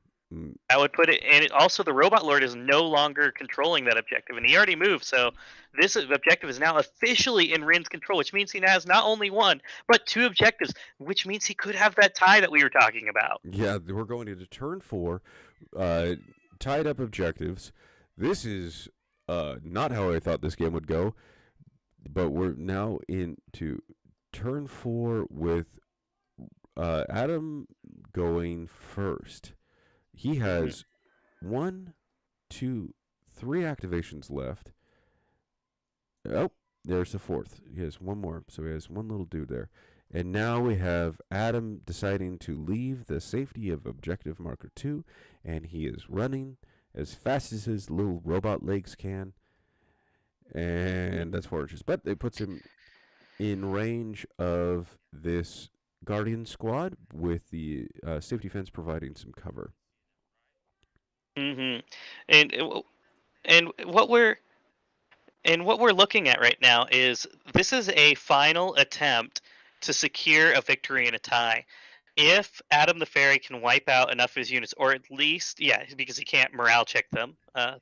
I would put it, and also the robot lord is no longer controlling that objective, and he already moved. So this objective is now officially in Rin's control, which means he has not only 1 but 2 objectives, which means he could have that tie that we were talking about. Yeah, we're going into turn 4, tied up objectives. This is not how I thought this game would go, but we're now into turn 4 with Adam going first. He has 1, 2, 3 activations left. Oh, there's the 4th. He has 1 more, so he has 1 little dude there. And now we have Adam deciding to leave the safety of objective marker 2, and he is running as fast as his little robot legs can. And that's 4 inches. But it puts him in range of this Guardian squad with the safety fence providing some cover. And what we're looking at right now is this is a final attempt to secure a victory in a tie. If Adam the Fairy can wipe out enough of his units, or at least, yeah, because he can't morale check them,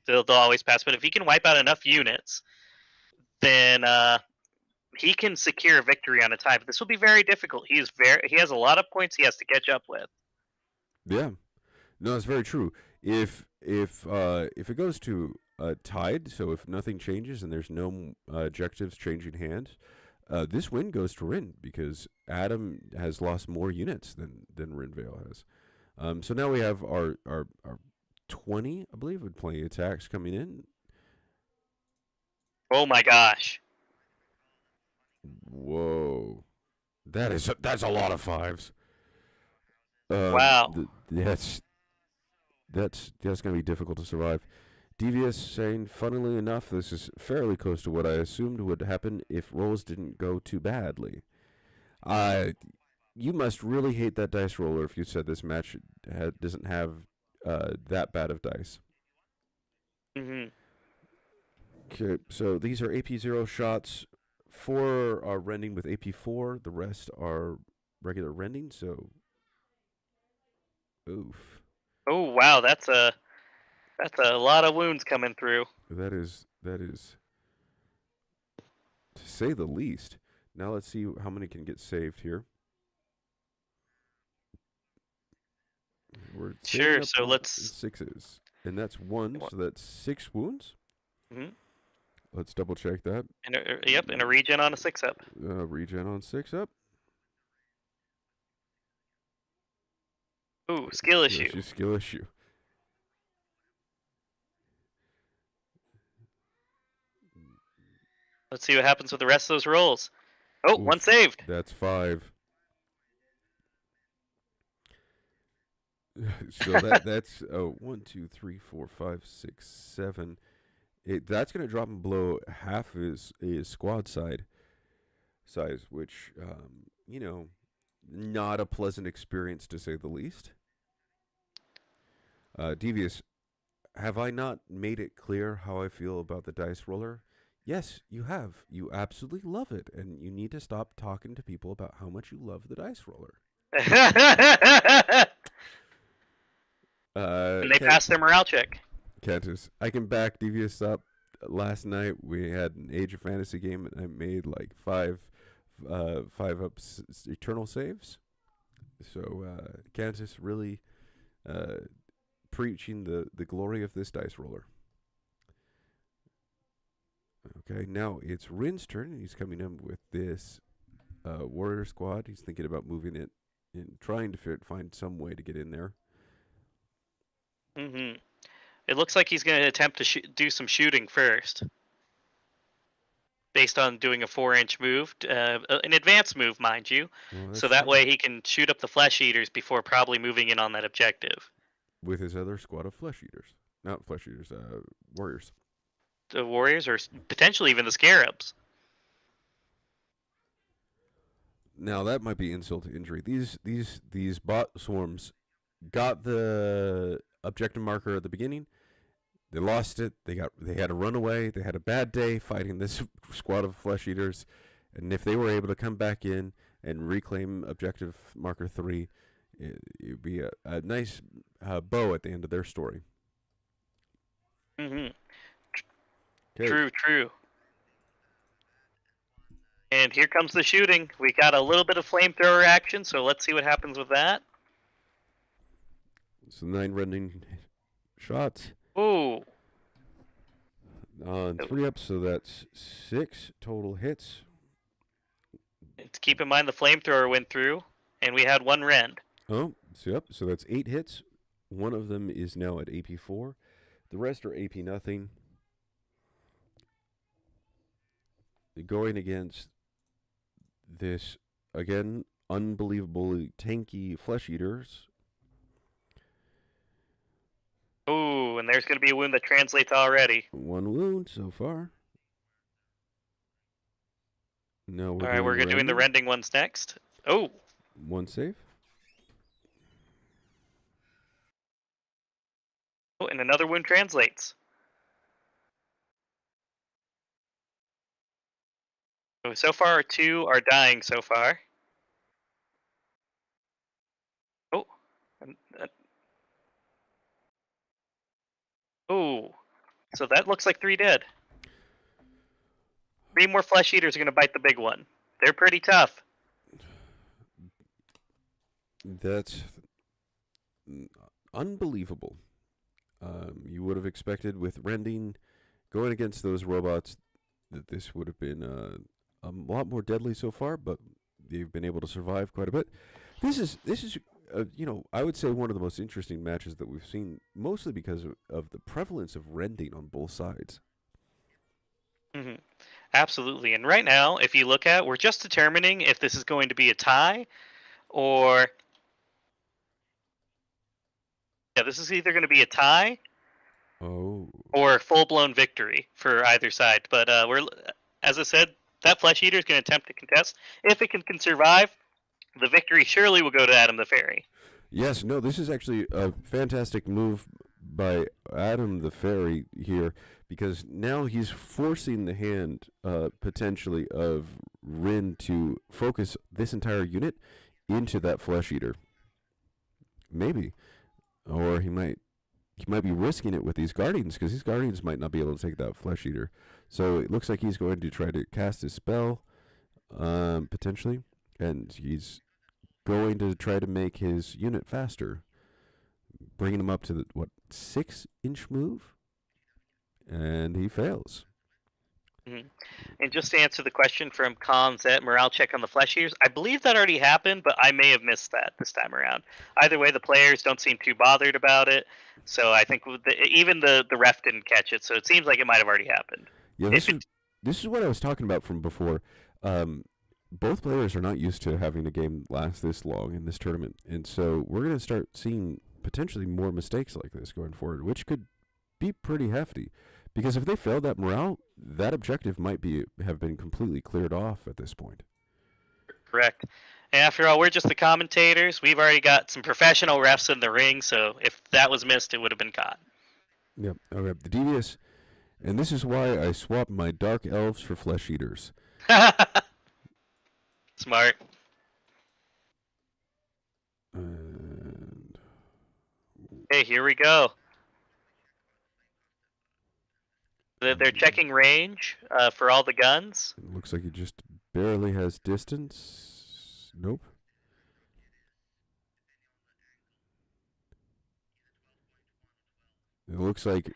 they'll always pass. But if he can wipe out enough units, then he can secure a victory on a tie. But this will be very difficult. He has a lot of points he has to catch up with. Yeah, no, it's very true. If it goes to tied, so if nothing changes and there's no objectives changing hands, this win goes to Rin because Adam has lost more units than Rinvale has. So now we have our 20, I believe, with plenty of attacks coming in. Oh my gosh! Whoa, that's a lot of 5s. Wow. That's going to be difficult to survive. Devious saying, funnily enough, this is fairly close to what I assumed would happen if rolls didn't go too badly. You must really hate that dice roller if you said this match doesn't have that bad of dice. Okay, so these are AP0 shots. 4 are rending with AP4. The rest are regular rending. So, oof. Oh wow, that's a lot of wounds coming through. That is to say the least. Now let's see how many can get saved here. We're saving Sure. up So on let's. 6s, and that's 1. So that's 6 wounds. Mm-hmm. Let's double check that. Yep, and a regen on a 6-up. Regen on 6-up. Ooh, skill issue. Skill issue. Let's see what happens with the rest of those rolls. Oh, Oof, one saved. That's 5. So that's 1, 2, 3, 4, 5, 6, 7. That's gonna drop him below half his squad size, which not a pleasant experience to say the least. Devious, have I not made it clear how I feel about the dice roller? Yes, you have. You absolutely love it, and you need to stop talking to people about how much you love the dice roller. And they passed their morale check. Cantus, I can back Devious up. Last night we had an Age of Fantasy game, and I made like 5 up eternal saves. So Cantus really preaching the glory of this dice roller. Okay, now it's Rin's turn, and he's coming in with this warrior squad. He's thinking about moving it and trying to find some way to get in there. Mm-hmm. It looks like he's going to attempt to do some shooting first. Based on doing a 4-inch move, an advanced move, mind you. Well, so that way he can shoot up the flesh eaters before probably moving in on that objective. With his other squad of flesh eaters. Not flesh eaters, warriors. The warriors, or potentially even the scarabs. Now that might be insult to injury. These bot swarms got the objective marker at the beginning. They lost it. They had to run away. They had a bad day fighting this squad of flesh eaters, and if they were able to come back in and reclaim objective marker 3, it would be a nice bow at the end of their story. Mm-hmm. Okay. True. And here comes the shooting. We got a little bit of flamethrower action, so let's see what happens with that. So 9 running shots. Ooh. On 3 up, so that's 6 total hits. Keep in mind the flamethrower went through, and we had 1 rend. Oh, so that's 8 hits. 1 of them is now at AP 4. The rest are AP nothing. Going against this, again, unbelievably tanky flesh eaters. Ooh, and there's going to be a wound that translates already. 1 wound so far. No, we're doing the rending ones next. Oh. 1 save. Oh, and another wound translates. So far, 2 are dying so far. Oh. Oh. So that looks like 3 dead. 3 more flesh eaters are going to bite the big one. They're pretty tough. That's unbelievable. You would have expected with rending, going against those robots, that this would have been a lot more deadly so far, but they've been able to survive quite a bit. This is I would say one of the most interesting matches that we've seen, mostly because of the prevalence of rending on both sides. Mm-hmm. Absolutely. And right now, if you look at, we're just determining if this is going to be a tie or... Yeah, this is either going to be a tie or full-blown victory for either side. But as I said, that flesh eater is going to attempt to contest. If it can survive, the victory surely will go to Adam the Fairy. Yes, no, this is actually a fantastic move by Adam the Fairy here, because now he's forcing the hand potentially of Rin to focus this entire unit into that Flesh Eater. Maybe, or he might be risking it with these Guardians, because these Guardians might not be able to take that Flesh Eater. So it looks like he's going to try to cast his spell, potentially, and he's going to try to make his unit faster, bringing him up to the 6-inch move, and he fails. Mm-hmm. And just to answer the question from Comms at morale check on the Flesh Eaters, I believe that already happened, but I may have missed that this time around. Either way, the players don't seem too bothered about it, so I think even the ref didn't catch it, so it seems like it might have already happened. Yeah, this is what I was talking about from before. Both players are not used to having a game last this long in this tournament, and so we're going to start seeing potentially more mistakes like this going forward, which could be pretty hefty. Because if they failed that morale, that objective might have been completely cleared off at this point. Correct. And after all, we're just the commentators. We've already got some professional refs in the ring, so if that was missed, it would have been caught. Yep. Okay. The devious, and this is why I swapped my Dark Elves for Flesh Eaters. Smart. And hey, here we go. They're checking range for all the guns. It looks like he just barely has distance. Nope. It looks like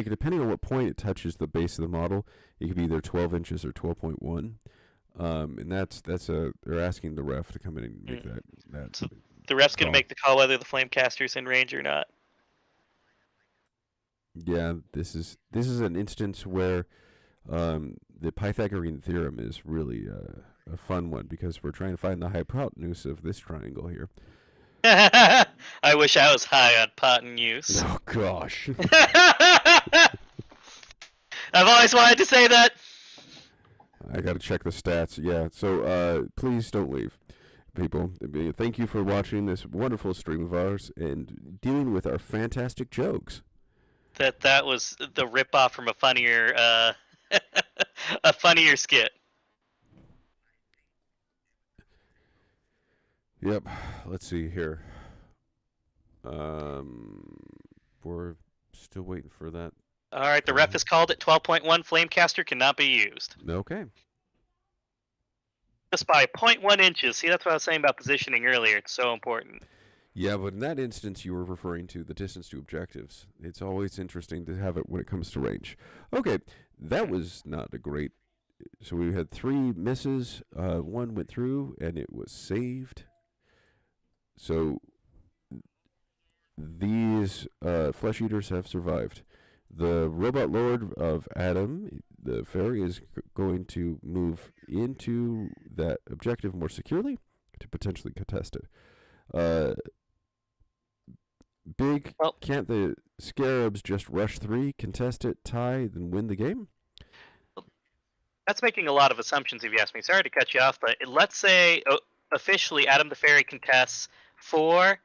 depending on what point it touches the base of the model, it could be either 12 inches or 12.1. And they're asking the ref to come in and make that. So the ref's gonna make the call whether the Flamecaster's in range or not. Yeah, this is an instance where the Pythagorean theorem is really a fun one, because we're trying to find the hypotenuse of this triangle here. I wish I was high on hypotenuse. Oh gosh. I've always wanted to say that. I got to check the stats. Yeah, so please don't leave, people. Thank you for watching this wonderful stream of ours and dealing with our fantastic jokes. That was the ripoff from a funnier a funnier skit. Yep. Let's see here. We're still waiting for that. All right, the ref is called at 12.1. Flamecaster cannot be used. Okay. Just by 0.1 inches. See, that's what I was saying about positioning earlier. It's so important. Yeah, but in that instance, you were referring to the distance to objectives. It's always interesting to have it when it comes to range. Okay, that was not a great... So we had 3 misses. One went through, and it was saved. So these Flesh Eaters have survived. The Robot Lord of Adam, the Fairy, is going to move into that objective more securely to potentially contest it. Can't the Scarabs just rush 3, contest it, tie, then win the game? That's making a lot of assumptions, if you ask me. Sorry to cut you off, but let's say officially Adam the Fairy contests 4,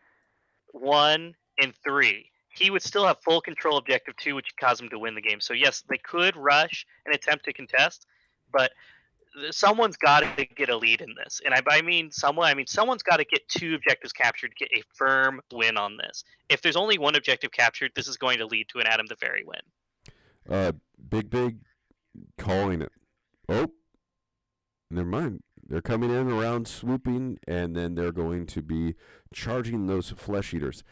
1, and 3. He would still have full control objective 2, which would cause him to win the game. So yes, they could rush and attempt to contest, but someone's got to get a lead in this. And I mean someone's got to get 2 objectives captured to get a firm win on this. If there's only 1 objective captured, this is going to lead to an Adam the Fairy win. Big calling it. Oh, never mind. They're coming in around swooping, and then they're going to be charging those Flesh Eaters.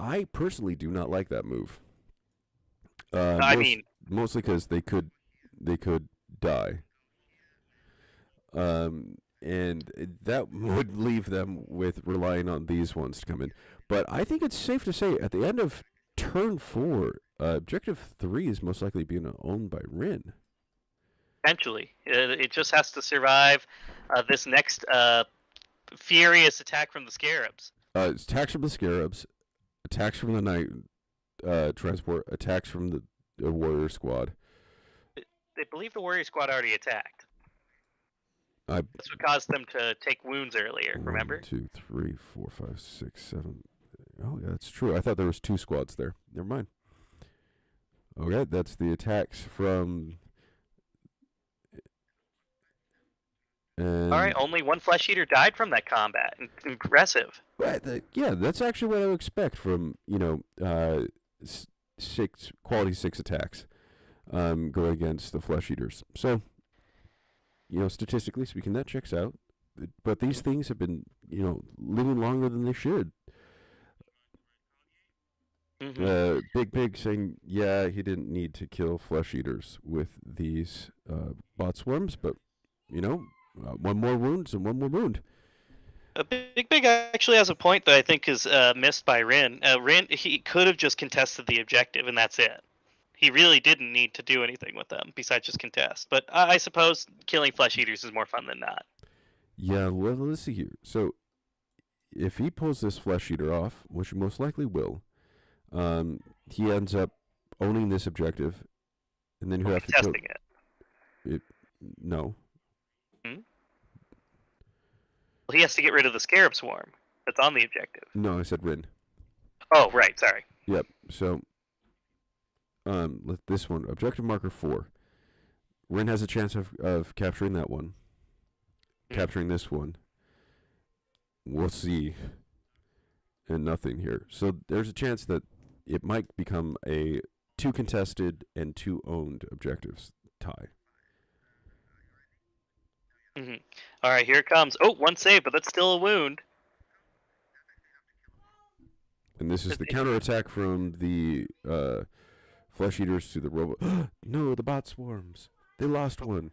I personally do not like that move. Mostly because they could die. And that would leave them with relying on these ones to come in. But I think it's safe to say at the end of turn 4, objective 3 is most likely being owned by Rin. Eventually, it just has to survive this next furious attack from the Scarabs. Attacks from the Scarabs, attacks from the Night Transport, attacks from the Warrior Squad. They believe the Warrior Squad already attacked. That's what caused them to take wounds earlier, remember? 1, 2, 3, 4, 5, 6, 7. Oh, yeah, that's true. I thought there was 2 squads there. Never mind. Okay, that's the attacks from All right, and only one flesh eater died from that combat. Impressive. yeah, that's actually what I would expect from six quality 6 attacks going against the flesh eaters. So statistically speaking, that checks out. But these things have been living longer than they should. Big Pig saying, yeah, he didn't need to kill flesh eaters with these bot swarms, but one more wound and one more wound. Big actually has a point that I think is missed by Rin. Rin, he could have just contested the objective, and that's it. He really didn't need to do anything with them besides just contest. But I suppose killing flesh eaters is more fun than not. Yeah, well, let's see here. So, if he pulls this flesh eater off, which he most likely will, he ends up owning this objective, and then you have to kill it. No. Hmm? Well, he has to get rid of the scarab swarm that's on the objective. No, I said Rin. Oh, right. Sorry. Yep. So, this one, objective marker 4. Rin has a chance of capturing that one. Capturing this one. We'll see. And nothing here. So there's a chance that it might become a 2 contested and 2 owned objectives tie. All right, here it comes. Oh, 1 save, but that's still a wound. And this is the counterattack from the flesh eaters to the robot. No, the bot swarms. They lost one.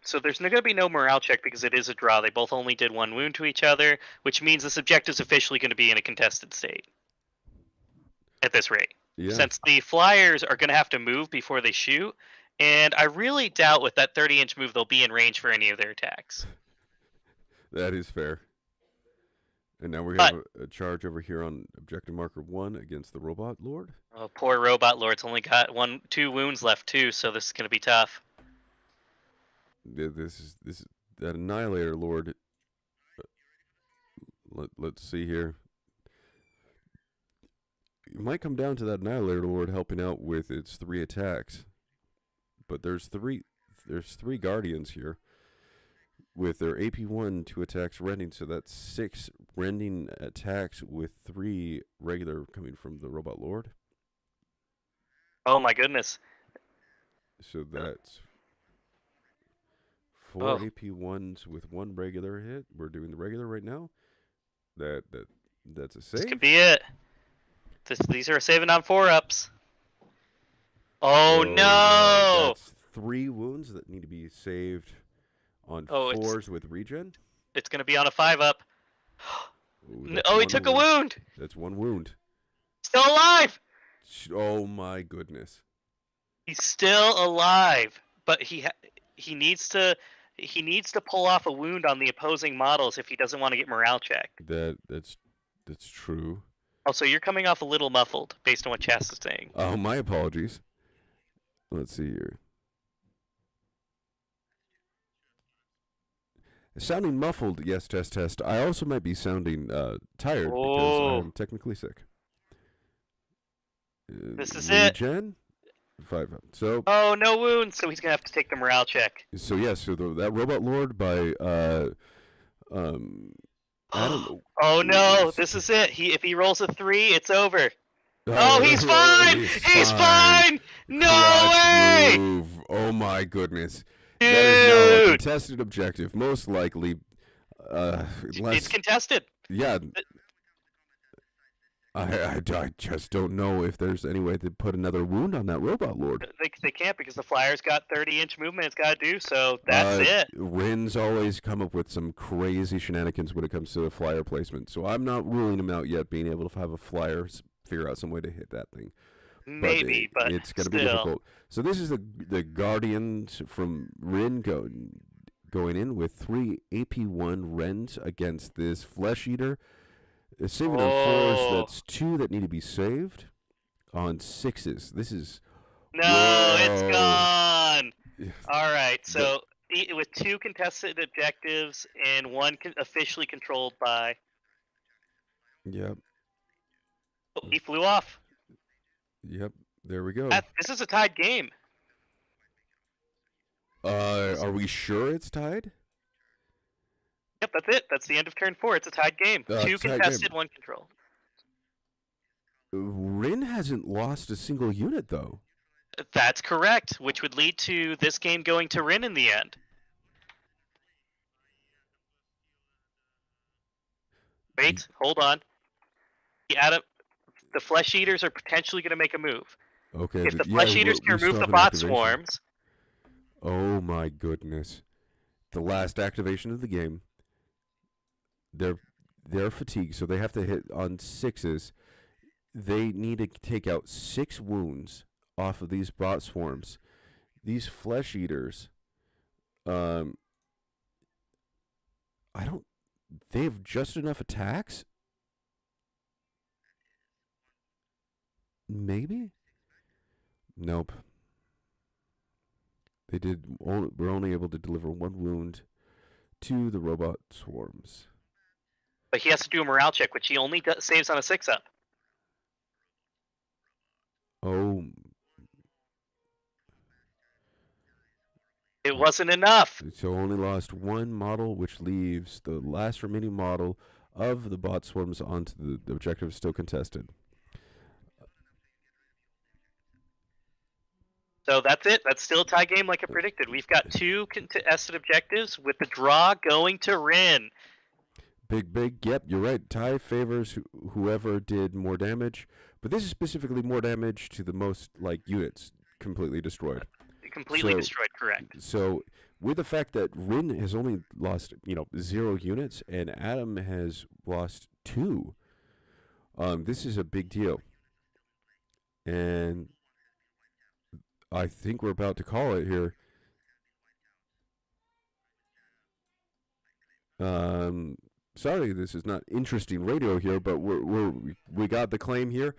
So there's going to be no morale check because it is a draw. They both only did 1 wound to each other, which means this objective is officially going to be in a contested state at this rate. Yeah. Since the flyers are going to have to move before they shoot, and I really doubt with that 30-inch move they'll be in range for any of their attacks. That is fair. And now we have a charge over here on objective marker 1 against the robot lord. Oh, poor robot lord's only got 2 wounds left too, so this is going to be tough. This is that annihilator lord. Let's see here. It might come down to that annihilator lord helping out with its 3 attacks, but there's three guardians here with their AP1 2 attacks rending, so that's 6 rending attacks with 3 regular coming from the robot lord. Oh my goodness! So that's 4 AP1s with 1 regular hit. We're doing the regular right now. That's a save. This could be it. These are saving on 4-ups. Oh no! That's 3 wounds that need to be saved on 4s with regen. It's going to be on a 5-up. Oh, he took a wound. That's 1 wound. Still alive. Oh my goodness. He's still alive, but he needs to pull off a wound on the opposing models if he doesn't want to get morale checked. That's true. Also, you're coming off a little muffled based on what Chas is saying. Oh, my apologies. Let's see here. Sounding muffled, yes, test. I also might be sounding tired because I'm technically sick. This is it. Regen? 5 up. So. Oh, no wounds, so he's gonna have to take the morale check. So yes, that robot lord by Adam. Oh no, this is it. If he rolls a 3, it's over. Oh, he's fine. He's fine. No way. Move. Oh my goodness. Dude. That is now a contested objective, most likely. It's contested. Yeah. I just don't know if there's any way to put another wound on that robot lord. They can't because the flyer's got 30-inch movement it's got to do, so that's it. Rin's always come up with some crazy shenanigans when it comes to the flyer placement, so I'm not ruling him out yet being able to have a flyer figure out some way to hit that thing. Maybe, but it's going to be difficult. So this is the Guardians from Rin going in with 3 AP1 Rens against this Flesh Eater. It's saving on 4s. That's 2 that need to be saved on 6s. This is it's gone. All right, so with 2 contested objectives and 1 officially controlled by. Yep. Oh, he flew off. Yep. There we go. This is a tied game. Are we sure it's tied? Yep, that's it. That's the end of turn 4. It's a tied game. 2 tied game. contested, 1 control. Rin hasn't lost a single unit though. That's correct, which would lead to this game going to Rin in the end. Wait, hold on. The Flesh Eaters are potentially going to make a move. Okay. If the Flesh Eaters can remove the bot swarms... Oh my goodness. The last activation of the game. They're fatigued, so they have to hit on 6s. They need to take out 6 wounds off of these bot swarms. These Flesh Eaters, they have just enough attacks? Maybe? Nope. We're only able to deliver 1 wound to the robot swarms. But he has to do a morale check, which he only saves on a 6-up. Oh. It wasn't enough. So only lost 1 model, which leaves the last remaining model of the bot swarms onto the objective still contested. So that's it. That's still a tie game like I predicted. We've got 2 contested objectives with the draw going to Rin. Big. Yep, you're right. Tie favors whoever did more damage, but this is specifically more damage to the most units completely destroyed. Completely destroyed, correct. So with the fact that Rin has only lost 0 units and Adam has lost 2, this is a big deal, and I think we're about to call it here. Sorry, this is not interesting radio here, but we got the claim here.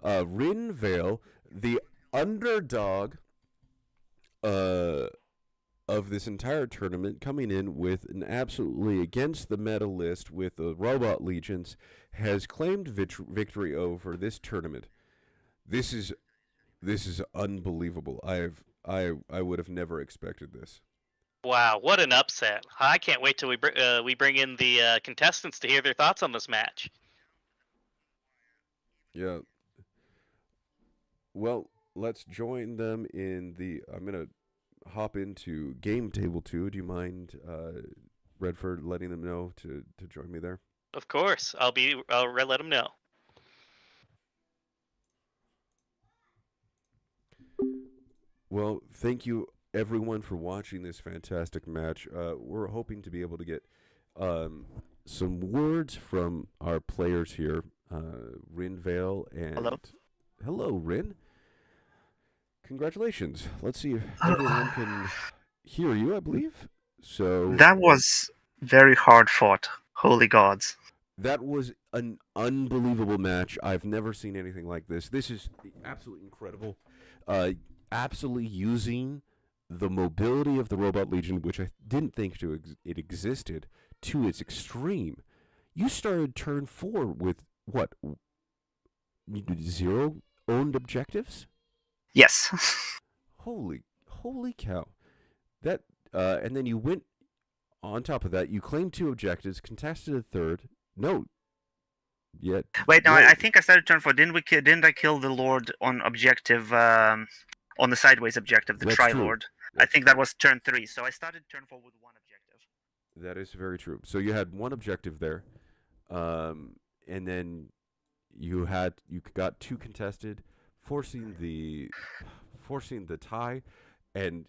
Rin Vale, the underdog of this entire tournament, coming in with an absolutely against the meta list with the Robot Legions, has claimed victory over this tournament. This is unbelievable. I would have never expected this. Wow, what an upset! I can't wait till we bring in the contestants to hear their thoughts on this match. Yeah. Well, let's join them in the... I'm going to hop into Game Table 2. Do you mind, Redford, letting them know to join me there? Of course. I'll let them know. Well, thank you, everyone, for watching this fantastic match. We're hoping to be able to get some words from our players here, Rin Vale and... Hello, Rin. Congratulations. Let's see if everyone can hear you, I believe. So that was very hard fought. Holy gods. That was an unbelievable match. I've never seen anything like this. This is absolutely incredible. Absolutely using the mobility of the Robot Legion, which I didn't think it existed, to its extreme. You started turn 4 with, what, 0 owned objectives? Yes. Holy cow. That and then you went on top of that, you claimed 2 objectives, contested a 3rd. No. Yet. Wait, no, I think I started turn 4. Didn't I kill the Lord on objective on the sideways objective, the Tri-Lord? I think that was turn 3. So I started turn 4 with 1 objective. That is very true. So you had 1 objective there. And then you got 2 contested, forcing the tie. And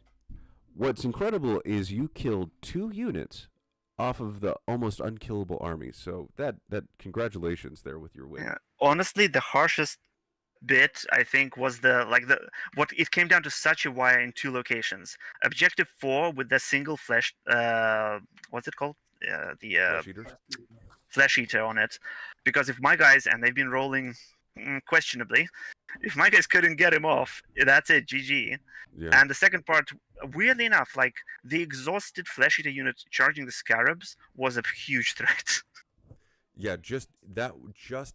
what's incredible is you killed 2 units off of the almost unkillable army. So that congratulations there with your win. Yeah. Honestly, the harshest bit I think was what it came down to such a wire in 2 locations. Objective 4 with the single flesh what's it called? Flesh Eaters? Flesh Eater on it. Because if my guys, and they've been rolling questionably, if my guys couldn't get him off, that's it, GG. Yeah. And the second part, weirdly enough, the exhausted Flesh Eater unit charging the Scarabs was a huge threat. Yeah, just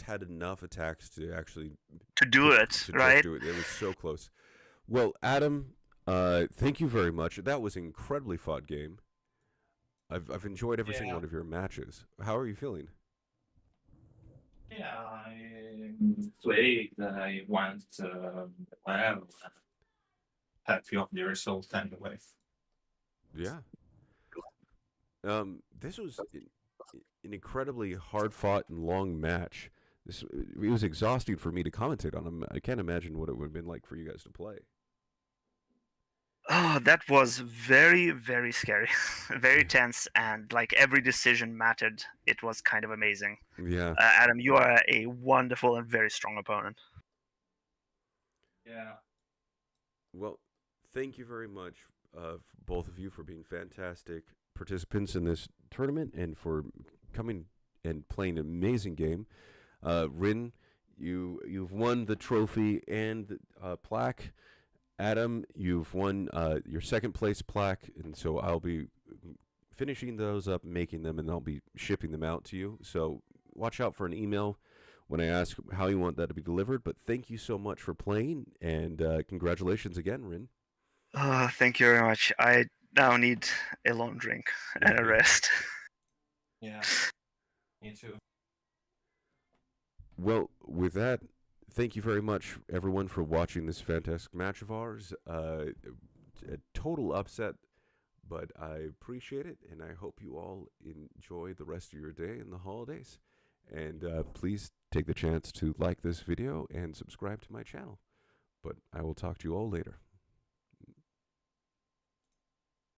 had enough attacks to actually To do it, to just right? do it. It was so close. Well, Adam, thank you very much. That was an incredibly fought game. I've enjoyed every single Yeah, one of your matches. How are you feeling? yeah. I played. I went well. Happy of the result anyway. Yeah. This was an incredibly hard fought and long match. It was exhausting for me to commentate on them. I can't imagine what it would have been like for you guys to play. Oh, that was very, very scary, very tense, and like every decision mattered. It was kind of amazing. Yeah. Adam, you are a wonderful and very strong opponent. Yeah. Well, thank you very much, both of you, for being fantastic participants in this tournament and for coming and playing an amazing game. Rin, you've won the trophy and the plaque. Adam, you've won your second place plaque, and so I'll be finishing those up, making them, and I'll be shipping them out to you. So watch out for an email when I ask how you want that to be delivered. But thank you so much for playing, and congratulations again, Rin. Thank you very much. I now need a long drink and a rest. Yeah. Me too. Well, with that, thank you very much, everyone, for watching this fantastic match of ours. A total upset, but I appreciate it, and I hope you all enjoy the rest of your day and the holidays. And please take the chance to like this video and subscribe to my channel. But I will talk to you all later.